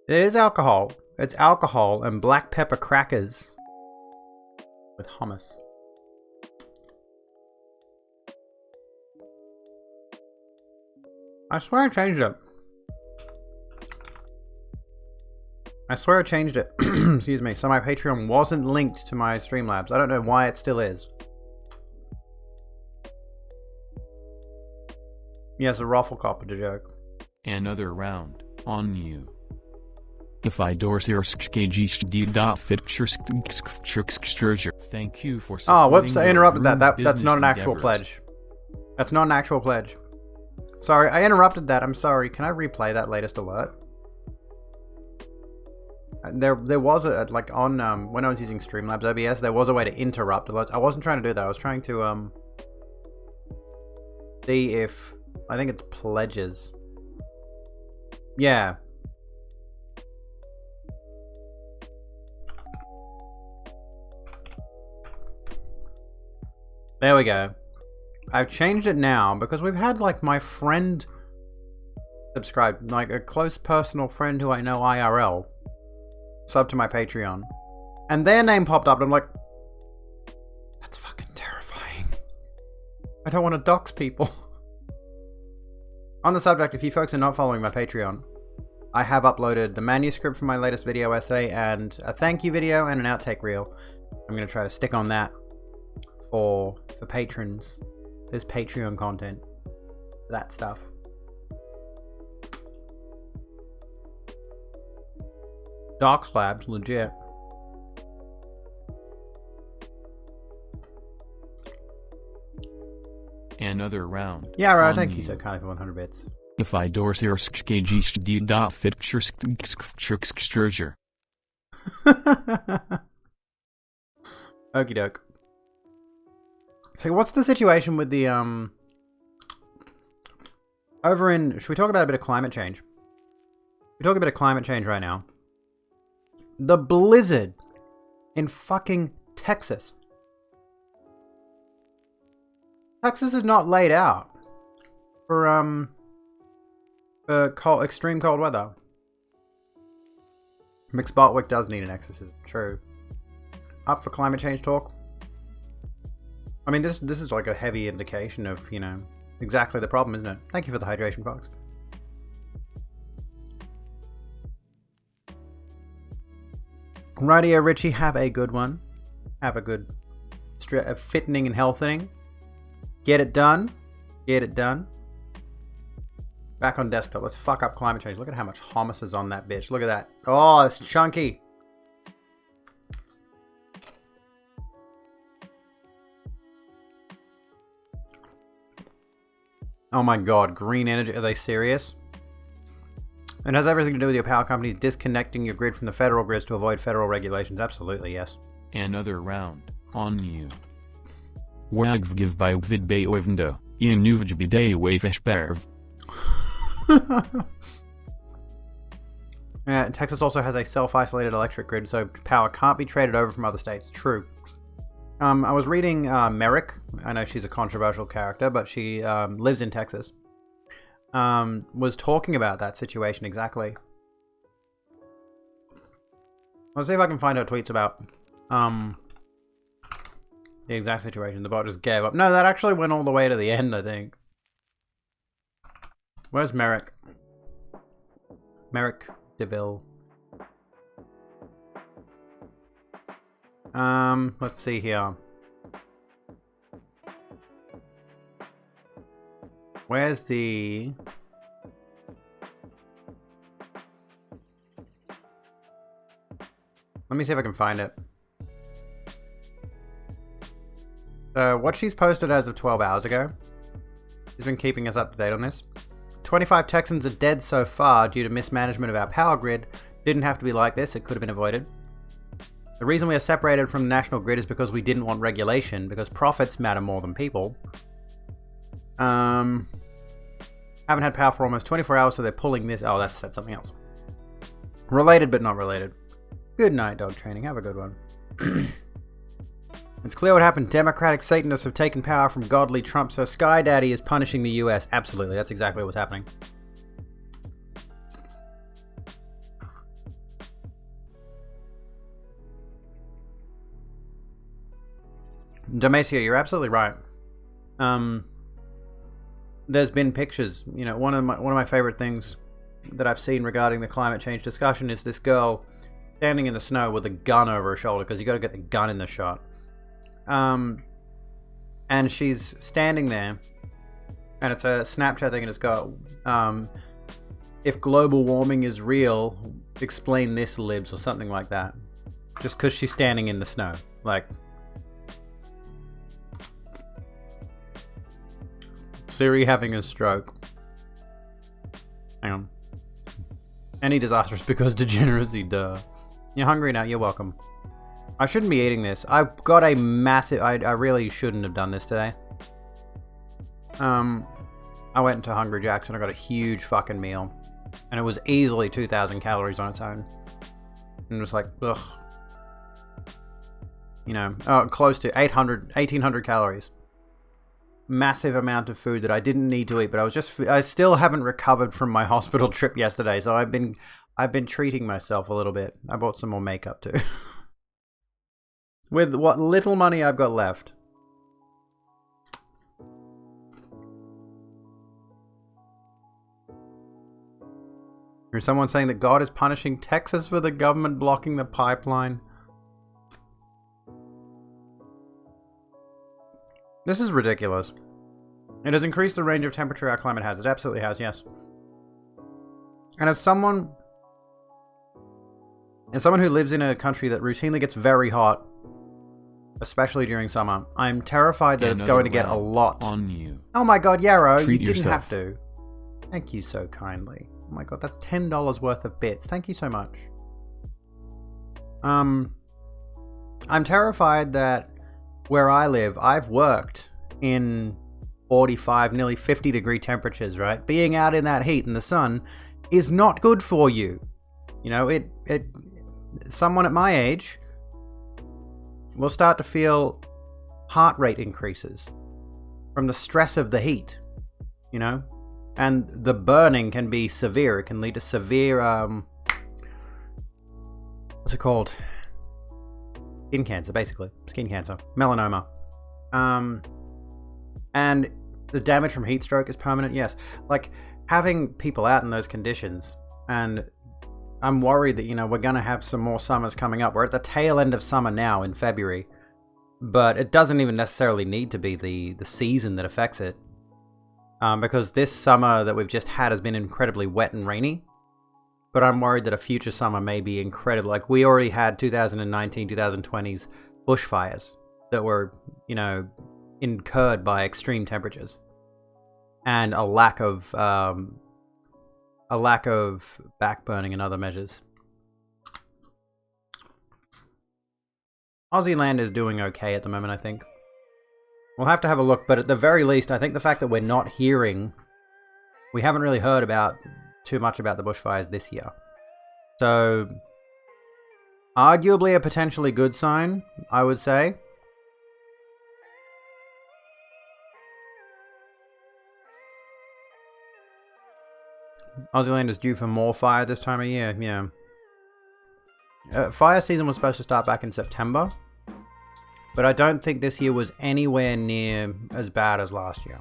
It is alcohol. It's alcohol and black pepper crackers with hummus. I swear I changed it. I swear I changed it. Excuse me. So my Patreon wasn't linked to my Streamlabs. I don't know why it still is. Yes, a Rafflecopter joke. Another round on you. If I Thank you for supporting Oh, whoops, I interrupted that. Rogroom's That's not an business actual endeavors. pledge. That's not an actual pledge. Sorry, I interrupted that. I'm sorry. Can I replay that latest alert? There was a, like, on, when I was using Streamlabs OBS, there was a way to interrupt alerts. I wasn't trying to do that. I was trying to, see if, I think it's pledges. Yeah. There we go. I've changed it now because we've had like my friend subscribe, like a close personal friend who I know IRL, sub to my Patreon. And their name popped up and I'm like, that's fucking terrifying. I don't want to dox people. On the subject, if you folks are not following my Patreon, I have uploaded the manuscript for my latest video essay and a thank you video and an outtake reel. I'm going to try to stick on that for patrons. There's Patreon content. That stuff. Dark Slabs, legit. Another round. Yeah, right, thank you so kindly for 100 bits. If I Okie doke. So what's the situation with the, over in, should we talk about a bit of climate change? We talk a bit of climate change right now. The blizzard in fucking Texas. Texas is not laid out for extreme cold weather. McSpartwick does need an exorcism, true. Up for climate change talk? I mean, this is like a heavy indication of, you know, exactly the problem, isn't it? Thank you for the hydration box. Rightio, Richie, have a good one. Have a good fitting and healthening. Get it done. Get it done. Back on desktop. Let's fuck up climate change. Look at how much hummus is on that bitch. Look at that. Oh, it's chunky. Oh my god, green energy. Are they serious? It has everything to do with your power companies disconnecting your grid from the federal grids to avoid federal regulations. Absolutely, yes. Another round. On you. Wagvgiv by vidbay ovendo. In nuvjbiday wafeshperv. Yeah, Texas also has a self-isolated electric grid, so power can't be traded over from other states. True. I was reading Merrick. I know she's a controversial character, but she lives in Texas. Was talking about that situation exactly. Let's see if I can find her tweets about the exact situation. The bot just gave up. No, that actually went all the way to the end, I think. Where's Merrick? Merrick DeVille. Let's see here. Where's the... Let me see if I can find it. What she's posted as of 12 hours ago. She's been keeping us up to date on this. 25 Texans are dead so far due to mismanagement of our power grid. Didn't have to be like this, it could have been avoided. The reason we are separated from the national grid is because we didn't want regulation, because profits matter more than people. Haven't had power for almost 24 hours, so they're pulling this. Oh, that's said something else. Related but not related. Good night, dog training. Have a good one. It's clear what happened. Democratic Satanists have taken power from godly Trump, so Sky Daddy is punishing the US. Absolutely, that's exactly what's happening. Demacia, you're absolutely right. There's been pictures. You know, one of my favorite things that I've seen regarding the climate change discussion is this girl standing in the snow with a gun over her shoulder, because you got to get the gun in the shot. And she's standing there, and it's a Snapchat thing, and it's got, if global warming is real, explain this, libs, or something like that. Just because she's standing in the snow. Like, Siri having a stroke. Hang on. Any disastrous because degeneracy, duh. You're hungry now, you're welcome. I shouldn't be eating this. I've got a massive... I really shouldn't have done this today. I went into Hungry Jack's and I got a huge fucking meal. And it was easily 2,000 calories on its own. And it was like, ugh. You know, close to 1,800 calories. massive amount of food that I didn't need to eat, but I still haven't recovered from my hospital trip yesterday, so I've been treating myself a little bit. I bought some more makeup too. With what little money I've got left. There's someone saying that God is punishing Texas for the government blocking the pipeline. This is ridiculous. It has increased the range of temperature our climate has. It absolutely has, yes. And as someone who lives in a country that routinely gets very hot, especially during summer, I'm terrified that it's going to get a lot. On you. Oh my god, Yarrow, you didn't yourself. have to. Thank you so kindly. Oh my god, that's $10 worth of bits. Thank you so much. I'm terrified that where I live, I've worked in 45, nearly 50 degree temperatures, right? Being out in that heat in the sun is not good for you. You know, someone at my age will start to feel heart rate increases from the stress of the heat, you know? And the burning can be severe. It can lead to severe, what's it called? Skin cancer, basically. Skin cancer. Melanoma. And the damage from heat stroke is permanent, yes. Like, having people out in those conditions, and I'm worried that, you know, we're going to have some more summers coming up. We're at the tail end of summer now in February, but it doesn't even necessarily need to be the season that affects it. Because this summer that we've just had has been incredibly wet and rainy. But I'm worried that a future summer may be incredible. Like, we already had 2019, 2020's bushfires that were, you know, incurred by extreme temperatures. And a lack of backburning and other measures. Aussie land is doing okay at the moment, I think. We'll have to have a look, but at the very least, I think the fact that we're not hearing... We haven't really heard about too much about the bushfires this year. So, arguably a potentially good sign, I would say. Aussie land is due for more fire this time of year, yeah. Fire season was supposed to start back in September. But I don't think this year was anywhere near as bad as last year.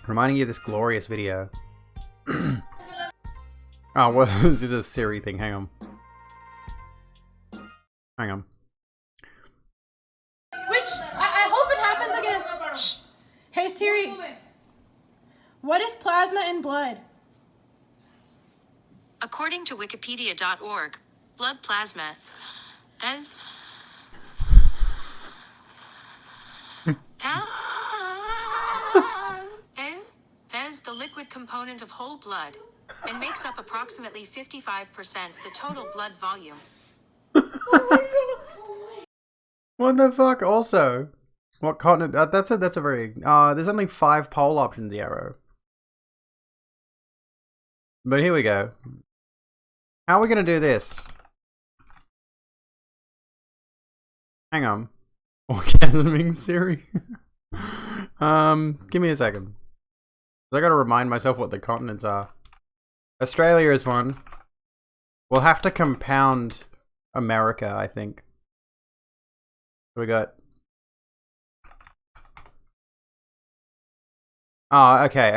Reminding you of this glorious video. Oh, well, this is a Siri thing. Hang on. Hang on. Which, I hope it happens again. Shh. Hey Siri, what is plasma in blood? According to Wikipedia.org, blood plasma is the liquid component of whole blood and makes up approximately 55% the total blood volume. What the fuck? Also, what continent? That's a very. There's only 5 poll options, Yarrow. But here we go. How are we gonna do this? Hang on. Orgasming Siri. Give me a second. I gotta remind myself what the continents are. Australia is one. We'll have to compound America, I think. We got... Oh, okay.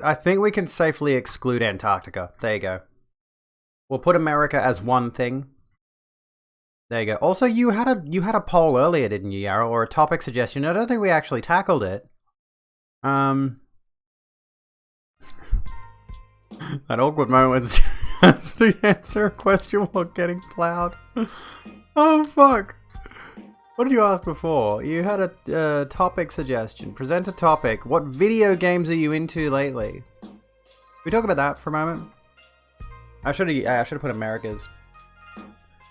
I think we can safely exclude Antarctica. There you go. We'll put America as one thing. There you go. Also, you had a poll earlier, didn't you, Yarrow, or a topic suggestion? I don't think we actually tackled it. That awkward moment to answer a question while getting plowed. Oh fuck! What did you ask before? You had a topic suggestion. Present a topic. What video games are you into lately? Can we talk about that for a moment? I should have put America's.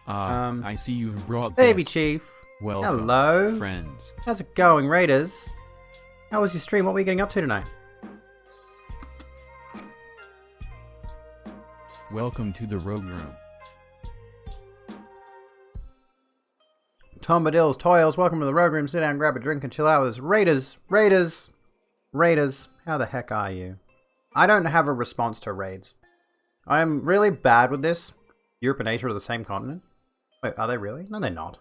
I see you've brought Baby guests. Chief. Welcome, Hello. friends. How's it going, Raiders? How was your stream? What were you getting up to tonight? Welcome to the Rogue Room. Tom Badills, Toils, welcome to the Rogue Room. Sit down, grab a drink, and chill out with us. Raiders. How the heck are you? I don't have a response to raids. I'm really bad with this. Europe and Asia are the same continent. Wait, are they really? No, they're not.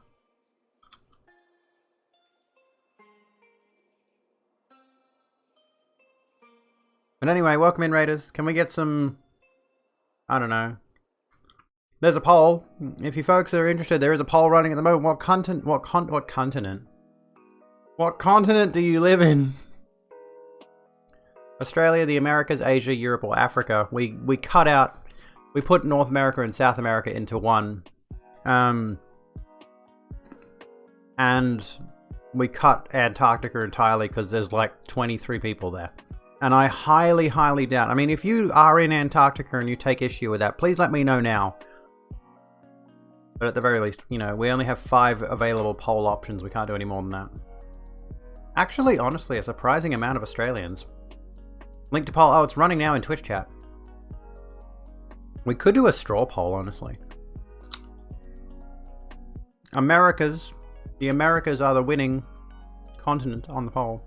But anyway, welcome in, Raiders. Can we get some... I don't know. There's a poll. If you folks are interested, there is a poll running at the moment. What continent? What continent do you live in? Australia, the Americas, Asia, Europe, or Africa. We cut out... We put North America and South America into one. And we cut Antarctica entirely because there's like 23 people there. And I highly, highly doubt. I mean, if you are in Antarctica and you take issue with that, please let me know now. But at the very least, you know, we only have 5 available poll options. We can't do any more than that. Actually, honestly, a surprising amount of Australians. Link to poll. Oh, it's running now in Twitch chat. We could do a straw poll, honestly. Americas. The Americas are the winning continent on the poll.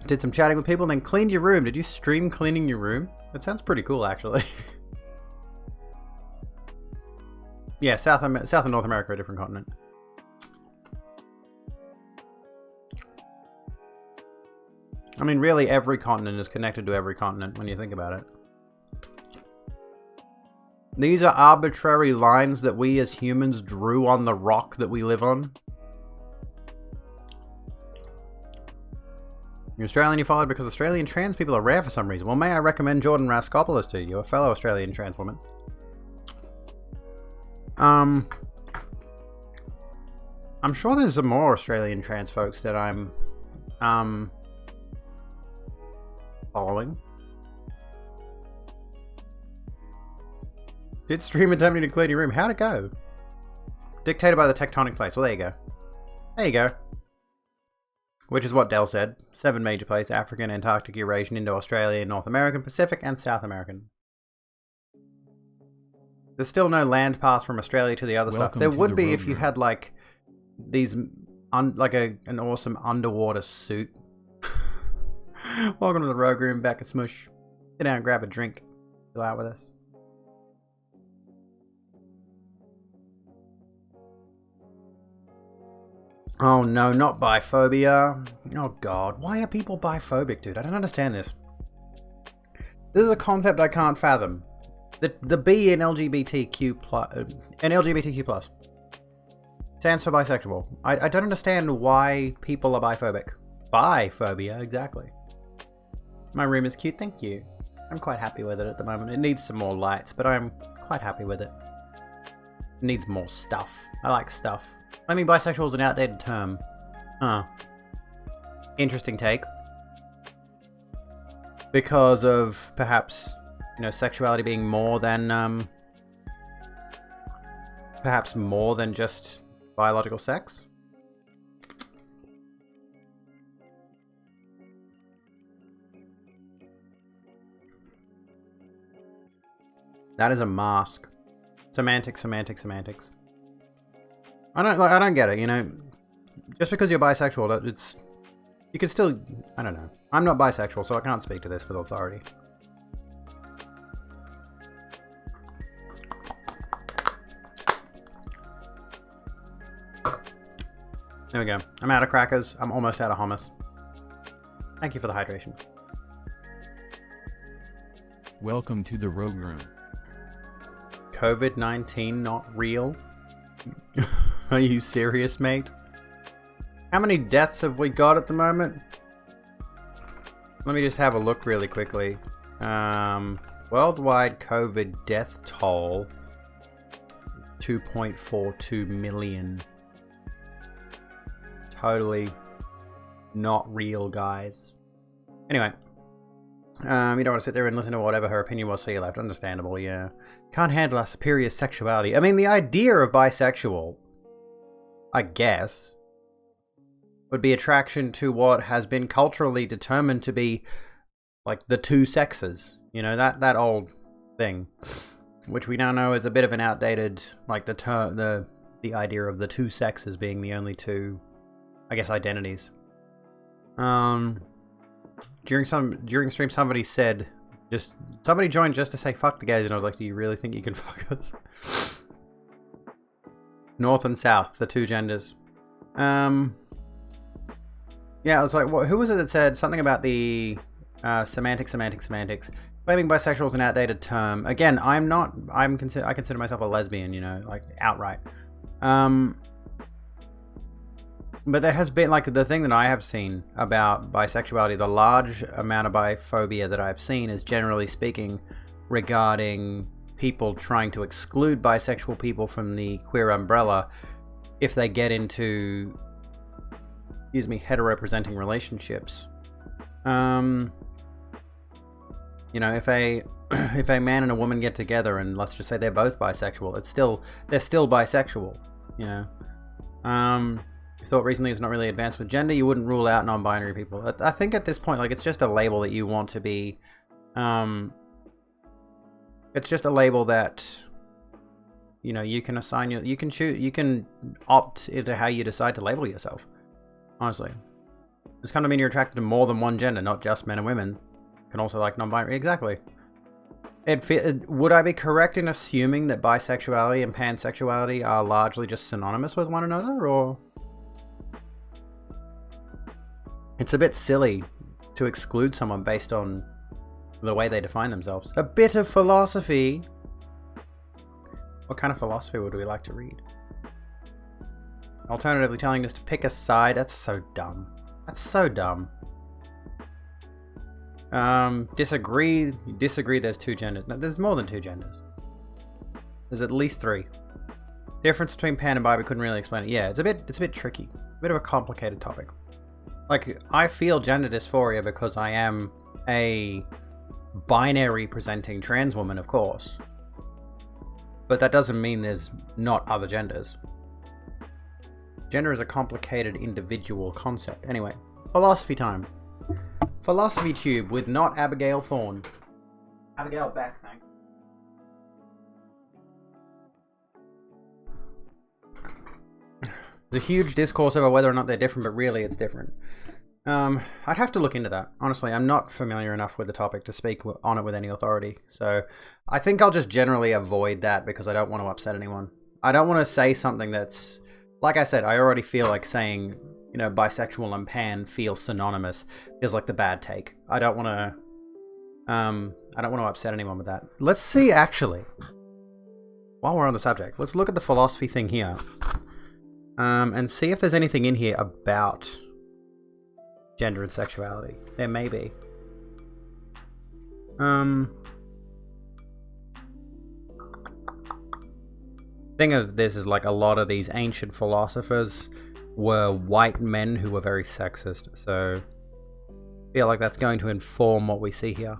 Did some chatting with people, then cleaned your room. Did you stream cleaning your room? That sounds pretty cool, actually. Yeah, South and North America are a different continent. I mean, really, every continent is connected to every continent when you think about it. These are arbitrary lines that we as humans drew on the rock that we live on. You're Australian, you followed because Australian trans people are rare for some reason. Well, may I recommend Jordan Raskopoulos to you, a fellow Australian trans woman. I'm sure there's some more Australian trans folks that I'm following. Did stream attempting to clear your room? How'd it go? Dictated by the tectonic plates. Well, there you go. There you go. Which is what Dell said. 7 major plates: African, Antarctic, Eurasian, Indo-Australian, North American, Pacific, and South American. There's still no land path from Australia to the other stuff. There would be if you had like these, like an awesome underwater suit. Welcome to the Rogue Room, back at Smush. Sit down, grab a drink, chill out with us. Oh no, not biphobia. Oh god, why are people biphobic, dude? I don't understand this. This is a concept I can't fathom. The B in LGBTQ plus stands for bisexual. I don't understand why people are biphobic. Biphobia, exactly. My room is cute, thank you. I'm quite happy with it at the moment. It needs some more lights, but I'm quite happy with it. It needs more stuff. I like stuff. I mean, bisexual is an outdated term. Huh. Interesting take. Because of, perhaps, you know, sexuality being more than, perhaps more than just biological sex? That is a mask. Semantics. I don't get it, you know. Just because you're bisexual, you can still, I don't know. I'm not bisexual, so I can't speak to this with authority. There we go. I'm out of crackers. I'm almost out of hummus. Thank you for the hydration. Welcome to the Rogue Room. COVID-19 not real? Are you serious, mate? How many deaths have we got at the moment? Let me just have a look really quickly. Worldwide COVID death toll, 2.42 million. Totally not real, guys. Anyway. You don't want to sit there and listen to whatever her opinion was, so you left. Understandable, yeah. Can't handle our superior sexuality. I mean, the idea of bisexual, I guess, would be attraction to what has been culturally determined to be, like, the two sexes. You know, that old thing. Which we now know is a bit of an outdated, like, the the idea of the two sexes being the only two, I guess, identities. During stream, somebody joined just to say fuck the gays, and I was like, do you really think you can fuck us? North and South, the two genders. Yeah, I was like, who was it that said something about the semantics? Claiming bisexual is an outdated term. Again, I consider myself a lesbian, you know, like outright. But there has been, like, the thing that I have seen about bisexuality, the large amount of biphobia that I've seen is, generally speaking, regarding people trying to exclude bisexual people from the queer umbrella if they get into, hetero-presenting relationships. You know, if a man and a woman get together and let's just say they're both bisexual, they're still bisexual, you know. You thought recently it's not really advanced with gender, you wouldn't rule out non-binary people. I think at this point, like, it's just a label that you want to be, it's just a label that, you know, you can assign you can choose, you can opt into how you decide to label yourself. Honestly, it's kind of mean you're attracted to more than one gender, not just men and women. You can also like non-binary. Exactly. Would I be correct in assuming that bisexuality and pansexuality are largely just synonymous with one another, or? It's a bit silly to exclude someone based on the way they define themselves. A bit of philosophy. What kind of philosophy would we like to read? Alternatively, telling us to pick a side. That's so dumb. That's so dumb. Disagree. There's two genders. No, there's more than two genders. There's at least three. Difference between pan and bi, we couldn't really explain it. Yeah, it's a bit tricky. A bit of a complicated topic. Like, I feel gender dysphoria because I am a binary presenting trans woman, of course. But that doesn't mean there's not other genders. Gender is a complicated individual concept. Anyway, philosophy time. Philosophy Tube with not Abigail Thorne. Abigail Beck, thanks. There's a huge discourse over whether or not they're different, but really it's different. I'd have to look into that. Honestly, I'm not familiar enough with the topic to speak on it with any authority. So I think I'll just generally avoid that because I don't want to upset anyone. I don't want to say something that's... Like I said, I already feel like saying, you know, bisexual and pan feels synonymous. Feels like the bad take. I don't want to upset anyone with that. Let's see, actually. While we're on the subject, let's look at the philosophy thing here. And see if there's anything in here about gender and sexuality. There may be. Thing of this is, like, a lot of these ancient philosophers were white men who were very sexist, so I feel like that's going to inform what we see here.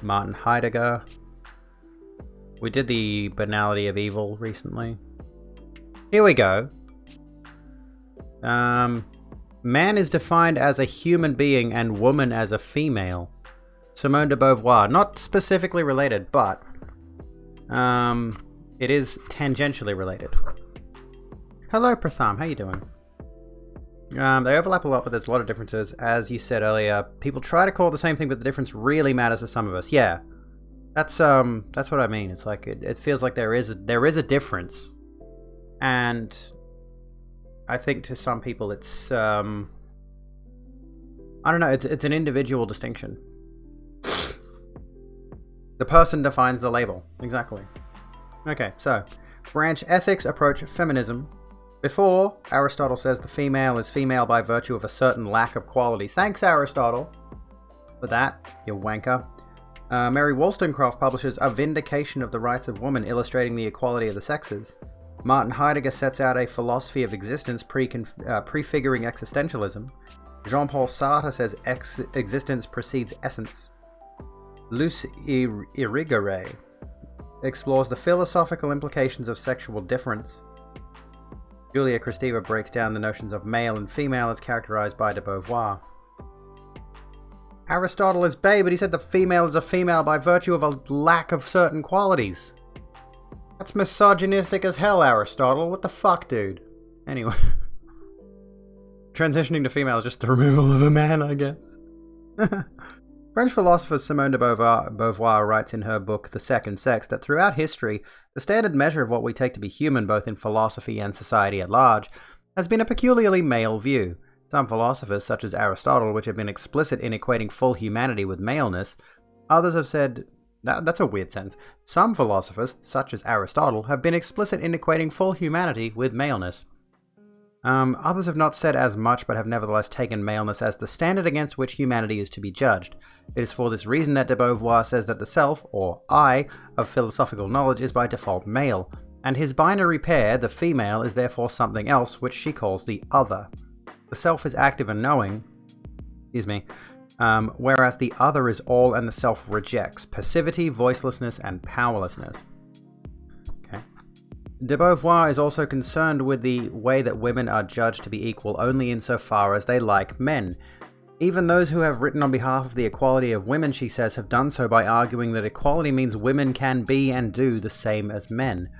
Martin Heidegger. We did the banality of evil recently. Here we go. Man is defined as a human being and woman as a female. Simone de Beauvoir. Not specifically related, but it is tangentially related. Hello, Pratham. How you doing? They overlap a lot, but there's a lot of differences. As you said earlier, people try to call it the same thing, but the difference really matters to some of us. Yeah, that's what I mean. It's like it feels like there is a difference, and I think to some people it's I don't know. It's an individual distinction. The person defines the label. Exactly. Okay, so branch ethics, approach feminism. Before, Aristotle says the female is female by virtue of a certain lack of qualities. Thanks, Aristotle, for that, you wanker. Mary Wollstonecraft publishes A Vindication of the Rights of Woman, illustrating the equality of the sexes. Martin Heidegger sets out a philosophy of existence prefiguring existentialism. Jean-Paul Sartre says existence precedes essence. Luce Irigaray explores the philosophical implications of sexual difference. Julia Kristeva breaks down the notions of male and female as characterized by de Beauvoir. Aristotle is bae, but he said the female is a female by virtue of a lack of certain qualities. That's misogynistic as hell, Aristotle. What the fuck, dude? Anyway. Transitioning to female is just the removal of a man, I guess. French philosopher Simone de Beauvoir writes in her book The Second Sex that throughout history, the standard measure of what we take to be human, both in philosophy and society at large, has been a peculiarly male view. Some philosophers, such as Aristotle, which have been explicit in equating full humanity with maleness, others have said... That's a weird sentence. Some philosophers, such as Aristotle, have been explicit in equating full humanity with maleness. Others have not said as much, but have nevertheless taken maleness as the standard against which humanity is to be judged. It is for this reason that de Beauvoir says that the self, or I, of philosophical knowledge is by default male, and his binary pair, the female, is therefore something else, which she calls the other. The self is active and knowing, whereas the other is all and the self rejects, passivity, voicelessness, and powerlessness. De Beauvoir is also concerned with the way that women are judged to be equal only insofar as they like men. Even those who have written on behalf of the equality of women, she says, have done so by arguing that equality means women can be and do the same as men.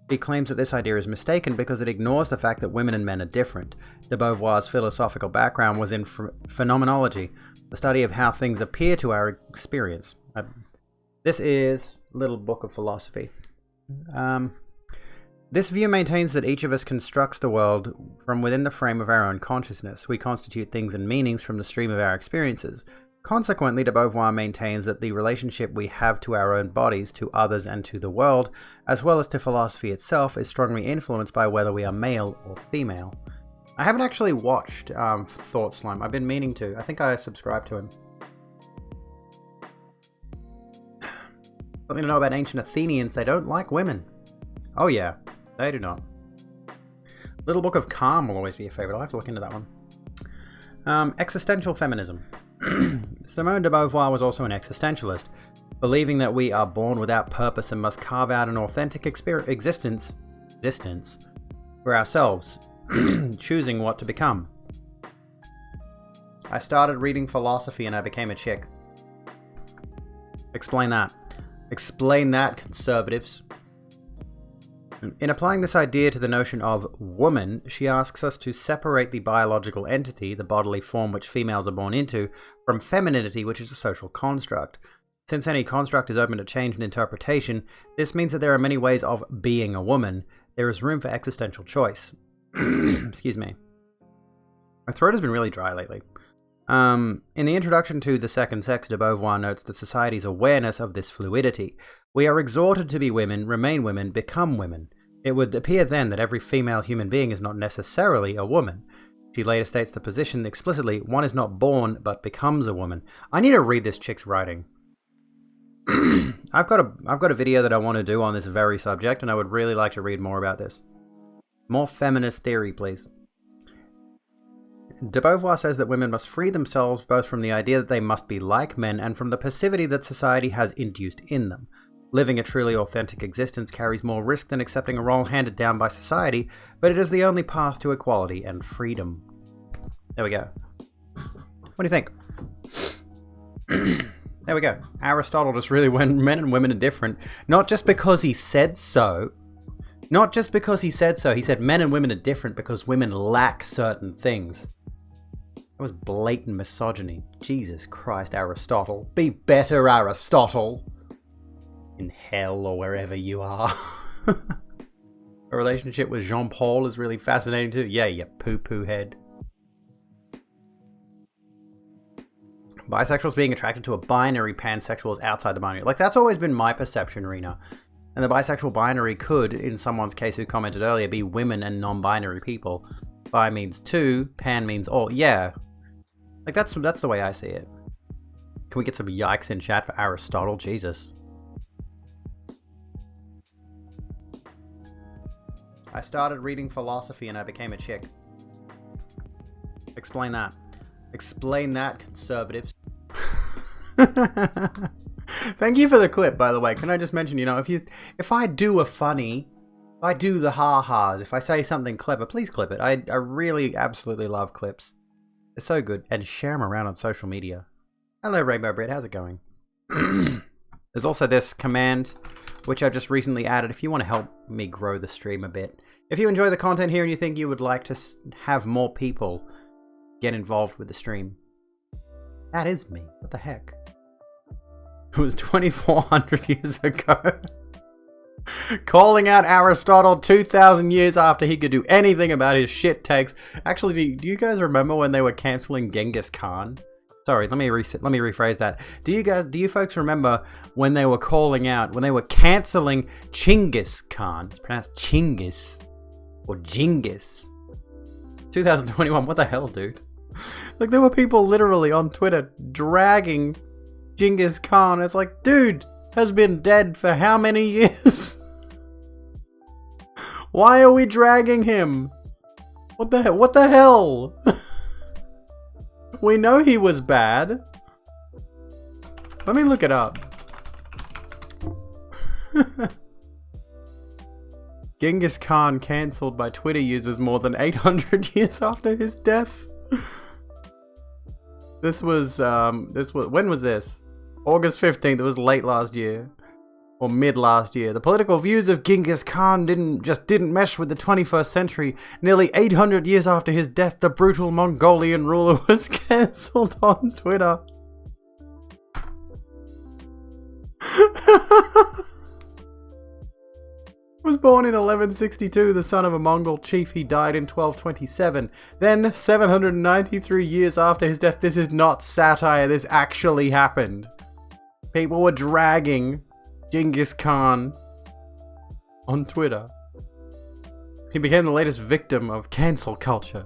She claims that this idea is mistaken because it ignores the fact that women and men are different. De Beauvoir's philosophical background was in phenomenology, the study of how things appear to our experience. This is Little Book of Philosophy. This view maintains that each of us constructs the world from within the frame of our own consciousness. We constitute things and meanings from the stream of our experiences. Consequently, de Beauvoir maintains that the relationship we have to our own bodies, to others, and to the world, as well as to philosophy itself, is strongly influenced by whether we are male or female. I haven't actually watched Thought Slime. I've been meaning to. I think I subscribed to him. Something to know about ancient Athenians, they don't like women. Oh yeah, they do not. Little Book of Calm will always be a favorite. I'll have to look into that one. Existential feminism. Simone de Beauvoir was also an existentialist, believing that we are born without purpose and must carve out an authentic existence for ourselves, choosing what to become. I started reading philosophy and I became a chick. Explain that. Explain that, conservatives. In applying this idea to the notion of woman, she asks us to separate the biological entity, the bodily form which females are born into, from femininity, which is a social construct. Since any construct is open to change and interpretation, this means that there are many ways of being a woman. There is room for existential choice. Excuse me. My throat has been really dry lately. In the introduction to The Second Sex, de Beauvoir notes that society's awareness of this fluidity. We are exhorted to be women, remain women, become women. It would appear then that every female human being is not necessarily a woman. She later states the position explicitly, one is not born, but becomes a woman. I need to read this chick's writing. I've got a video that I want to do on this very subject, and I would really like to read more about this. More feminist theory, please. De Beauvoir says that women must free themselves both from the idea that they must be like men and from the passivity that society has induced in them. Living a truly authentic existence carries more risk than accepting a role handed down by society, but it is the only path to equality and freedom. There we go. What do you think? There we go. Aristotle just really went men and women are different. Not just because he said so. Not just because he said so. He said men and women are different because women lack certain things. That was blatant misogyny. Jesus Christ, Aristotle. Be better, Aristotle. In hell or wherever you are. A relationship with Jean-Paul is really fascinating too. Yeah, you poo-poo head. Bisexuals being attracted to a binary, pansexuals outside the binary. Like, that's always been my perception, Rena. And the bisexual binary could, in someone's case who commented earlier, be women and non-binary people. Bi means two, pan means all. Yeah. Like, that's the way I see it. Can we get some yikes in chat for Aristotle? Jesus. I started reading philosophy and I became a chick. Explain that. Explain that, conservatives. Thank you for the clip, by the way. Can I just mention, if I do a funny, if I do the ha-has, if I say something clever, please clip it. I really absolutely love clips. They're so good. And share them around on social media. Hello, Rainbow Brit. How's it going? There's also this command, which I've just recently added if you want to help me grow the stream a bit. If you enjoy the content here and you think you would like to have more people get involved with the stream. That is me. What the heck? It was 2,400 years ago. Calling out Aristotle 2,000 years after he could do anything about his shit takes. Actually, do you guys remember when they were canceling Genghis Khan? Sorry, let me rephrase that. Do you folks remember when they were canceling Chinggis Khan? It's pronounced Chinggis or Genghis. 2021. What the hell, dude? Like, there were people literally on Twitter dragging Genghis Khan. It's like, dude has been dead for how many years? Why are we dragging him? What the hell? What the hell? We know he was bad. Let me look it up. Genghis Khan cancelled by Twitter users more than 800 years after his death. This was when was this? August 15th. It was late last year. Or mid last year. The political views of Genghis Khan didn't mesh with the 21st century. Nearly 800 years after his death, the brutal Mongolian ruler was cancelled on Twitter. Was born in 1162, the son of a Mongol chief. He died in 1227. Then, 793 years after his death, this is not satire, this actually happened. People were dragging Genghis Khan on Twitter. He became the latest victim of cancel culture.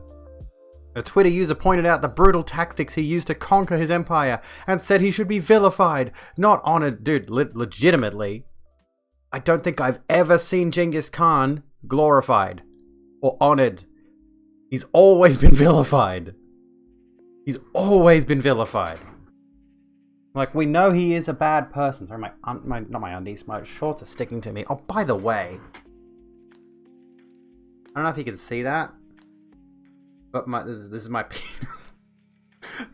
A Twitter user pointed out the brutal tactics he used to conquer his empire and said he should be vilified, not honored. Dude, legitimately, I don't think I've ever seen Genghis Khan glorified or honored. He's always been vilified. He's always been vilified. Like, we know he is a bad person. Sorry, not my undies, my shorts are sticking to me. Oh, by the way, I don't know if you can see that, but this is my penis.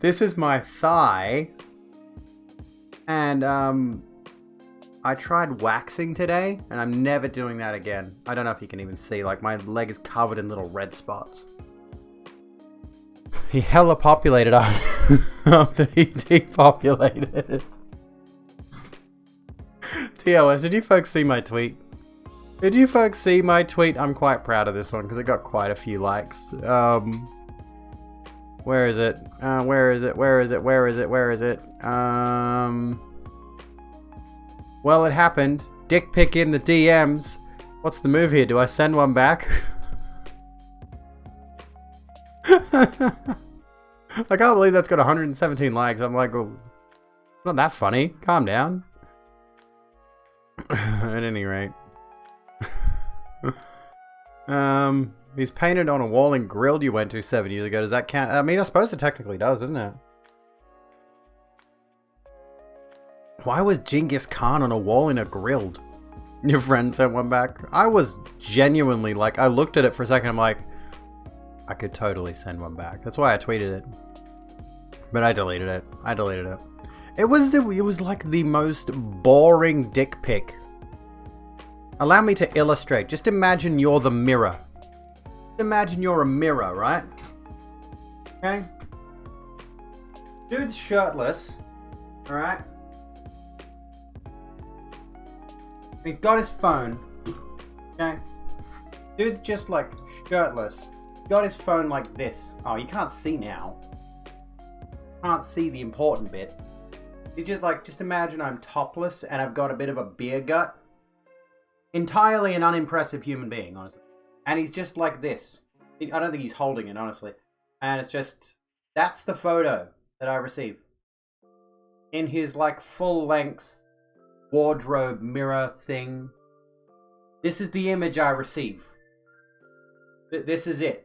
This is my thigh, and I tried waxing today, and I'm never doing that again. I don't know if you can even see. Like, my leg is covered in little red spots. He hella populated after he depopulated. TOS, did you folks see my tweet? Did you folks see my tweet? I'm quite proud of this one because it got quite a few likes. Where is it? Where is it? Where is it? Where is it? Where is it? Well, it happened. Dick pic in the DMs. What's the move here? Do I send one back? I can't believe that's got 117 likes. I'm like, oh, not that funny. Calm down. At any rate. He's painted on a wall in Grilled you went to 7 years ago. Does that count? I mean, I suppose it technically does, doesn't it? Why was Genghis Khan on a wall in a Grilled? Your friend sent one back. I was genuinely like, I looked at it for a second. I'm like, I could totally send one back. That's why I tweeted it. But I deleted it. It was like the most boring dick pic. Allow me to illustrate. Just imagine you're the mirror. Imagine you're a mirror, right? Okay? Dude's shirtless. Alright? He's got his phone. Okay? Dude's just like shirtless. Got his phone like this. Oh, you can't see now. Can't see the important bit. He's just like, just imagine I'm topless and I've got a bit of a beer gut. Entirely an unimpressive human being, honestly. And he's just like this. I don't think he's holding it, honestly. And it's just, that's the photo that I received. In his like full length wardrobe mirror thing. This is the image I receive. This is it.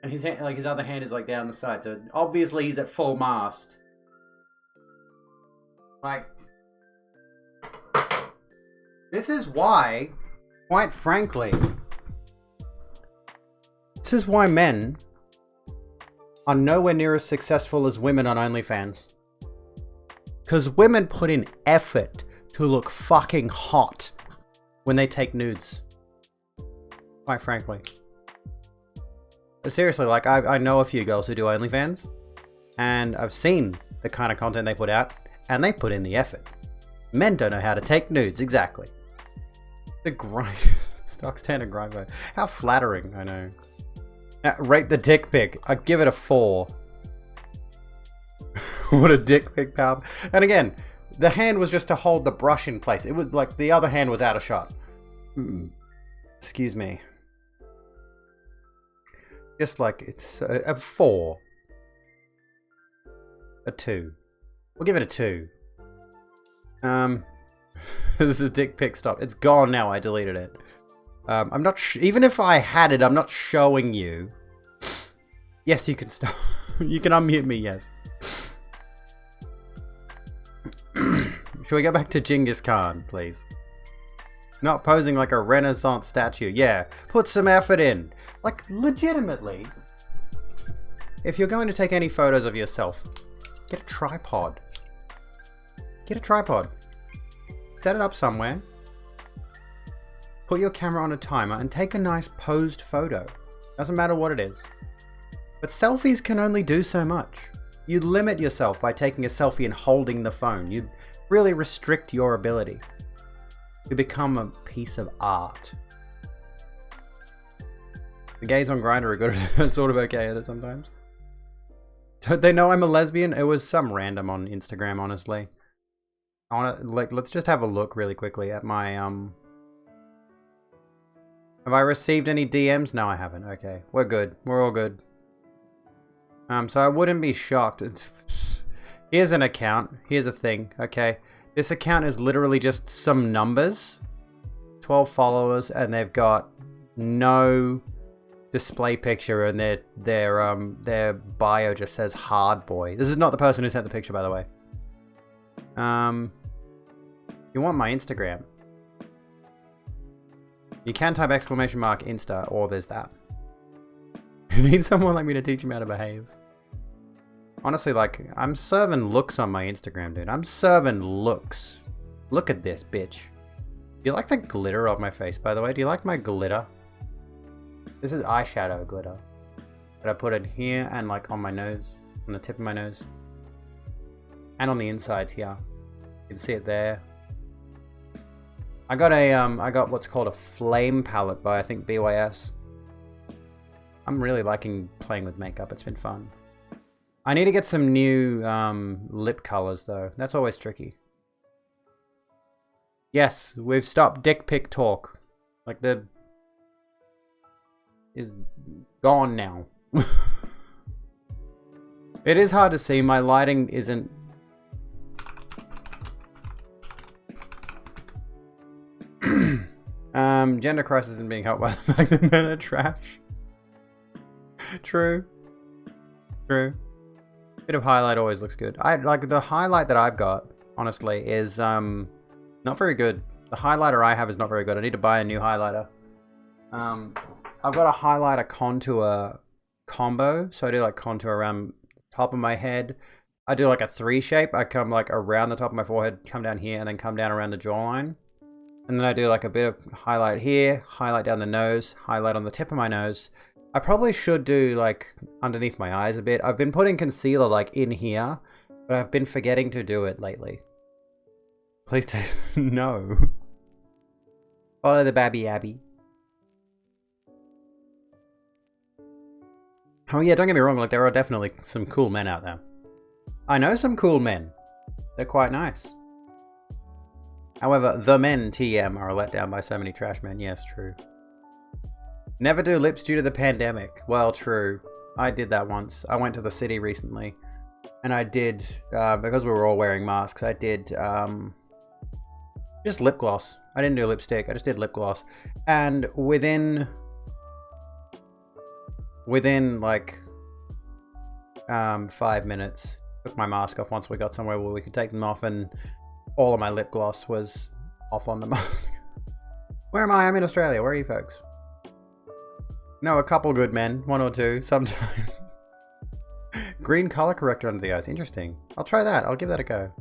And his hand, like his other hand is like down the side, so obviously he's at full mast. Like, this is why, quite frankly, this is why men are nowhere near as successful as women on OnlyFans. Because women put in effort to look fucking hot when they take nudes. Quite frankly. But seriously, like, I know a few girls who do OnlyFans, and I've seen the kind of content they put out, and they put in the effort. Men don't know how to take nudes, exactly. The grind... Stock standard grind vote. How flattering, I know. Rate the dick pic. I give it a 4. What a dick pic, pal. And again, the hand was just to hold the brush in place. It was like the other hand was out of shot. Excuse me. Just like it's a 4. A 2. We'll give it a 2. This is a dick pic stop. It's gone now. I deleted it. I'm not even if I had it, I'm not showing you. Yes, you can stop. You can unmute me, yes. Should we go back to Genghis Khan, please? Not posing like a Renaissance statue. Yeah, put some effort in. Like, legitimately. If you're going to take any photos of yourself, get a tripod. Get a tripod. Set it up somewhere. Put your camera on a timer and take a nice posed photo. Doesn't matter what it is. But selfies can only do so much. You limit yourself by taking a selfie and holding the phone. You really restrict your ability. You become a piece of art. The gays on Grindr are good at it, sort of okay at it sometimes. Don't they know I'm a lesbian? It was some random on Instagram, honestly. Let's just have a look really quickly at my, Have I received any DMs? No, I haven't. Okay, we're good. We're all good. So I wouldn't be shocked. Here's an account. Here's a thing, okay? This account is literally just some numbers. 12 followers, and they've got no display picture, and their bio just says hard boy. This is not the person who sent the picture, by the way. You want my Instagram? You can type exclamation mark Insta, or there's that. You need someone like me to teach him how to behave. Honestly, like, I'm serving looks on my Instagram, dude. I'm serving looks. Look at this, bitch. Do you like the glitter on my face, by the way? Do you like my glitter? This is eyeshadow glitter. But I put it here and, like, on my nose. On the tip of my nose. And on the insides here. You can see it there. I got what's called a flame palette by, I think, BYS. I'm really liking playing with makeup. It's been fun. I need to get some new lip colors, though. That's always tricky. Yes, we've stopped dick pic talk. Like, the... is gone now. It is hard to see. My lighting isn't... Gender crisis isn't being helped by the fact that men are trash. True. True. Bit of highlight always looks good. Like the highlight that I've got, honestly, is not very good. The highlighter I have is not very good. I need to buy a new highlighter. I've got a highlighter contour combo, so I do like contour around the top of my head. I do like a 3 shape. I come like around the top of my forehead, come down here, and then come down around the jawline. And then I do like a bit of highlight here, highlight down the nose, highlight on the tip of my nose. I probably should do like underneath my eyes a bit. I've been putting concealer like in here, but I've been forgetting to do it lately. Please don't. No. Follow the babby abby. Oh yeah, don't get me wrong, like there are definitely some cool men out there. I know some cool men. They're quite nice. However, the men TM are let down by so many trash men. Yes, true. Never do lips due to the pandemic. Well, true. I did that once. I went to the city recently. And I did, because we were all wearing masks, I did just lip gloss. I didn't do lipstick. I just did lip gloss. And within like 5 minutes, took my mask off once we got somewhere where we could take them off, and all of my lip gloss was off on the mask. Where am I? I'm in Australia. Where are you folks? No, a couple good men. 1 or 2, sometimes. Green color corrector under the eyes. Interesting. I'll try that. I'll give that a go.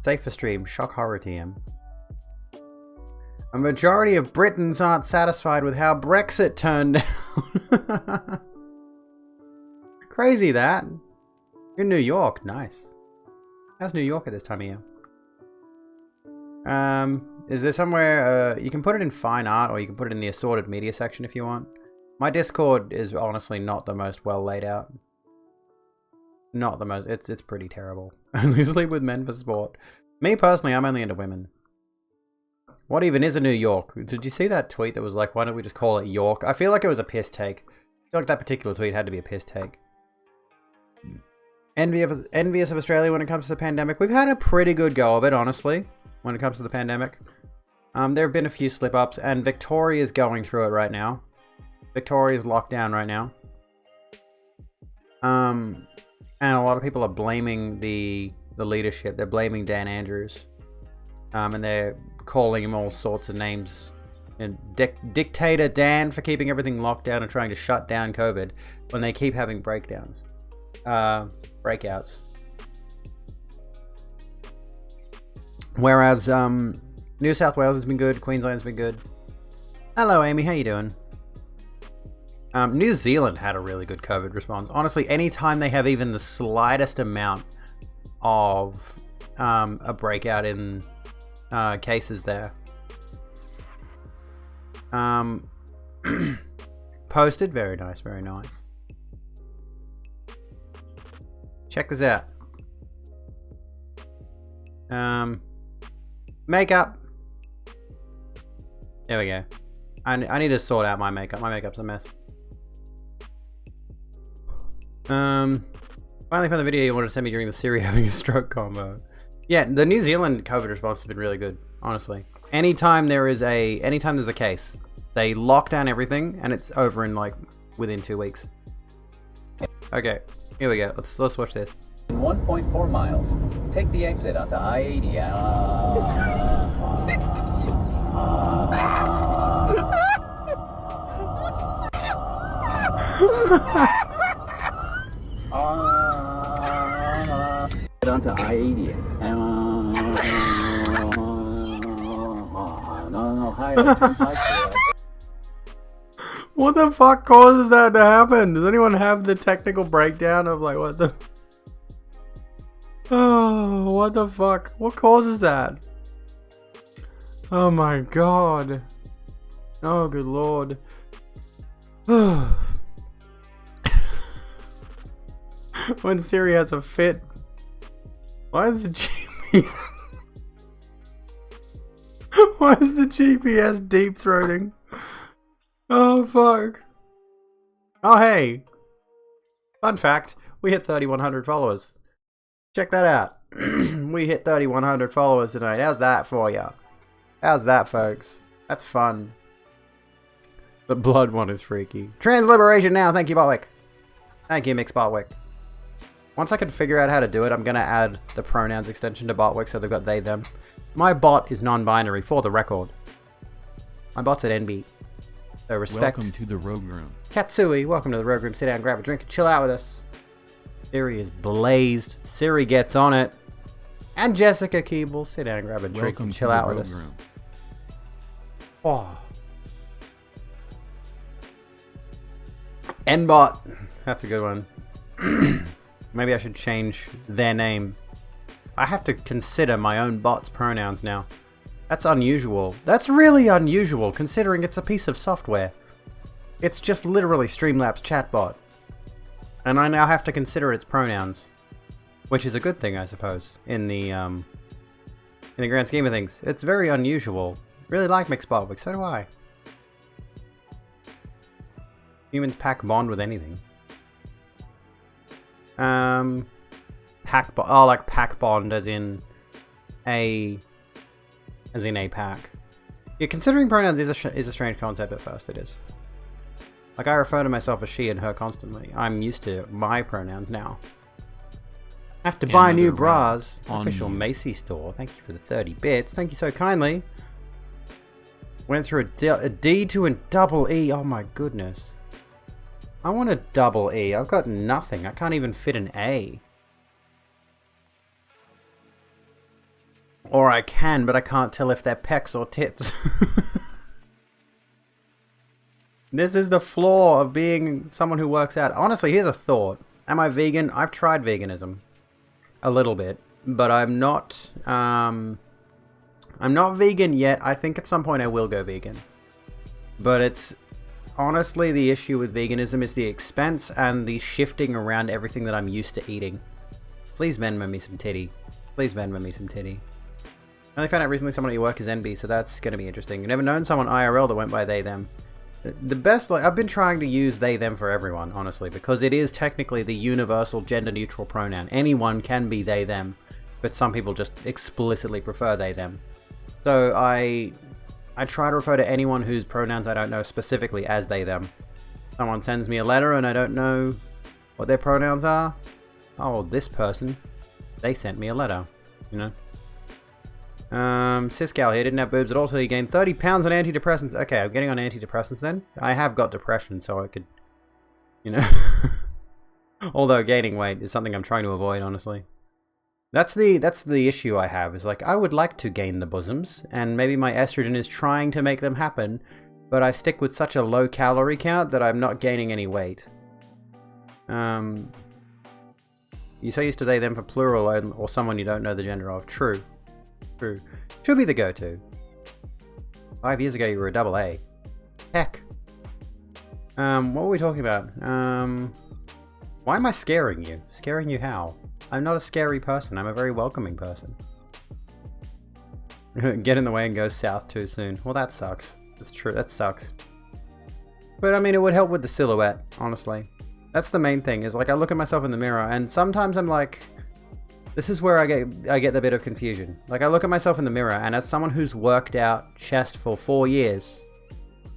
Safe for stream. Shock horror TM. A majority of Britons aren't satisfied with how Brexit turned out. Crazy that. You're in New York. Nice. How's New York at this time of year? Is there somewhere, you can put it in fine art or you can put it in the assorted media section if you want. My Discord is honestly not the most well laid out. Not the most, it's pretty terrible. Only sleep with men for sport. Me personally, I'm only into women. What even is a New York? Did you see that tweet that was like, why don't we just call it York? I feel like it was a piss take. I feel like that particular tweet had to be a piss take. Envious of Australia when it comes to the pandemic. We've had a pretty good go of it, honestly, when it comes to the pandemic. There have been a few slip-ups, and Victoria's going through it right now. Victoria's locked down right now. And a lot of people are blaming the leadership. They're blaming Dan Andrews. And they're calling him all sorts of names. And Dictator Dan for keeping everything locked down and trying to shut down COVID when they keep having breakdowns. Breakouts. Whereas New South Wales has been good, Queensland's been good. Hello Amy, how you doing? New Zealand had a really good COVID response. Honestly, anytime they have even the slightest amount of a breakout in cases there. Posted, very nice, very nice. Check this out. Makeup. There we go. I need to sort out my makeup. My makeup's a mess. Finally found the video you wanted to send me during the Siri having a stroke combo. Yeah, the New Zealand COVID response has been really good, honestly. Anytime there's a case, they lock down everything and it's over in like within 2 weeks. Okay, here we go. Let's watch this. 1.4 miles. Take the exit onto I-80. Onto I-80. What the fuck causes that to happen? Does anyone have the technical breakdown of like what the... Oh, what the fuck? What causes that? Oh my god. Oh, good lord. When Siri has a fit. Why is the GPS... Why is the GPS deep throating? Oh, fuck. Oh, hey. Fun fact. We hit 3,100 followers. Check that out. We hit 3,100 followers tonight. How's that for ya? How's that, folks? That's fun. The blood one is freaky. Trans liberation now. Thank you, Botwick. Thank you, Mix Botwick. Once I can figure out how to do it, I'm going to add the pronouns extension to Botwick so they've got they, them. My bot is non-binary, for the record. My bot's at NB. So respect. Welcome to the Rogue Room. Katsui, welcome to the Rogue Room. Sit down, grab a drink, and chill out with us. Siri is blazed. Siri gets on it. And Jessica Keeble, sit down, grab a drink, and chill out with us. Room. Oh. Nbot. That's a good one. Maybe I should change their name. I have to consider my own bot's pronouns now. That's unusual. That's really unusual, considering it's a piece of software. It's just literally Streamlabs chatbot. And I now have to consider its pronouns. Which is a good thing, I suppose, in the grand scheme of things. It's very unusual. Really like Mixed Botwick, so do I. Humans pack bond with anything. Pack bond. Oh, like pack bond as in a pack. Yeah, considering pronouns is a strange concept at first. It is. Like I refer to myself as she and her constantly. I'm used to my pronouns now. Have to buy new bras. Official Macy's store. Thank you for the 30 bits. Thank you so kindly. Went through a D to a double E. Oh my goodness. I want a double E. I've got nothing. I can't even fit an A. Or I can, but I can't tell if they're pecs or tits. This is the flaw of being someone who works out. Honestly, here's a thought. Am I vegan? I've tried veganism. A little bit. But I'm not vegan yet. I think at some point I will go vegan. But it's... Honestly, the issue with veganism is the expense and the shifting around everything that I'm used to eating. Please Venmo me some titty. Please Venmo me some titty. I only found out recently someone at your work is NB, so that's going to be interesting. I've never known someone IRL that went by they, them. The best, like, I've been trying to use they, them for everyone, honestly, because it is technically the universal gender-neutral pronoun. Anyone can be they, them, but some people just explicitly prefer they, them. So I try to refer to anyone whose pronouns I don't know specifically as they, them. Someone sends me a letter and I don't know what their pronouns are. Oh, this person, they sent me a letter, you know? Siscal here, didn't have boobs at all, so he gained 30 pounds on antidepressants. Okay, I'm getting on antidepressants then. I have got depression, so I could, you know. Although gaining weight is something I'm trying to avoid, honestly. That's the issue I have, is like, I would like to gain the bosoms, and maybe my estrogen is trying to make them happen, but I stick with such a low calorie count that I'm not gaining any weight. You so used to they, them for plural, or someone you don't know the gender of. True. True. Should be the go-to. 5 years ago you were a double A. Heck. What were we talking about? Why am I scaring you? Scaring you how? I'm not a scary person. I'm a very welcoming person. Get in the way and go south too soon. Well, that sucks. That's true. That sucks. But I mean, it would help with the silhouette, honestly. That's the main thing, is like I look at myself in the mirror and sometimes I'm like, this is where I get the bit of confusion. Like, I look at myself in the mirror, and as someone who's worked out chest for 4 years,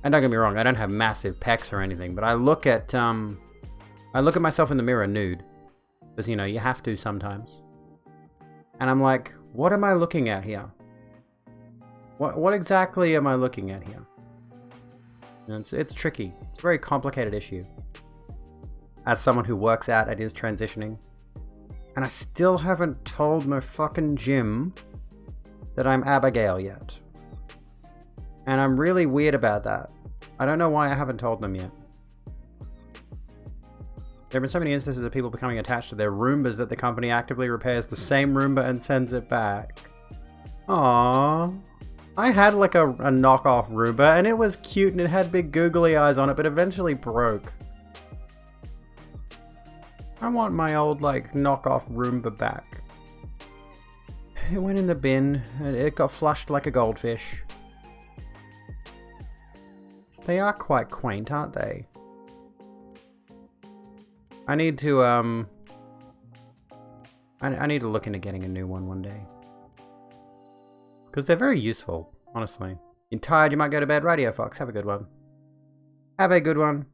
and don't get me wrong, I don't have massive pecs or anything, but I look at myself in the mirror nude, because, you know, you have to sometimes. And I'm like, what am I looking at here? What exactly am I looking at here? And it's tricky. It's a very complicated issue. As someone who works out and is transitioning. And I still haven't told my fucking gym that I'm Abigail yet. And I'm really weird about that. I don't know why I haven't told them yet. There have been so many instances of people becoming attached to their Roombas that the company actively repairs the same Roomba and sends it back. Aww. I had like a knockoff Roomba and it was cute and it had big googly eyes on it, but eventually broke. I want my old, like, knockoff Roomba back. It went in the bin, and it got flushed like a goldfish. They are quite quaint, aren't they? I need to, I need to look into getting a new one day. Because they're very useful, honestly. You're tired, you might go to bed. Radio Fox, have a good one. Have a good one.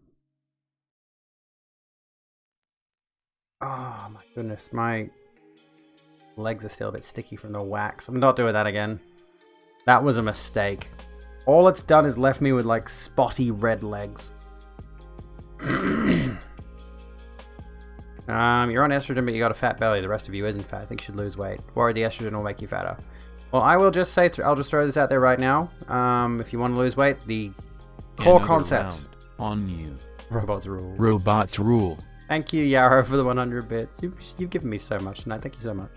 Oh my goodness, my legs are still a bit sticky from the wax. I'm not doing that again. That was a mistake. All it's done is left me with like spotty red legs. You're on estrogen, but you got a fat belly. The rest of you isn't fat. I think you should lose weight. Worried the estrogen will make you fatter. Well, I will just say, I'll just throw this out there right now. If you want to lose weight, the core concept. On you. Robots rule. Robots rule. Thank you, Yarrow, for the 100 bits. You've given me so much tonight. Thank you so much.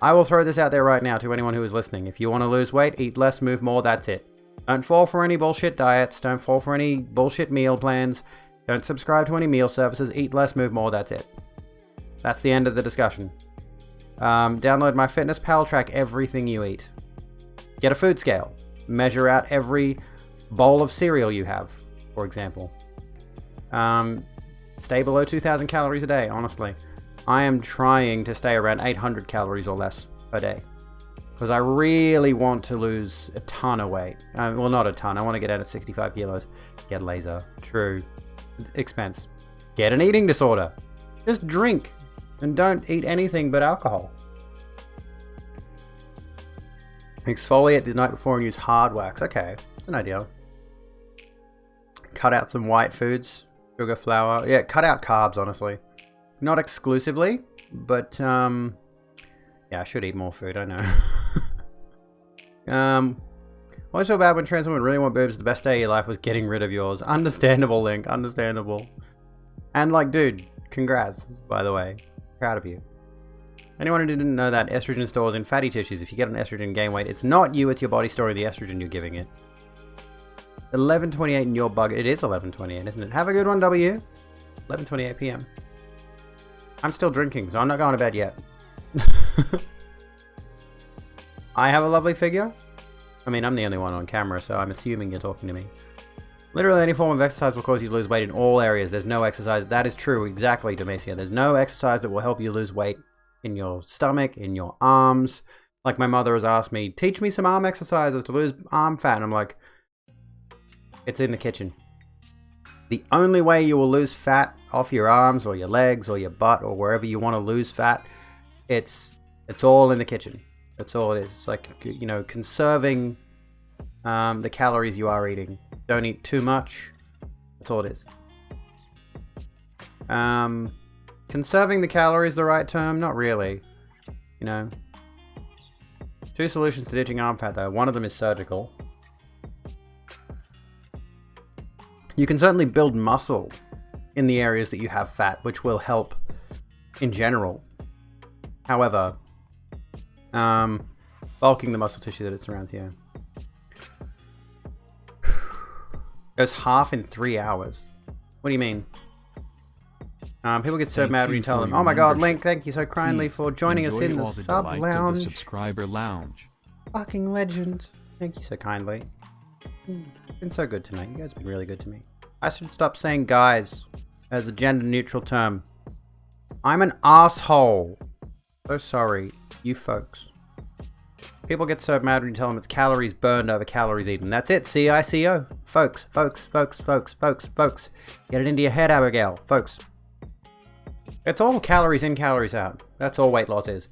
I will throw this out there right now to anyone who is listening. If you want to lose weight, eat less, move more, that's it. Don't fall for any bullshit diets. Don't fall for any bullshit meal plans. Don't subscribe to any meal services. Eat less, move more, that's it. That's the end of the discussion. Download MyFitnessPal, track everything you eat. Get a food scale. Measure out every bowl of cereal you have, for example. Stay below 2,000 calories a day, honestly. I am trying to stay around 800 calories or less per day. Because I really want to lose a ton of weight. Well, not a ton. I want to get out of 65 kilos. Get laser. True. Expense. Get an eating disorder. Just drink. And don't eat anything but alcohol. Exfoliate the night before and use hard wax. Okay. That's an idea. Cut out some white foods. Sugar, flour. Yeah, cut out carbs, honestly. Not exclusively, but, yeah, I should eat more food, I know. Always feel bad when trans women really want boobs. The best day of your life was getting rid of yours. Understandable, Link. Understandable. And like, dude, congrats, by the way. Proud of you. Anyone who didn't know that, estrogen stores in fatty tissues. If you get an estrogen gain weight, it's not you, it's your body storing the estrogen you're giving it. 11:28 in your bug. It is 11:28, isn't it? Have a good one, W. 11:28 p.m. I'm still drinking, so I'm not going to bed yet. I have a lovely figure. I mean, I'm the only one on camera, so I'm assuming you're talking to me. Literally any form of exercise will cause you to lose weight in all areas. There's no exercise. That is true, exactly, Demacia. There's no exercise that will help you lose weight in your stomach, in your arms. Like my mother has asked me, teach me some arm exercises to lose arm fat. And I'm like, it's in the kitchen. The only way you will lose fat off your arms or your legs or your butt or wherever you want to lose fat, it's all in the kitchen. That's all it is. It's like, you know, conserving the calories you are eating. Don't eat too much. That's all it is. Conserving the calories the right term? Not really. You know. 2 solutions to ditching arm fat though. One of them is surgical. You can certainly build muscle in the areas that you have fat, which will help in general. However, bulking the muscle tissue that it surrounds, yeah. Goes half in 3 hours. What do you mean? People get so mad when you tell them, oh my god, Link, thank you so kindly for joining us in the sub lounge. Subscriber lounge. Fucking legend. Thank you so kindly. It's been so good tonight. You guys have been really good to me. I should stop saying guys as a gender neutral term. I'm an asshole. So sorry, you folks. People get so mad when you tell them it's calories burned over calories eaten. That's it, CICO. Folks. Get it into your head, Abigail. Folks. It's all calories in, calories out. That's all weight loss is.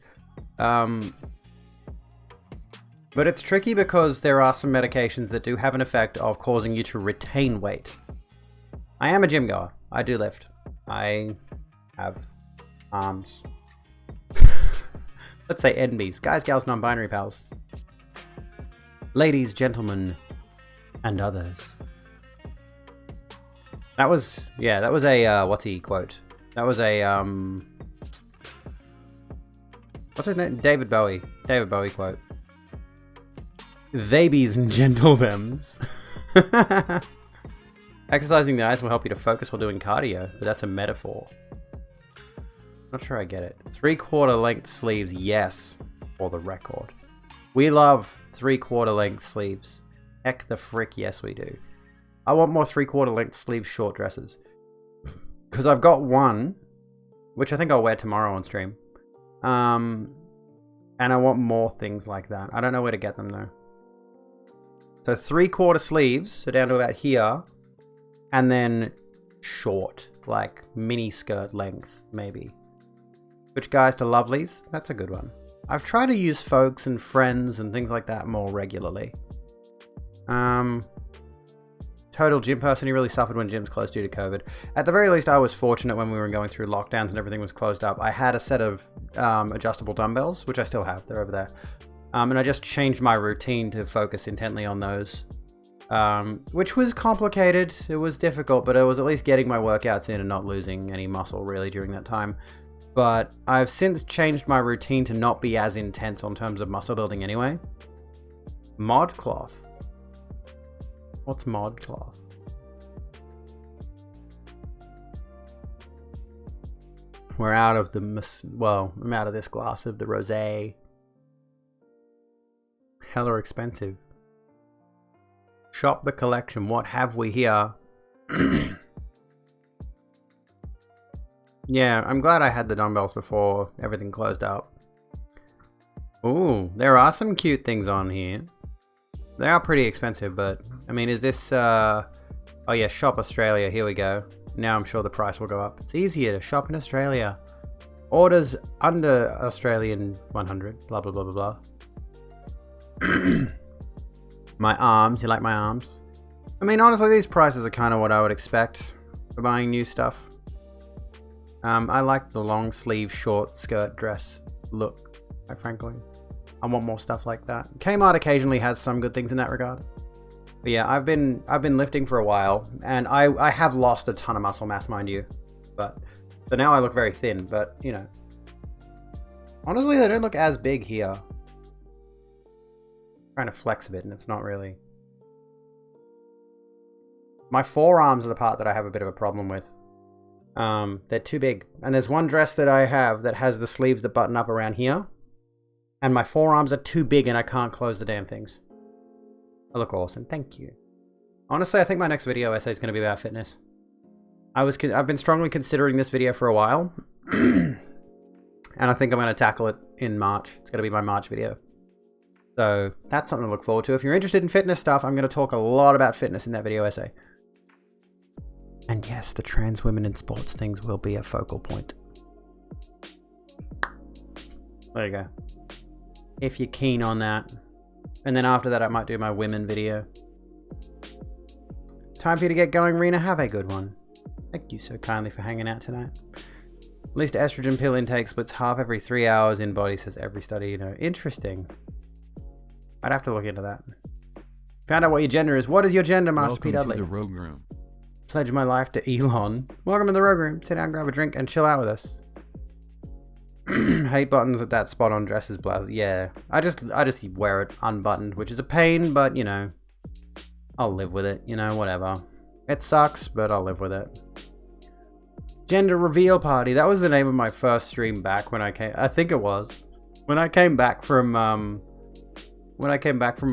But it's tricky because there are some medications that do have an effect of causing you to retain weight. I am a gym goer. I do lift. I have arms. Let's say NBs. Guys, gals, non-binary pals. Ladies, gentlemen, and others. That was a, what's he quote? That was a, what's his name? David Bowie. David Bowie quote. Theybies and gentlethems. Exercising the eyes will help you to focus while doing cardio, but that's a metaphor. Not sure I get it. 3/4 length sleeves, yes, for the record. We love 3/4 length sleeves. Heck the frick, yes we do. I want more 3/4 length sleeve short dresses. Because I've got one, which I think I'll wear tomorrow on stream. And I want more things like that. I don't know where to get them though. So 3/4 sleeves, so down to about here. And then short, like mini skirt length, maybe. Switch guys to lovelies, that's a good one. I've tried to use folks and friends and things like that more regularly. Total gym person, he really suffered when gyms closed due to COVID. At the very least, I was fortunate when we were going through lockdowns and everything was closed up. I had a set of adjustable dumbbells, which I still have, they're over there. And I just changed my routine to focus intently on those. Which was complicated, it was difficult, but it was at least getting my workouts in and not losing any muscle really during that time. But I've since changed my routine to not be as intense on terms of muscle building anyway. ModCloth. What's ModCloth? We're out of the, well, I'm out of this glass of the rosé. Hella expensive. Shop the collection. What have we here? Yeah, I'm glad I had the dumbbells before everything closed up. Ooh, there are some cute things on here. They are pretty expensive, but I mean, is this oh yeah, Shop Australia, here we go. Now I'm sure the price will go up. It's easier to shop in Australia. Orders under Australian 100, blah blah blah blah blah. My arms, you like my arms? I mean, honestly, these prices are kind of what I would expect for buying new stuff. I like the long sleeve, short skirt dress look, quite frankly. I want more stuff like that. Kmart occasionally has some good things in that regard. But yeah, I've been lifting for a while, and I have lost a ton of muscle mass, mind you. But so now I look very thin, but you know. Honestly, they don't look as big here. I'm trying to flex a bit, and it's not really. My forearms are the part that I have a bit of a problem with. They're too big. And there's one dress that I have that has the sleeves that button up around here. And my forearms are too big and I can't close the damn things. I look awesome. Thank you. Honestly, I think my next video essay is going to be about fitness. I've been strongly considering this video for a while. And I think I'm going to tackle it in March. It's going to be my March video. So that's something to look forward to. If you're interested in fitness stuff, I'm going to talk a lot about fitness in that video essay. And yes, the trans women in sports things will be a focal point. There you go. If you're keen on that. And then after that, I might do my women video. Time for you to get going, Rena. Have a good one. Thank you so kindly for hanging out tonight. At least estrogen pill intake splits half every 3 hours in body, says every study, you know. Interesting. I'd have to look into that. Found out what your gender is. What is your gender, Master P. Dudley? Welcome to the Rogue Room. Pledge my life to Elon. Welcome to the Rogue Room. Sit down, grab a drink, and chill out with us. Hate buttons at that spot on dresses, blouse. Yeah, I just wear it unbuttoned, which is a pain, but you know, I'll live with it. You know, whatever. It sucks, but I'll live with it. Gender reveal party. That was the name of my first stream back when I came. I think it was when I came back from my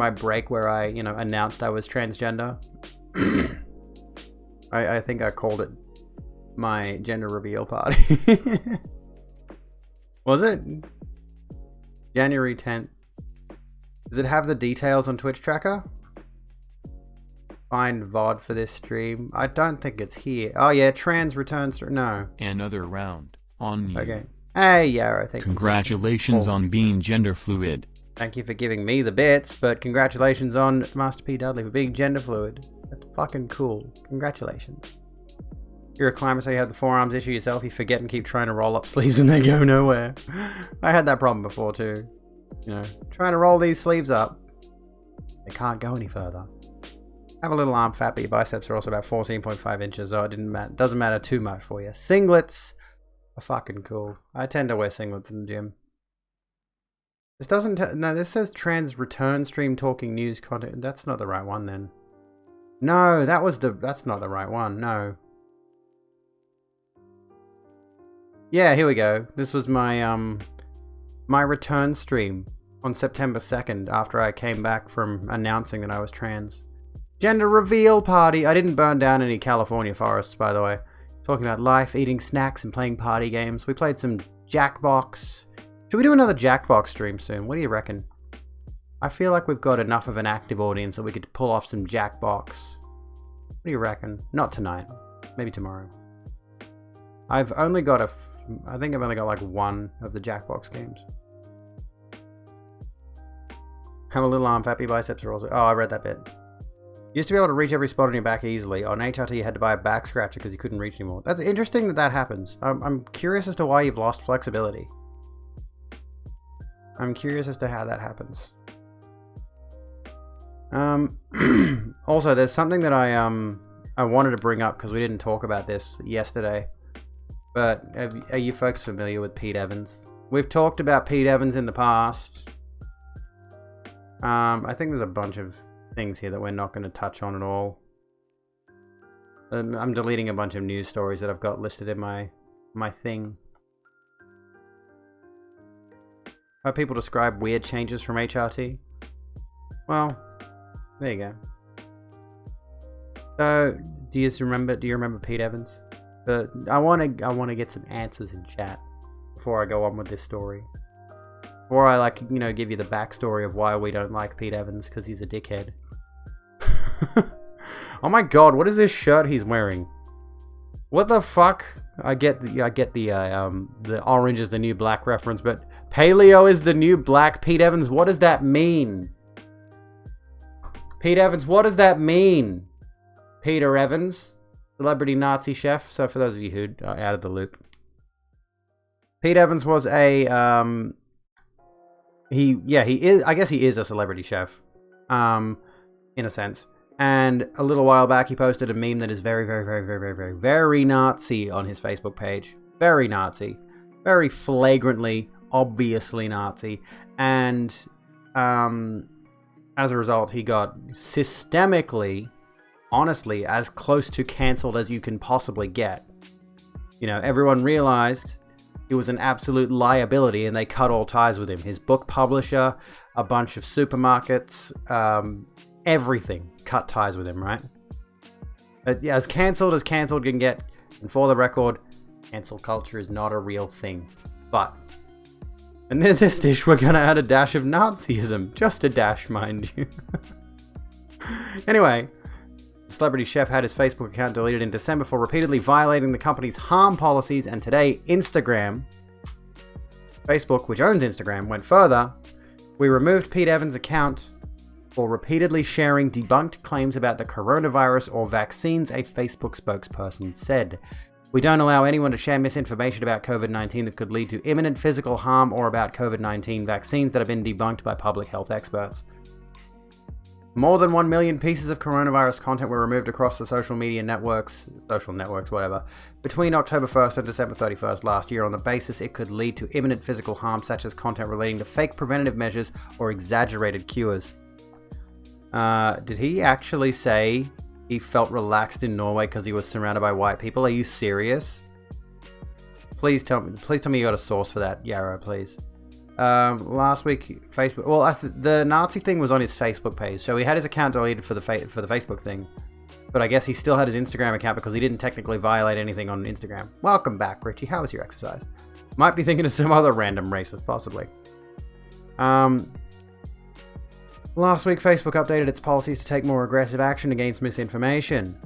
break where I, you know, announced I was transgender. I think I called it my gender reveal party. Was it? January 10th. Does it have the details on Twitch Tracker? Find VOD for this stream. I don't think it's here. Oh yeah, trans returns. No. Another round on you. Okay. Hey, Yarrow. Thank you. Congratulations on being gender fluid. Thank you for giving me the bits, but congratulations on Master P. Dudley for being gender fluid. That's fucking cool. Congratulations. You're a climber, so you have the forearms issue yourself. You forget and keep trying to roll up sleeves and they go nowhere. I had that problem before too. You know, trying to roll these sleeves up. They can't go any further. Have a little arm fat, but your biceps are also about 14.5 inches, so it doesn't matter too much for you. Singlets are fucking cool. I tend to wear singlets in the gym. This doesn't... no, this says trans return stream talking news content. That's not the right one then. No, that's not the right one. No. Yeah, here we go. This was my my return stream on September 2nd after I came back from announcing that I was trans. Gender reveal party. I didn't burn down any California forests, by the way. Talking about life, eating snacks, and playing party games. We played some Jackbox. Should we do another Jackbox stream soon? What do you reckon? I feel like we've got enough of an active audience that we could pull off some Jackbox. What do you reckon? Not tonight. Maybe tomorrow. I think I've only got like one of the Jackbox games. Have a little arm, fat, biceps are also... Oh, I read that bit. Used to be able to reach every spot on your back easily. On HRT, you had to buy a back scratcher because you couldn't reach anymore. That's interesting that happens. I'm curious as to why you've lost flexibility. I'm curious as to how that happens. Also, there's something that I wanted to bring up because we didn't talk about this yesterday. But are you folks familiar with Pete Evans? We've talked about Pete Evans in the past. I think there's a bunch of things here that we're not going to touch on at all. I'm deleting a bunch of news stories that I've got listed in my thing. How people describe weird changes from HRT? Well, there you go. So, do you remember Pete Evans? I want to get some answers in chat before I go on with this story. Before I give you the backstory of why we don't like Pete Evans because he's a dickhead. Oh my god, what is this shirt he's wearing? What the fuck? I get the orange is the new black reference, but paleo is the new black. Pete Evans, what does that mean? Pete Evans, what does that mean? Peter Evans, celebrity Nazi chef. So for those of you who are out of the loop, Pete Evans was a he is. I guess he is a celebrity chef, in a sense. And a little while back, he posted a meme that is very, very, very, very, very, very, very Nazi on his Facebook page. Very Nazi, very flagrantly, obviously Nazi, and as a result, he got systemically, honestly, as close to cancelled as you can possibly get. You know, everyone realized he was an absolute liability and they cut all ties with him. His book publisher, a bunch of supermarkets, everything cut ties with him, right? But yeah, as cancelled can get. And for the record, cancel culture is not a real thing. But in this dish, we're going to add a dash of Nazism. Just a dash, mind you. Anyway, the celebrity chef had his Facebook account deleted in December for repeatedly violating the company's harm policies, and today Facebook, which owns Instagram, went further. We removed Pete Evans' account for repeatedly sharing debunked claims about the coronavirus or vaccines, a Facebook spokesperson said. We don't allow anyone to share misinformation about COVID-19 that could lead to imminent physical harm or about COVID-19 vaccines that have been debunked by public health experts. More than 1 million pieces of coronavirus content were removed across the social networks, whatever, between October 1st and December 31st last year on the basis it could lead to imminent physical harm, such as content relating to fake preventative measures or exaggerated cures. Did he actually say he felt relaxed in Norway because he was surrounded by white people? Are you serious? Please tell me you got a source for that, Yarrow, please. Last week, Facebook. Well, the Nazi thing was on his Facebook page, so he had his account deleted for the Facebook thing. But I guess he still had his Instagram account because he didn't technically violate anything on Instagram. Welcome back, Richie. How was your exercise? Might be thinking of some other random racist, possibly. Last week, Facebook updated its policies to take more aggressive action against misinformation.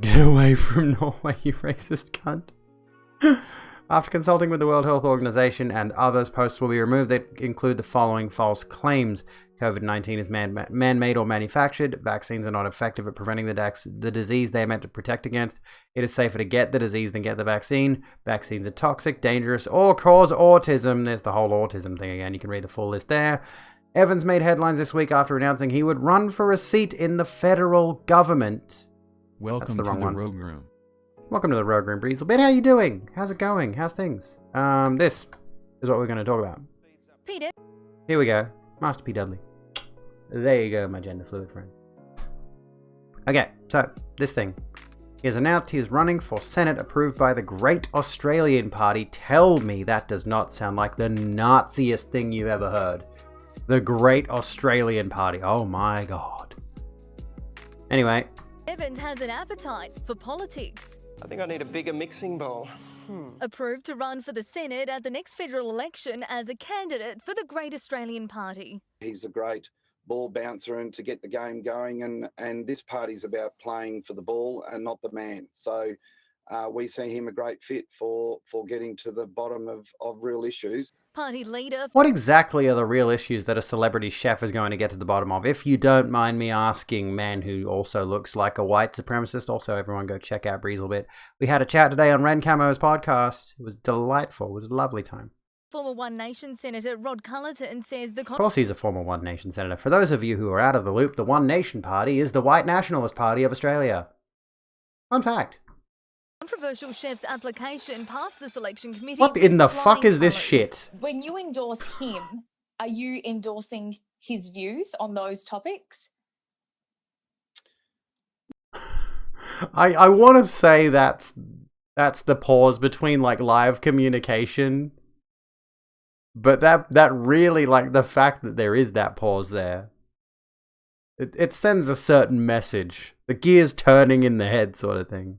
Get away from Norway, you racist cunt. After consulting with the World Health Organization and others, posts will be removed that include the following false claims. COVID-19 is man-made or manufactured. Vaccines are not effective at preventing the disease they are meant to protect against. It is safer to get the disease than get the vaccine. Vaccines are toxic, dangerous, or cause autism. There's the whole autism thing again. You can read the full list there. Evans made headlines this week after announcing he would run for a seat in the federal government. Welcome to the Rogue Room. Welcome to the Rogue Room, Breezel. Ben, how you doing? How's it going? How's things? This is what we're going to talk about. Peter. Here we go. Master P. Dudley. There you go, my gender fluid friend. Okay, so, this thing. He has announced he is running for Senate approved by the Great Australian Party. Tell me that does not sound like the Naziest thing you've ever heard. The Great Australian Party. Oh my god. Anyway. Evans has an appetite for politics. I think I need a bigger mixing bowl. Approved to run for the Senate at the next federal election as a candidate for the Great Australian Party. He's a great ball bouncer and to get the game going, and this party's about playing for the ball and not the man. So we see him a great fit for getting to the bottom of real issues. Party leader. What exactly are the real issues that a celebrity chef is going to get to the bottom of? If you don't mind me asking, man who also looks like a white supremacist. Also, everyone go check out Breezelbit. We had a chat today on Ren Camo's podcast. It was delightful. It was a lovely time. Former One Nation Senator Rod Cullerton says the... Of course he's a former One Nation Senator. For those of you who are out of the loop, the One Nation Party is the white nationalist party of Australia. Fun fact. Controversial chef's application passed the selection committee. What in the fuck is this shit? When you endorse him, are you endorsing his views on those topics? I want to say that's the pause between like live communication, but that really, like, the fact that there is that pause there, it sends a certain message. The gears turning in the head, sort of thing.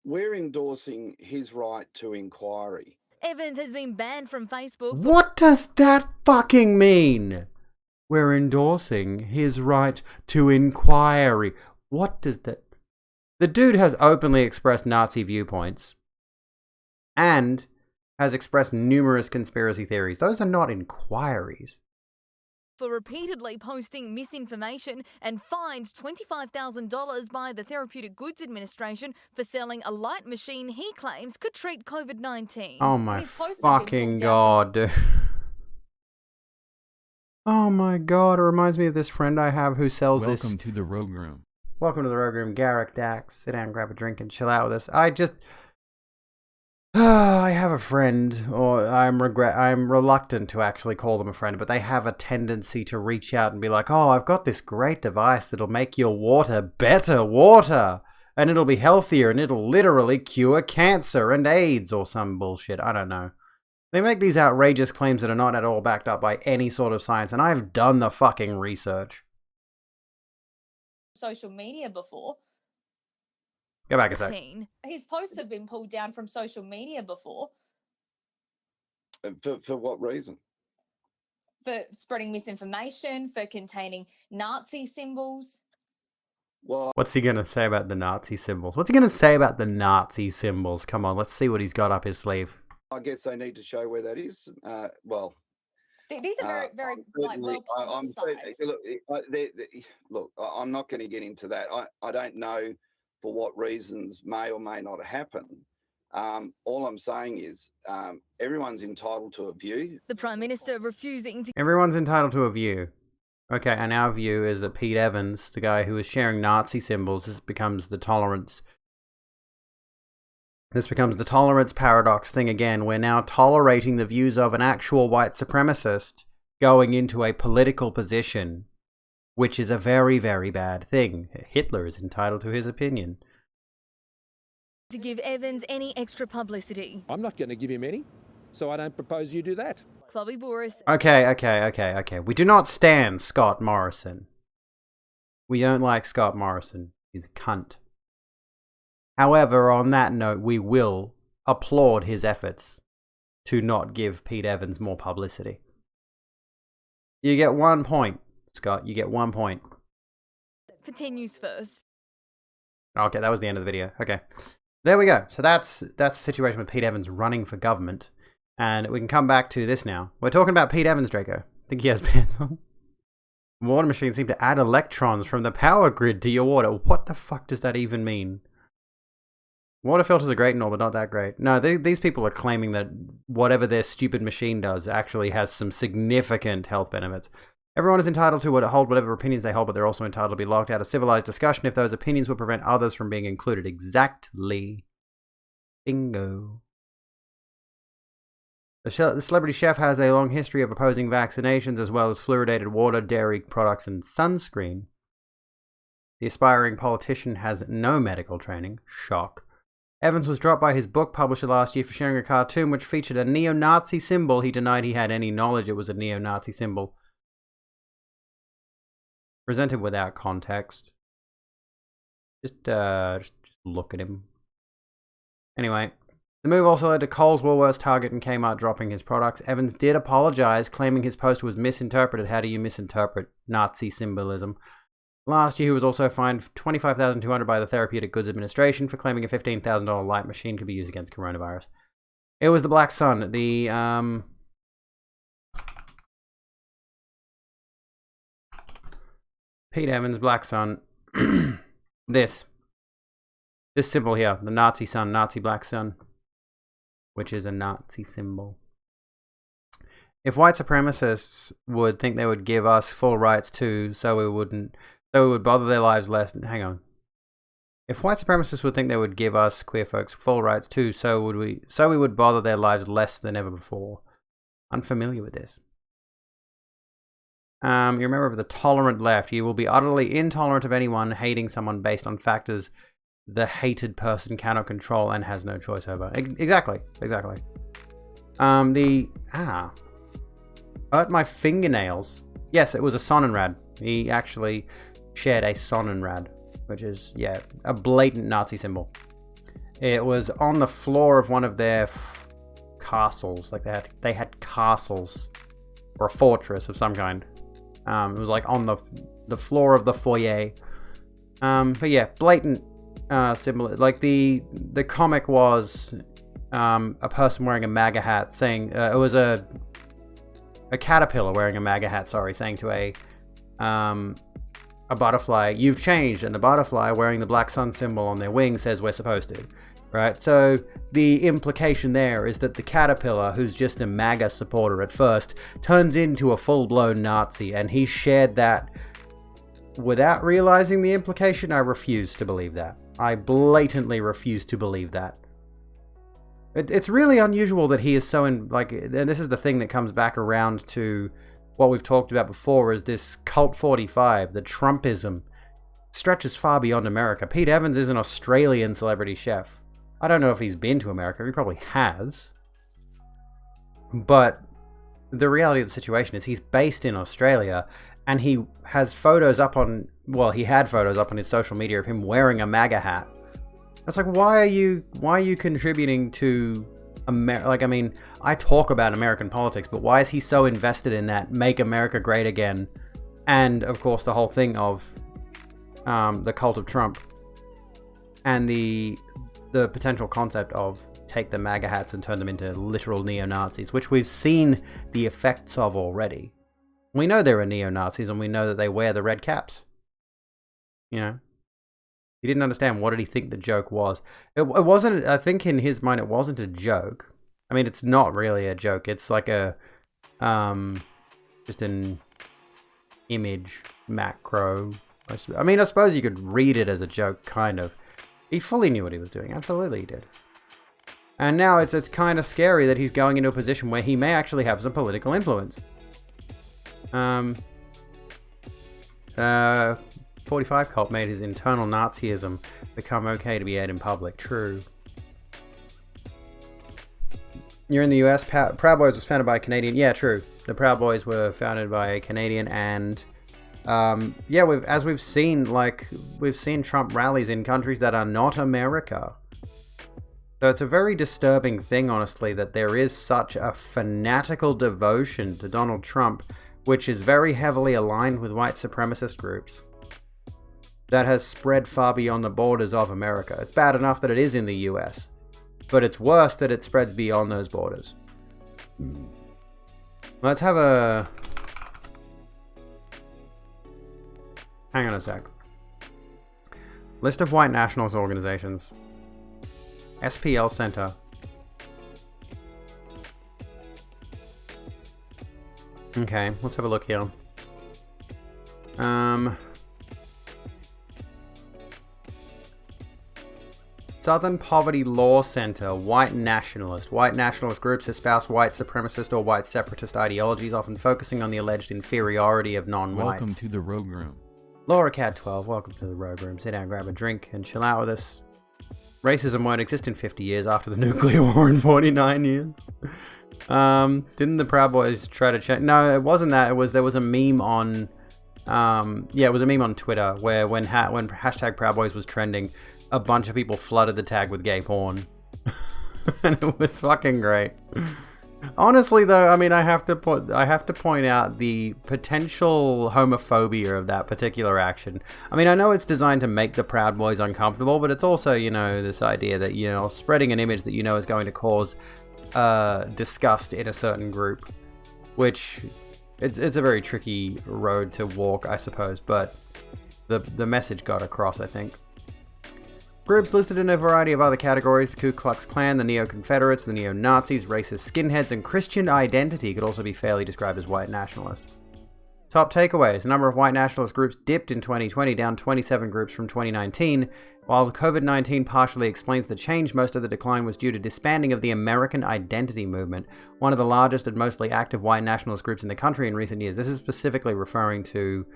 We're endorsing his right to inquiry. Evans has been banned from Facebook. What does that fucking mean? We're endorsing his right to inquiry. What does that... The dude has openly expressed Nazi viewpoints and has expressed numerous conspiracy theories. Those are not inquiries. For repeatedly posting misinformation and fined $25,000 by the Therapeutic Goods Administration for selling a light machine he claims could treat COVID-19. Oh my fucking god, dude. Oh my god, it reminds me of this friend I have who sells this. Welcome to the Rogue Room. Welcome to the Rogue Room, Garrick Dax. Sit down, grab a drink, and chill out with us. I have a friend, or I'm reluctant to actually call them a friend, but they have a tendency to reach out and be like, oh, I've got this great device that'll make your water better water, and it'll be healthier, and it'll literally cure cancer and AIDS or some bullshit. I don't know. They make these outrageous claims that are not at all backed up by any sort of science, and I've done the fucking research. Social media before. Go back a sec. His posts have been pulled down from social media before. For what reason? For spreading misinformation, for containing Nazi symbols. Well, what's he going to say about the Nazi symbols? What's he going to say about the Nazi symbols? Come on, let's see what he's got up his sleeve. I guess they need to show where that is. These are very well publicised. Look, I'm not going to get into that. I don't know for what reasons may or may not happen. All I'm saying is everyone's entitled to a view. The Prime Minister refusing to... Everyone's entitled to a view. Okay, and our view is that Pete Evans, the guy who is sharing Nazi symbols, this becomes the tolerance paradox thing again. We're now tolerating the views of an actual white supremacist going into a political position, which is a very, very bad thing. Hitler is entitled to his opinion. To give Evans any extra publicity. I'm not going to give him any, so I don't propose you do that. Chloe Boris. Okay. We do not stand Scott Morrison. We don't like Scott Morrison. He's a cunt. However, on that note, we will applaud his efforts to not give Pete Evans more publicity. You get 1 point, Scott. You get 1 point. For 10 News First. Okay, that was the end of the video. Okay. There we go. So that's the situation with Pete Evans running for government. And we can come back to this now. We're talking about Pete Evans, Draco. I think he has pants on. Water machines seem to add electrons from the power grid to your water. What the fuck does that even mean? Water filters are great and all, but not that great. No, these people are claiming that whatever their stupid machine does actually has some significant health benefits. Everyone is entitled to hold whatever opinions they hold, but they're also entitled to be locked out of civilized discussion if those opinions would prevent others from being included. Exactly. Bingo. The celebrity chef has a long history of opposing vaccinations as well as fluoridated water, dairy products, and sunscreen. The aspiring politician has no medical training. Shock. Evans was dropped by his book publisher last year for sharing a cartoon which featured a neo-Nazi symbol. He denied he had any knowledge it was a neo-Nazi symbol. Presented without context. Just look at him. Anyway, the move also led to Coles, Woolworths, Target, and Kmart dropping his products. Evans did apologize, claiming his post was misinterpreted. How do you misinterpret Nazi symbolism? Last year, he was also fined $25,200 by the Therapeutic Goods Administration for claiming a $15,000 light machine could be used against coronavirus. It was the Black Sun, the Pete Evans, Black Sun. This symbol here, the Nazi sun, Nazi Black Sun, which is a Nazi symbol. If white supremacists would think they would give us full rights too, so we would bother their lives less. Hang on. If white supremacists would think they would give us queer folks full rights too, so we would bother their lives less than ever before. Unfamiliar with this. You're a member of the tolerant left. You will be utterly intolerant of anyone hating someone based on factors the hated person cannot control and has no choice over. Exactly. Hurt my fingernails. Yes, it was a Sonnenrad. He actually shared a Sonnenrad, which is, yeah, a blatant Nazi symbol. It was on the floor of one of their castles. Like they had castles or a fortress of some kind. It was like on the floor of the foyer. But yeah, blatant symbol. Like the comic was a person wearing a MAGA hat saying it was a caterpillar wearing a MAGA hat. Sorry, saying to a butterfly, "You've changed," and the butterfly wearing the Black Sun symbol on their wing says, "We're supposed to." right? So the implication there is that the caterpillar, who's just a MAGA supporter at first, turns into a full-blown Nazi, and he shared that without realizing the implication. I refuse to believe that. I blatantly refuse to believe that. It's really unusual that he is so and this is the thing that comes back around to what we've talked about before, is this Cult 45, the Trumpism, stretches far beyond America. Pete Evans is an Australian celebrity chef. I don't know if he's been to America. He probably has. But the reality of the situation is he's based in Australia, and he has photos up on, well, he had photos up on his social media of him wearing a MAGA hat. It's like, why are you contributing to I talk about American politics, but why is he so invested in that Make America Great Again? And of course the whole thing of the cult of Trump and the potential concept of take the MAGA hats and turn them into literal neo-Nazis, which we've seen the effects of already. We know there are neo-Nazis, and we know that they wear the red caps. You know? He didn't understand. What did he think the joke was? It wasn't, I think in his mind, it wasn't a joke. I mean, it's not really a joke. It's like a, just an image macro. I mean, I suppose you could read it as a joke, kind of. He fully knew what he was doing. Absolutely he did. And now it's kind of scary that he's going into a position where he may actually have some political influence. 45 Cult made his internal Nazism become okay to be aired in public. True. You're in the US. Proud Boys was founded by a Canadian. Yeah, true. The Proud Boys were founded by a Canadian, and as we've seen Trump rallies in countries that are not America. So it's a very disturbing thing, honestly, that there is such a fanatical devotion to Donald Trump, which is very heavily aligned with white supremacist groups, that has spread far beyond the borders of America. It's bad enough that it is in the US, but it's worse that it spreads beyond those borders. Let's have a... Hang on a sec. List of white nationalist organizations. SPL Center. Okay, let's have a look here. Southern Poverty Law Center, white nationalist. White nationalist groups espouse white supremacist or white separatist ideologies, often focusing on the alleged inferiority of non-whites. Welcome to the Rogue Room. Laura Cat 12, welcome to the Rogue Room. Sit down, grab a drink, and chill out with us. Racism won't exist in 50 years after the nuclear war in 49 years. Didn't the Proud Boys try to change? No, it wasn't that. There was a meme on... it was a meme on Twitter where when hashtag Proud Boys was trending, a bunch of people flooded the tag with gay porn. And it was fucking great. Honestly, though, I mean, I have to point out the potential homophobia of that particular action. I mean, I know it's designed to make the Proud Boys uncomfortable, but it's also, this idea that, spreading an image that is going to cause disgust in a certain group, which it's a very tricky road to walk, I suppose, but the message got across, I think. Groups listed in a variety of other categories: the Ku Klux Klan, the Neo-Confederates, the Neo-Nazis, racist skinheads, and Christian identity could also be fairly described as white nationalist. Top takeaways: the number of white nationalist groups dipped in 2020, down 27 groups from 2019. While COVID-19 partially explains the change, most of the decline was due to disbanding of the American Identity Movement, one of the largest and mostly active white nationalist groups in the country in recent years. This is specifically referring to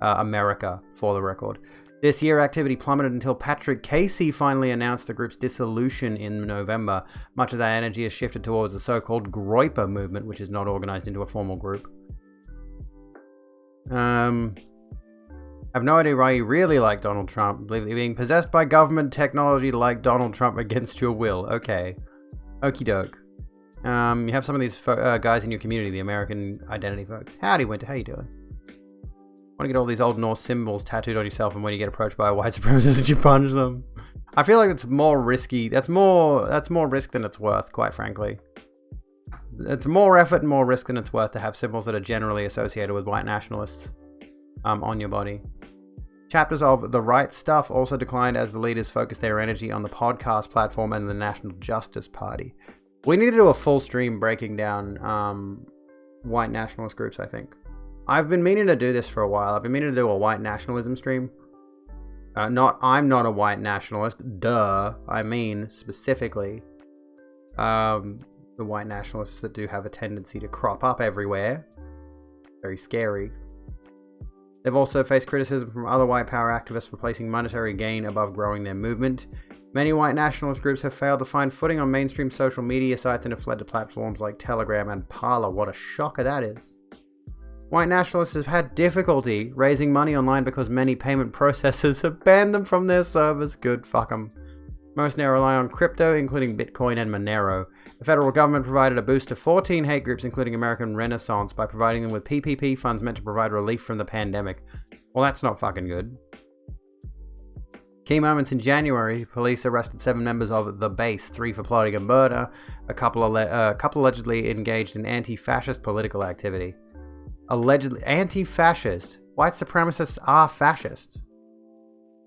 America, for the record. This year, activity plummeted until Patrick Casey finally announced the group's dissolution in November. Much of that energy has shifted towards the so-called Groyper movement, which is not organized into a formal group. I have no idea why you really like Donald Trump. I believe that you're being possessed by government technology to like Donald Trump against your will. Okay. Okie doke. You have some of these guys in your community, the American Identity folks. Howdy, Winter. How you doing? Want to get all these old Norse symbols tattooed on yourself, and when you get approached by a white supremacist, you punch them. I feel like it's more risky. That's more risk than it's worth, quite frankly. It's more effort and more risk than it's worth to have symbols that are generally associated with white nationalists on your body. Chapters of The Right Stuff also declined as the leaders focused their energy on the podcast platform and the National Justice Party. We need to do a full stream breaking down white nationalist groups, I think. I've been meaning to do this for a while. I've been meaning to do a white nationalism stream. I'm not a white nationalist. Duh. I mean, specifically, the white nationalists that do have a tendency to crop up everywhere. Very scary. They've also faced criticism from other white power activists for placing monetary gain above growing their movement. Many white nationalist groups have failed to find footing on mainstream social media sites and have fled to platforms like Telegram and Parler. What a shocker that is. White nationalists have had difficulty raising money online because many payment processors have banned them from their servers. Good, fuck them. Most now rely on crypto, including Bitcoin and Monero. The federal government provided a boost to 14 hate groups, including American Renaissance, by providing them with PPP funds meant to provide relief from the pandemic. Well, that's not fucking good. Key moments in January, police arrested 7 members of The Base, 3 for plotting a murder, a couple allegedly engaged in anti-fascist political activity. Allegedly anti-fascist? White supremacists are fascists.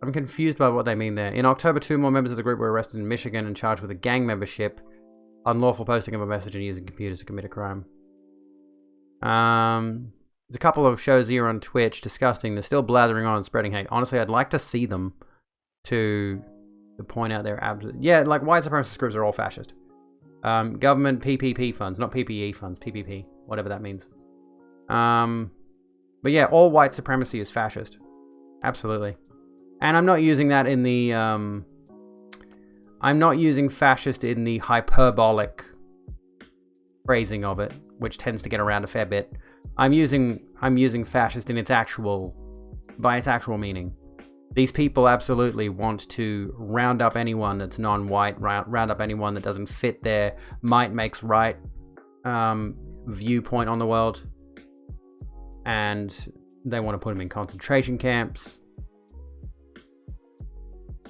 I'm confused by what they mean there. In October, 2 more members of the group were arrested in Michigan and charged with a gang membership, unlawful posting of a message, and using computers to commit a crime. There's a couple of shows here on Twitch, disgusting. They're still blathering on and spreading hate. Honestly, I'd like to see them to point out their absolute... Yeah, like white supremacist groups are all fascist. Government PPP funds, not PPE funds, PPP, whatever that means. But yeah, all white supremacy is fascist. Absolutely. And I'm not using that in the, I'm not using fascist in the hyperbolic phrasing of it, which tends to get around a fair bit. I'm using fascist in its actual, by its actual meaning. These people absolutely want to round up anyone that's non-white, round up anyone that doesn't fit their might makes right viewpoint on the world. And they want to put them in concentration camps.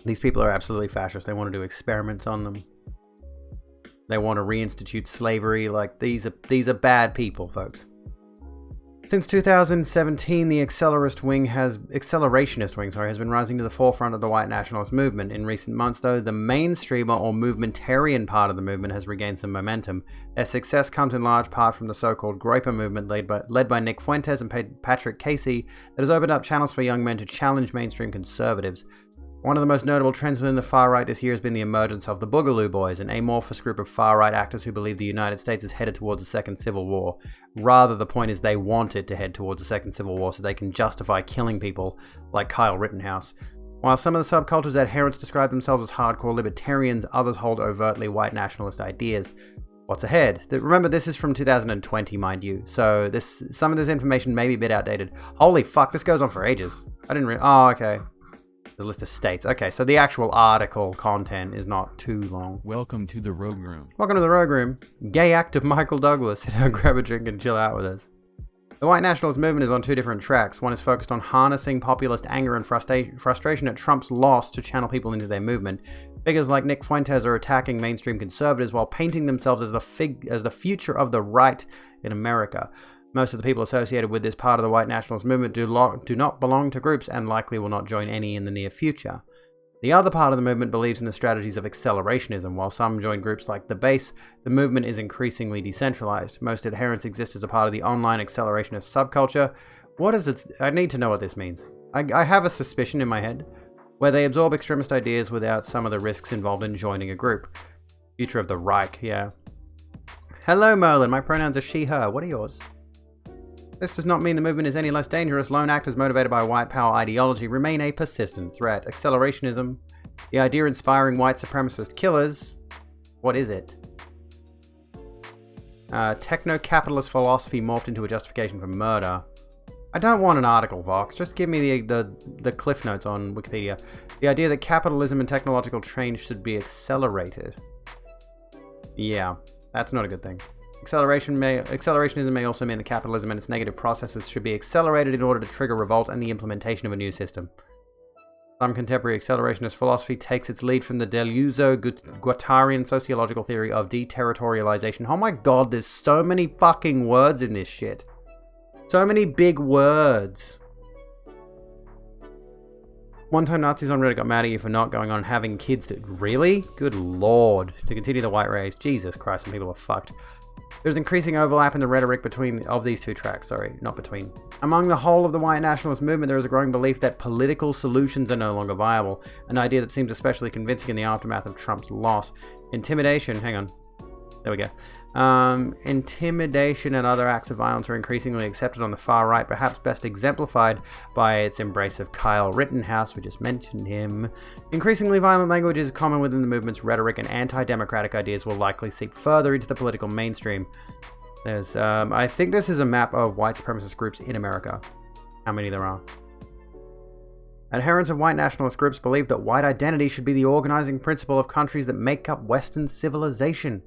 These people are absolutely fascist. They want to do experiments on them. They want to reinstitute slavery. Like, these are bad people, folks. Since 2017, the accelerationist wing has been rising to the forefront of the white nationalist movement. In recent months, though, the mainstreamer or movementarian part of the movement has regained some momentum. Their success comes in large part from the so-called Groyper movement led by Nick Fuentes and Patrick Casey that has opened up channels for young men to challenge mainstream conservatives. One of the most notable trends within the far right this year has been the emergence of the Boogaloo Boys, an amorphous group of far-right actors who believe the United States is headed towards a second civil war. Rather, the point is they want it to head towards a second civil war so they can justify killing people like Kyle Rittenhouse. While some of the subculture's adherents describe themselves as hardcore libertarians, others hold overtly white nationalist ideas. What's ahead? Remember, this is from 2020, mind you, so some of this information may be a bit outdated. Holy fuck, this goes on for ages. Oh, okay. The list of states. Okay, so the actual article content is not too long. Welcome to the Rogue Room. Welcome to the Rogue Room. Gay act of Michael Douglas. Sit down, grab a drink, and chill out with us. The white nationalist movement is on 2 different tracks. One is focused on harnessing populist anger and frustration at Trump's loss to channel people into their movement. Figures like Nick Fuentes are attacking mainstream conservatives while painting themselves as the future of the right in America. Most of the people associated with this part of the white nationalist movement do not belong to groups and likely will not join any in the near future. The other part of the movement believes in the strategies of accelerationism. While some join groups like The Base, the movement is increasingly decentralized. Most adherents exist as a part of the online accelerationist subculture. What is it? I need to know what this means. I have a suspicion in my head where they absorb extremist ideas without some of the risks involved in joining a group. Future of the Reich, yeah. Hello, Merlin. My pronouns are she, her. What are yours? This does not mean the movement is any less dangerous. Lone actors motivated by white power ideology remain a persistent threat. Accelerationism, the idea inspiring white supremacist killers. What is it? Techno-capitalist philosophy morphed into a justification for murder. I don't want an article, Vox. Just give me the cliff notes on Wikipedia. The idea that capitalism and technological change should be accelerated. Yeah, that's not a good thing. Accelerationism may also mean that capitalism and its negative processes should be accelerated in order to trigger revolt and the implementation of a new system. Some contemporary accelerationist philosophy takes its lead from the Deleuze-Guattarian sociological theory of deterritorialization. Oh my god, there's so many fucking words in this shit. So many big words. One time Nazis on Reddit got mad at you for not going on and having kids that... Really? Good lord. To continue the white race. Jesus Christ, some people are fucked. There's increasing overlap in the rhetoric of these two tracks. Sorry, not between. Among the whole of the white nationalist movement, there is a growing belief that political solutions are no longer viable. An idea that seems especially convincing in the aftermath of Trump's loss. Intimidation... Hang on. There we go. Intimidation and other acts of violence are increasingly accepted on the far right, perhaps best exemplified by its embrace of Kyle Rittenhouse. We just mentioned him. Increasingly violent language is common within the movement's rhetoric, and anti-democratic ideas will likely seep further into the political mainstream. There's, I think this is a map of white supremacist groups in America. How many there are. Adherents of white nationalist groups believe that white identity should be the organizing principle of countries that make up Western civilization.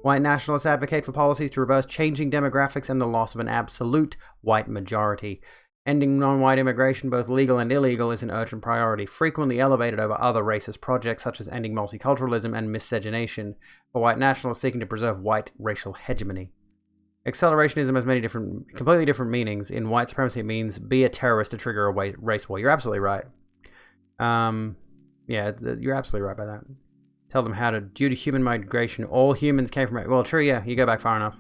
White nationalists advocate for policies to reverse changing demographics and the loss of an absolute white majority. Ending non-white immigration, both legal and illegal, is an urgent priority, frequently elevated over other racist projects such as ending multiculturalism and miscegenation, for white nationalists seeking to preserve white racial hegemony. Accelerationism has many completely different meanings. In white supremacy, it means be a terrorist to trigger a race war. You're absolutely right. Yeah, you're absolutely right by that. Tell them how to, due to human migration, all humans came from... Well, true, yeah, you go back far enough.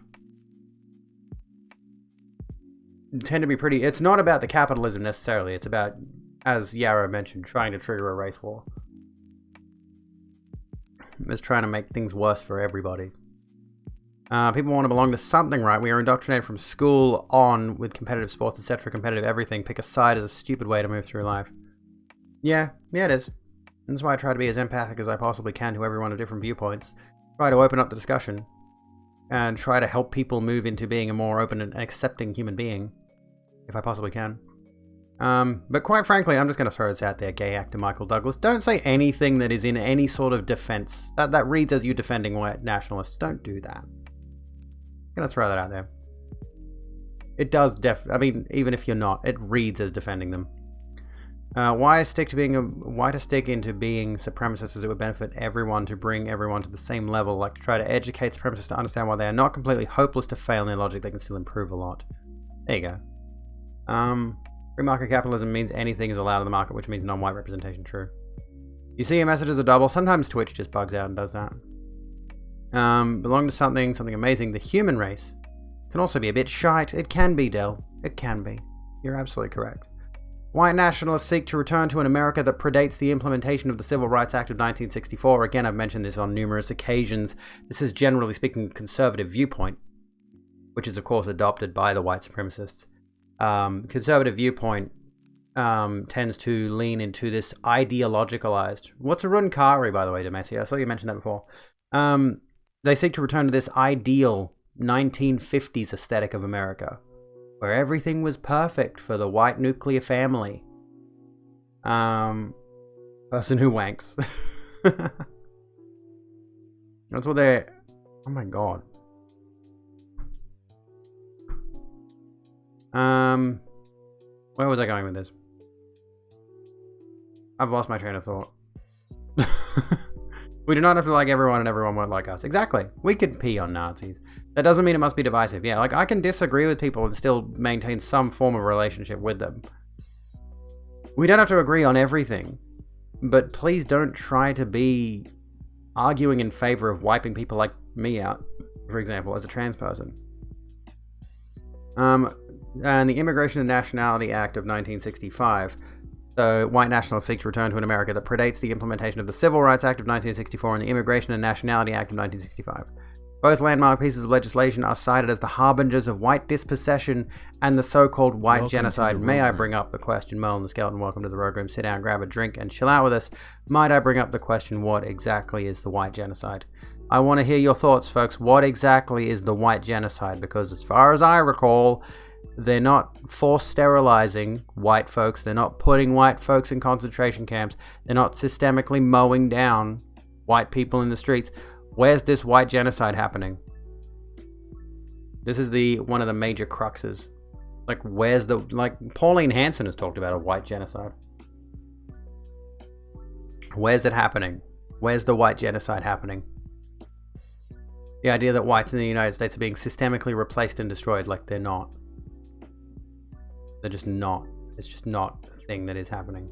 You tend to be pretty... It's not about the capitalism necessarily. It's about, as Yarrow mentioned, trying to trigger a race war. It's trying to make things worse for everybody. People want to belong to something, right? We are indoctrinated from school on with competitive sports, etc., competitive everything. Pick a side as a stupid way to move through life. Yeah, it is. And that's why I try to be as empathic as I possibly can to everyone of different viewpoints. Try to open up the discussion. And try to help people move into being a more open and accepting human being. If I possibly can. But quite frankly, I'm just going to throw this out there, gay actor Michael Douglas. Don't say anything that is in any sort of defense. That reads as you defending white nationalists. Don't do that. I'm going to throw that out there. It does I mean, even if you're not, it reads as defending them. Why stick into being supremacist as it would benefit everyone to bring everyone to the same level, like to try to educate supremacists to understand why they are not completely hopeless to fail in their logic, they can still improve a lot. There you go. Free market capitalism means anything is allowed in the market, which means non-white representation. True. You see your messages are double. Sometimes Twitch just bugs out and does that. Belong to something amazing. The human race can also be a bit shite. It can be, Del. It can be. You're absolutely correct. White nationalists seek to return to an America that predates the implementation of the Civil Rights Act of 1964. Again, I've mentioned this on numerous occasions. This is generally speaking a conservative viewpoint, which is of course adopted by the white supremacists. Conservative viewpoint tends to lean into this ideologicalized... What's a Runkari, by the way, Demacia? I thought you mentioned that before. They seek to return to this ideal 1950s aesthetic of America, where everything was perfect for the white nuclear family. Person who wanks. That's what they're... Oh my god. Where was I going with this? I've lost my train of thought. We do not have to like everyone and everyone won't like us. Exactly. We could pee on Nazis. That doesn't mean it must be divisive. Yeah, like I can disagree with people and still maintain some form of relationship with them. We don't have to agree on everything. But please don't try to be arguing in favor of wiping people like me out, for example, as a trans person. And the Immigration and Nationality Act of 1965. So, white nationalists seek to return to an America that predates the implementation of the Civil Rights Act of 1964 and the Immigration and Nationality Act of 1965. Both landmark pieces of legislation are cited as the harbingers of white dispossession and the so-called white genocide. May I bring up the question, Merlin the Skeleton, welcome to the Rogue Room, sit down, grab a drink, and chill out with us. Might I bring up the question, what exactly is the white genocide? I want to hear your thoughts, folks. What exactly is the white genocide? Because as far as I recall, they're not forced sterilizing white folks. They're not putting white folks in concentration camps. They're not systemically mowing down white people in the streets. Where's this white genocide happening? This is one of the major cruxes. Like, where's the... Like, Pauline Hanson has talked about a white genocide. Where's it happening? Where's the white genocide happening? The idea that whites in the United States are being systemically replaced and destroyed, like they're not. They're just not. It's just not a thing that is happening.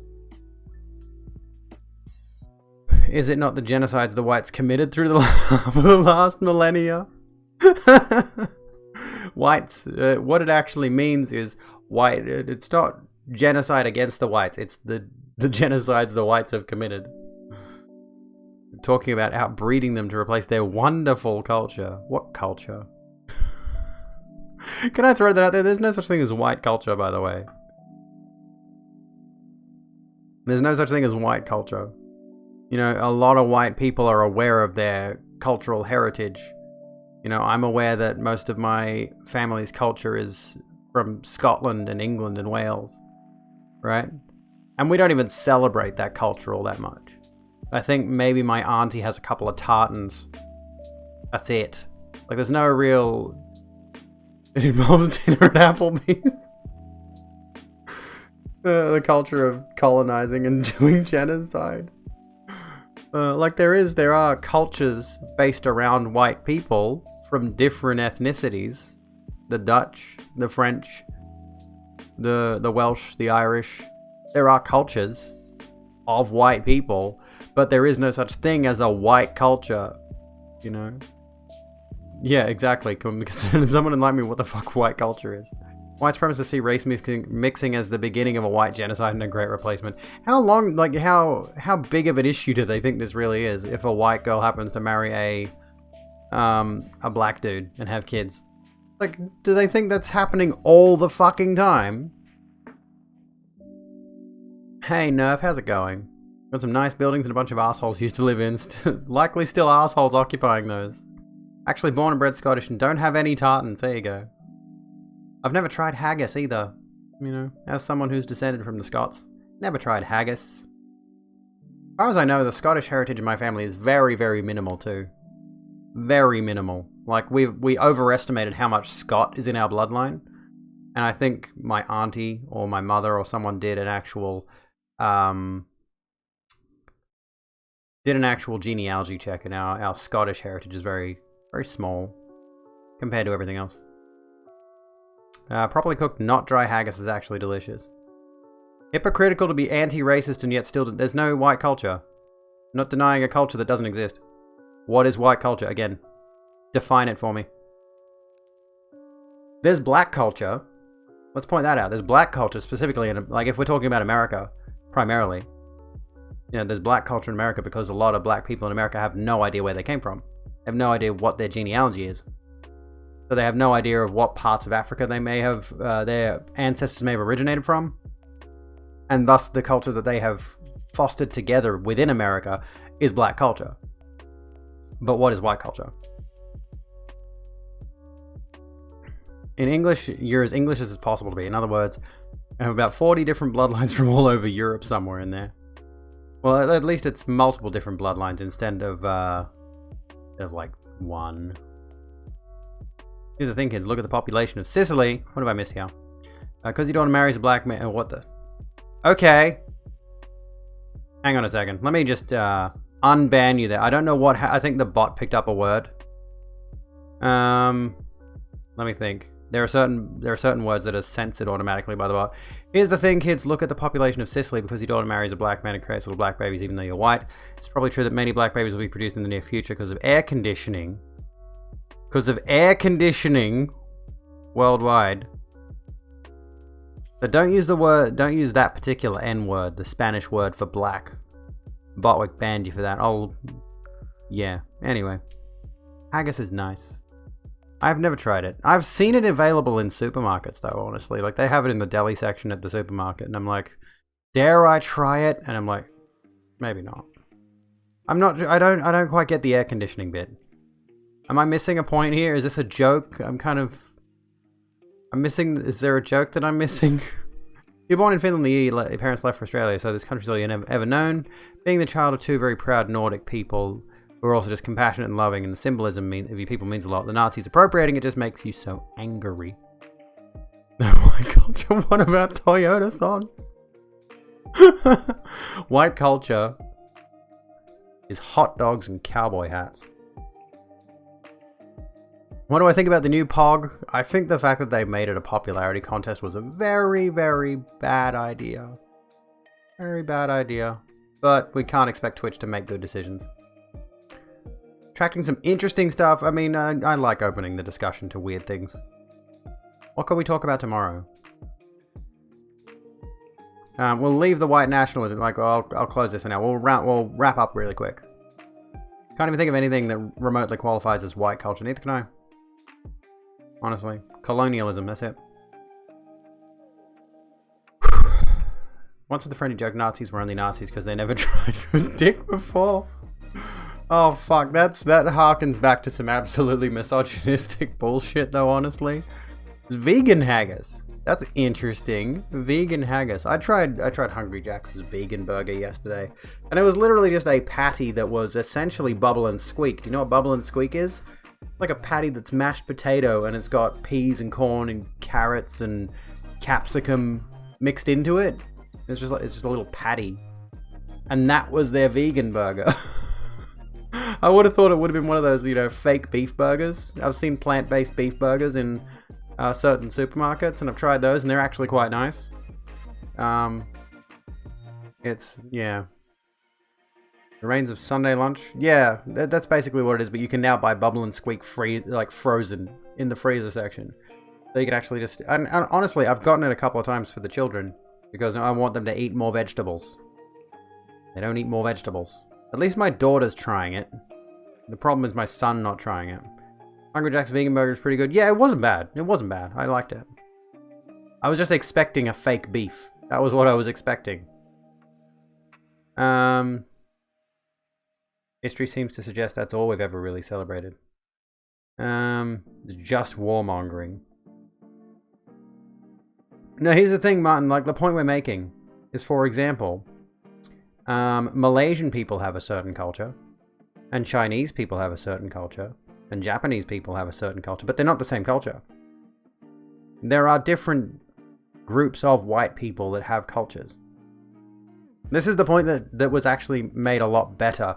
Is it not the genocides the whites committed through the last millennia? Whites, what it actually means is white. It's not genocide against the whites. It's the genocides the whites have committed. Talking about outbreeding them to replace their wonderful culture. What culture? Can I throw that out there? There's no such thing as white culture, by the way. There's no such thing as white culture. You know, a lot of white people are aware of their cultural heritage. You know, I'm aware that most of my family's culture is from Scotland and England and Wales, right? And we don't even celebrate that culture all that much. I think maybe my auntie has a couple of tartans. That's it. Like, there's no real... It involves dinner at Applebee's. The culture of colonizing and doing genocide. Like there are cultures based around white people from different ethnicities. The Dutch, the French, the Welsh, the Irish. There are cultures of white people, but there is no such thing as a white culture, you know? Yeah, exactly. Because someone enlighten me what the fuck white culture is. White supremacists see race mixing as the beginning of a white genocide and a great replacement. How long, like, how big of an issue do they think this really is if a white girl happens to marry a black dude and have kids? Like, do they think that's happening all the fucking time? Hey, Nerf, how's it going? Got some nice buildings and a bunch of assholes used to live in. Likely still assholes occupying those. Actually born and bred Scottish and don't have any tartans. There you go. I've never tried haggis either. You know, as someone who's descended from the Scots, never tried haggis. As far as I know, the Scottish heritage in my family is very, very minimal too. Very minimal. Like, we overestimated how much Scot is in our bloodline. And I think my auntie or my mother or someone did an actual genealogy check, and our Scottish heritage is very, very small compared to everything else. Properly cooked, not dry haggis is actually delicious. Hypocritical to be anti-racist and yet still... There's no white culture. I'm not denying a culture that doesn't exist. What is white culture? Again, define it for me. There's black culture. Let's point that out. There's black culture specifically, in, like, if we're talking about America, primarily. You know, there's black culture in America because a lot of black people in America have no idea where they came from. They have no idea what their genealogy is. So they have no idea of what parts of Africa they may have, their ancestors may have originated from. And thus the culture that they have fostered together within America is black culture. But what is white culture? In English, you're as English as it's possible to be. In other words, I have about 40 different bloodlines from all over Europe somewhere in there. Well, at least it's multiple different bloodlines instead of like one. Here's the thing, kids. Look at the population of Sicily. What have I missed here? Because your daughter marries a black man. What the? Okay. Hang on a second. Let me just unban you there. I don't know what... I think the bot picked up a word. Let me think. There are certain words that are censored automatically by the bot. Here's the thing, kids. Look at the population of Sicily. Because your daughter marries a black man and creates little black babies even though you're white. It's probably true that many black babies will be produced in the near future because of air conditioning. Because of air conditioning worldwide. But don't use that particular N word, the Spanish word for black. Botwick banned you for that. Oh, yeah. Anyway. Haggis is nice. I've never tried it. I've seen it available in supermarkets though, honestly. Like, they have it in the deli section at the supermarket, and I'm like, dare I try it? And I'm like, maybe not. I don't quite get the air conditioning bit. Am I missing a point here? Is this a joke? I'm missing... Is there a joke that I'm missing? You're born in Finland the year your parents left for Australia, so this country's all you've ever known. Being the child of two very proud Nordic people who are also just compassionate and loving, and the symbolism of your people means a lot. The Nazis appropriating it just makes you so angry. Oh my culture, what about Toyota-thon? White culture is hot dogs and cowboy hats. What do I think about the new POG? I think the fact that they made it a popularity contest was a very, very bad idea. Very bad idea. but we can't expect Twitch to make good decisions. Tracking some interesting stuff. I mean, I like opening the discussion to weird things. What can we talk about tomorrow? We'll leave the white nationalism. Like, I'll close this one now. We'll wrap up really quick. Can't even think of anything that remotely qualifies as white culture. Neither can I. Honestly. Colonialism, that's it. Once the friendly joke, Nazis were only Nazis because they never tried your dick before. Oh fuck, that harkens back to some absolutely misogynistic bullshit though, honestly. It's vegan haggis. That's interesting. Vegan haggis. I tried Hungry Jack's vegan burger yesterday, and it was literally just a patty that was essentially Bubble and Squeak. Do you know what Bubble and Squeak is? Like a patty that's mashed potato and it's got peas and corn and carrots and capsicum mixed into it. It's just a little patty, and that was their vegan burger. I would have thought it would have been one of those, you know, fake beef burgers. I've seen plant-based beef burgers in certain supermarkets, and I've tried those, and they're actually quite nice. Yeah. The Reigns of Sunday lunch. Yeah, that's basically what it is. But you can now buy Bubble and Squeak frozen in the freezer section. So you can actually just... And honestly, I've gotten it a couple of times for the children because I want them to eat more vegetables. They don't eat more vegetables. At least my daughter's trying it. The problem is my son not trying it. Hungry Jack's vegan burger is pretty good. Yeah, it wasn't bad. It wasn't bad. I liked it. I was just expecting a fake beef. That was what I was expecting. History seems to suggest that's all we've ever really celebrated. It's just warmongering. No, here's the thing, Martin. Like, the point we're making is, for example, Malaysian people have a certain culture, and Chinese people have a certain culture, and Japanese people have a certain culture, but they're not the same culture. There are different groups of white people that have cultures. This is the point that was actually made a lot better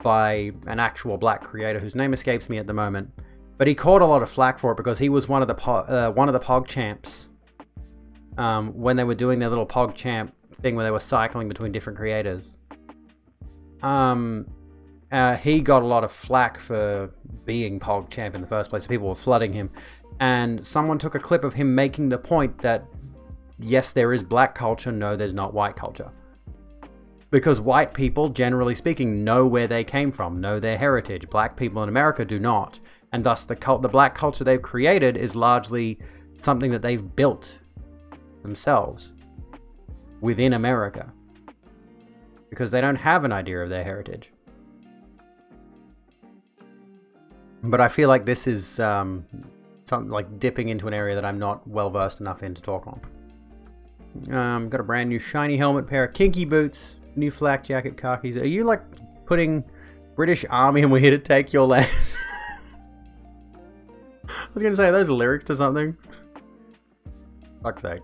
by an actual black creator whose name escapes me at the moment, but he caught a lot of flack for it because he was one of the Pog champs when they were doing their little Pog champ thing where they were cycling between different creators. He got a lot of flack for being Pog champ in the first place. People were flooding him, and someone took a clip of him making the point that yes, there is black culture, no, there's not white culture. Because white people, generally speaking, know where they came from, know their heritage. Black people in America do not. And thus the black culture they've created is largely something that they've built themselves within America. Because they don't have an idea of their heritage. But I feel like this is something like dipping into an area that I'm not well versed enough in to talk on. Got a brand new shiny helmet, pair of kinky boots, new flak jacket, khakis. Are you like putting British Army and we're here to take your land? I was gonna say, are those lyrics to something? Fuck's sake.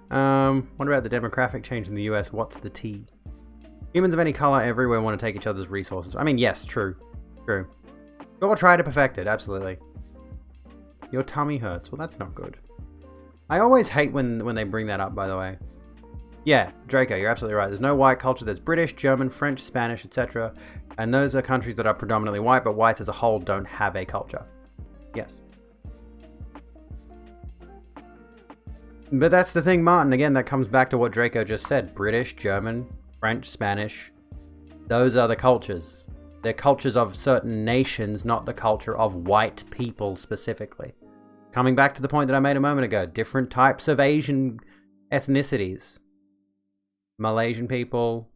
What about the demographic change in the US? What's the T? Humans of any color everywhere want to take each other's resources. I mean, yes, true. True. You'll try to perfect it, absolutely. Your tummy hurts. Well, that's not good. I always hate when they bring that up, by the way. Yeah, Draco, you're absolutely right. There's no white culture. There's British, German, French, Spanish, etc. And those are countries that are predominantly white, but whites as a whole don't have a culture. Yes. But that's the thing, Martin. Again, that comes back to what Draco just said. British, German, French, Spanish. Those are the cultures. They're cultures of certain nations, not the culture of white people specifically. Coming back to the point that I made a moment ago. Different types of Asian ethnicities. Malaysian people,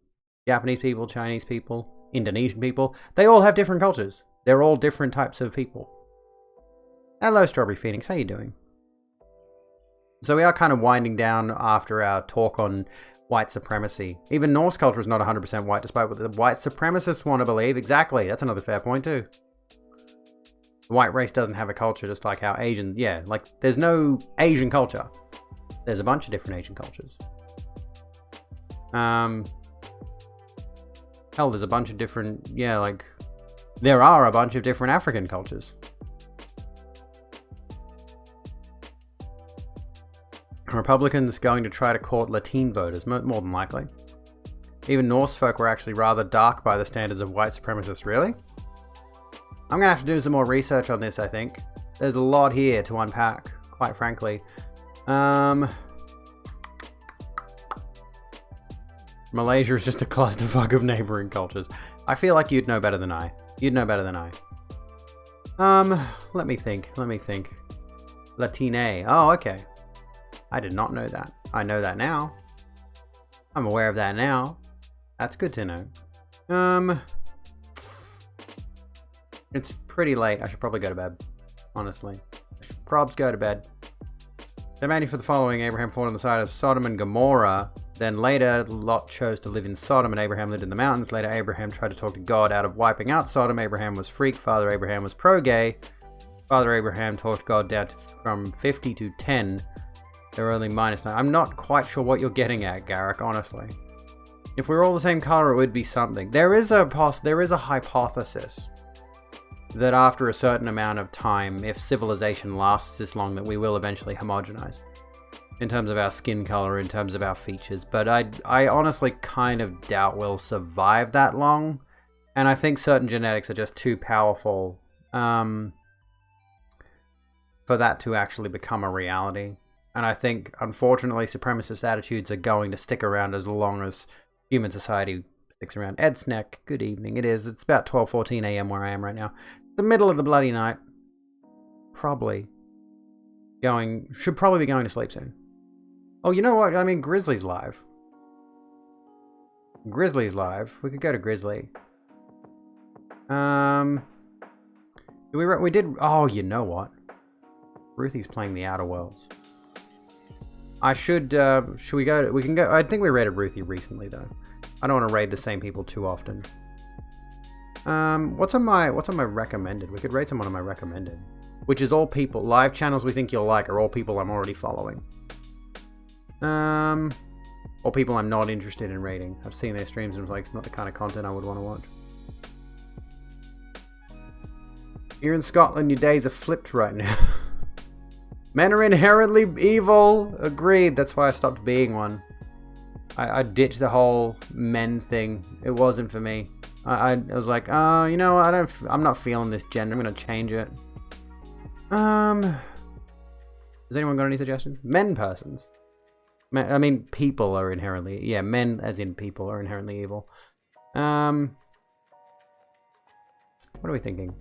Japanese people, Chinese people, Indonesian people. They all have different cultures. They're all different types of people. Hello, Strawberry Phoenix. How you doing? So we are kind of winding down after our talk on white supremacy. Even Norse culture is not 100% white, despite what the white supremacists want to believe. Exactly. That's another fair point, too. The white race doesn't have a culture, just like how Asian... Yeah, like, there's no Asian culture. There's a bunch of different Asian cultures. Hell, there's a bunch of different... Yeah, like... There are a bunch of different African cultures. Republicans going to try to court Latin voters, more than likely. Even Norse folk were actually rather dark by the standards of white supremacists. Really? I'm gonna have to do some more research on this, I think. There's a lot here to unpack, quite frankly. Malaysia is just a clusterfuck of neighboring cultures. I feel like you'd know better than I. You'd know better than I. Let me think. Latine. Oh, okay. I did not know that. I know that now. I'm aware of that now. That's good to know. It's pretty late. I should probably go to bed. Honestly. I should probs go to bed. Demanding for the following, Abraham fought on the side of Sodom and Gomorrah. Then later, Lot chose to live in Sodom and Abraham lived in the mountains. Later, Abraham tried to talk to God out of wiping out Sodom. Abraham was freak. Father Abraham was pro-gay. Father Abraham talked God down from 50 to 10. They're only -9. I'm not quite sure what you're getting at, Garrick, honestly. If we were all the same color, it would be something. There is a hypothesis that after a certain amount of time, if civilization lasts this long, that we will eventually homogenize. In terms of our skin color, in terms of our features. But I honestly kind of doubt we'll survive that long. And I think certain genetics are just too powerful for that to actually become a reality. And I think, unfortunately, supremacist attitudes are going to stick around as long as human society sticks around. Ed Snack, good evening. It's about 12:14 a.m. where I am right now. The middle of the bloody night. Should probably be going to sleep soon. Oh, you know what? I mean, Grizzly's live. We could go to Grizzly. We did. Oh, you know what? Ruthie's playing the Outer Worlds. Should we go? We can go. I think we raided Ruthie recently, though. I don't want to raid the same people too often. What's on my recommended? We could raid someone on my recommended, which is all people. Live channels we think you'll like are all people I'm already following. Or people I'm not interested in raiding. I've seen their streams and it's like, it's not the kind of content I would want to watch. You're in Scotland, your days are flipped right now. Men are inherently evil. Agreed, that's why I stopped being one. I ditched the whole men thing. It wasn't for me. I was like, you know, I'm not feeling this gender. I'm gonna change it. Has anyone got any suggestions? Men persons. I mean, people are inherently... Yeah, men as in people are inherently evil. What are we thinking?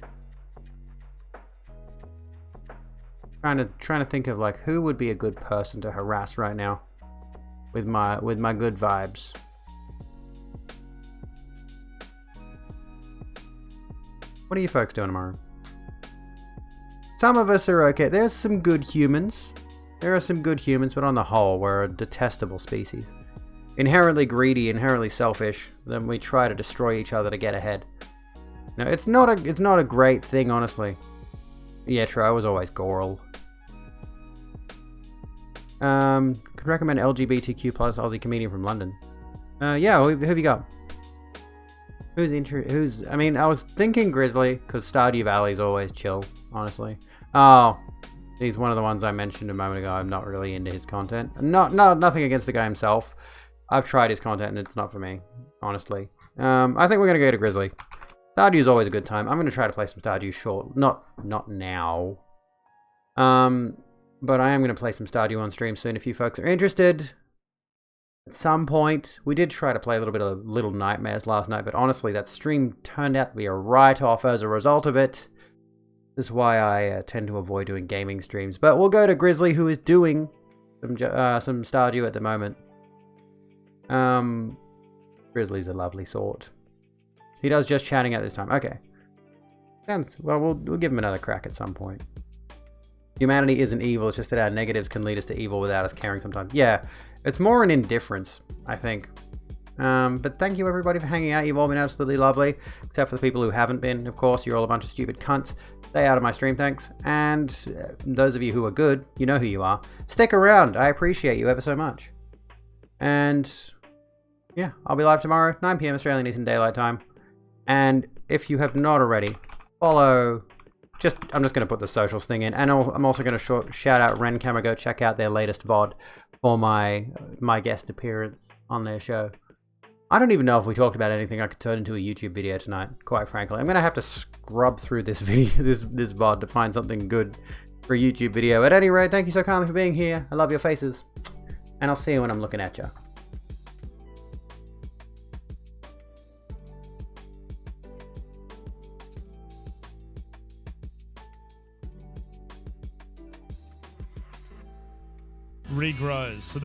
Trying to think of, like, who would be a good person to harass right now with my good vibes. What are you folks doing tomorrow? Some of us are okay. There's some good humans. There are some good humans, but on the whole, we're a detestable species. Inherently greedy, inherently selfish, then we try to destroy each other to get ahead. No, it's not a great thing, honestly. Yeah, true, I was always Goral. Could recommend LGBTQ plus Aussie comedian from London. Yeah, who have you got? I mean, I was thinking Grizzly, because Stardew Valley's always chill, honestly. Oh, he's one of the ones I mentioned a moment ago. I'm not really into his content. Nothing against the guy himself. I've tried his content and it's not for me, honestly. I think we're going to go to Grizzly. Stardew's always a good time. I'm going to try to play some Stardew short. Not now. But I am going to play some Stardew on stream soon if you folks are interested. At some point, we did try to play a little bit of Little Nightmares last night, but honestly, that stream turned out to be a write-off as a result of it. This is why I tend to avoid doing gaming streams. But we'll go to Grizzly, who is doing some Stardew at the moment. Grizzly's a lovely sort. He does just chatting at this time. Okay. Well, we'll give him another crack at some point. Humanity isn't evil, it's just that our negatives can lead us to evil without us caring sometimes. Yeah, it's more an indifference, I think. But thank you everybody for hanging out. You've all been absolutely lovely. Except for the people who haven't been, of course. You're all a bunch of stupid cunts. Stay out of my stream, thanks. And those of you who are good, you know who you are. Stick around. I appreciate you ever so much. And yeah, I'll be live tomorrow, 9 PM Australian Eastern Daylight Time. And if you have not already, follow... I'm just going to put the socials thing in. And I'm also going to shout out Ren Camera. Go check out their latest VOD for my guest appearance on their show. I don't even know if we talked about anything I could turn into a YouTube video tonight, quite frankly. I'm going to have to scrub through this video, this VOD to find something good for a YouTube video. At any rate, thank you so kindly for being here. I love your faces. And I'll see you when I'm looking at you. Regrows. So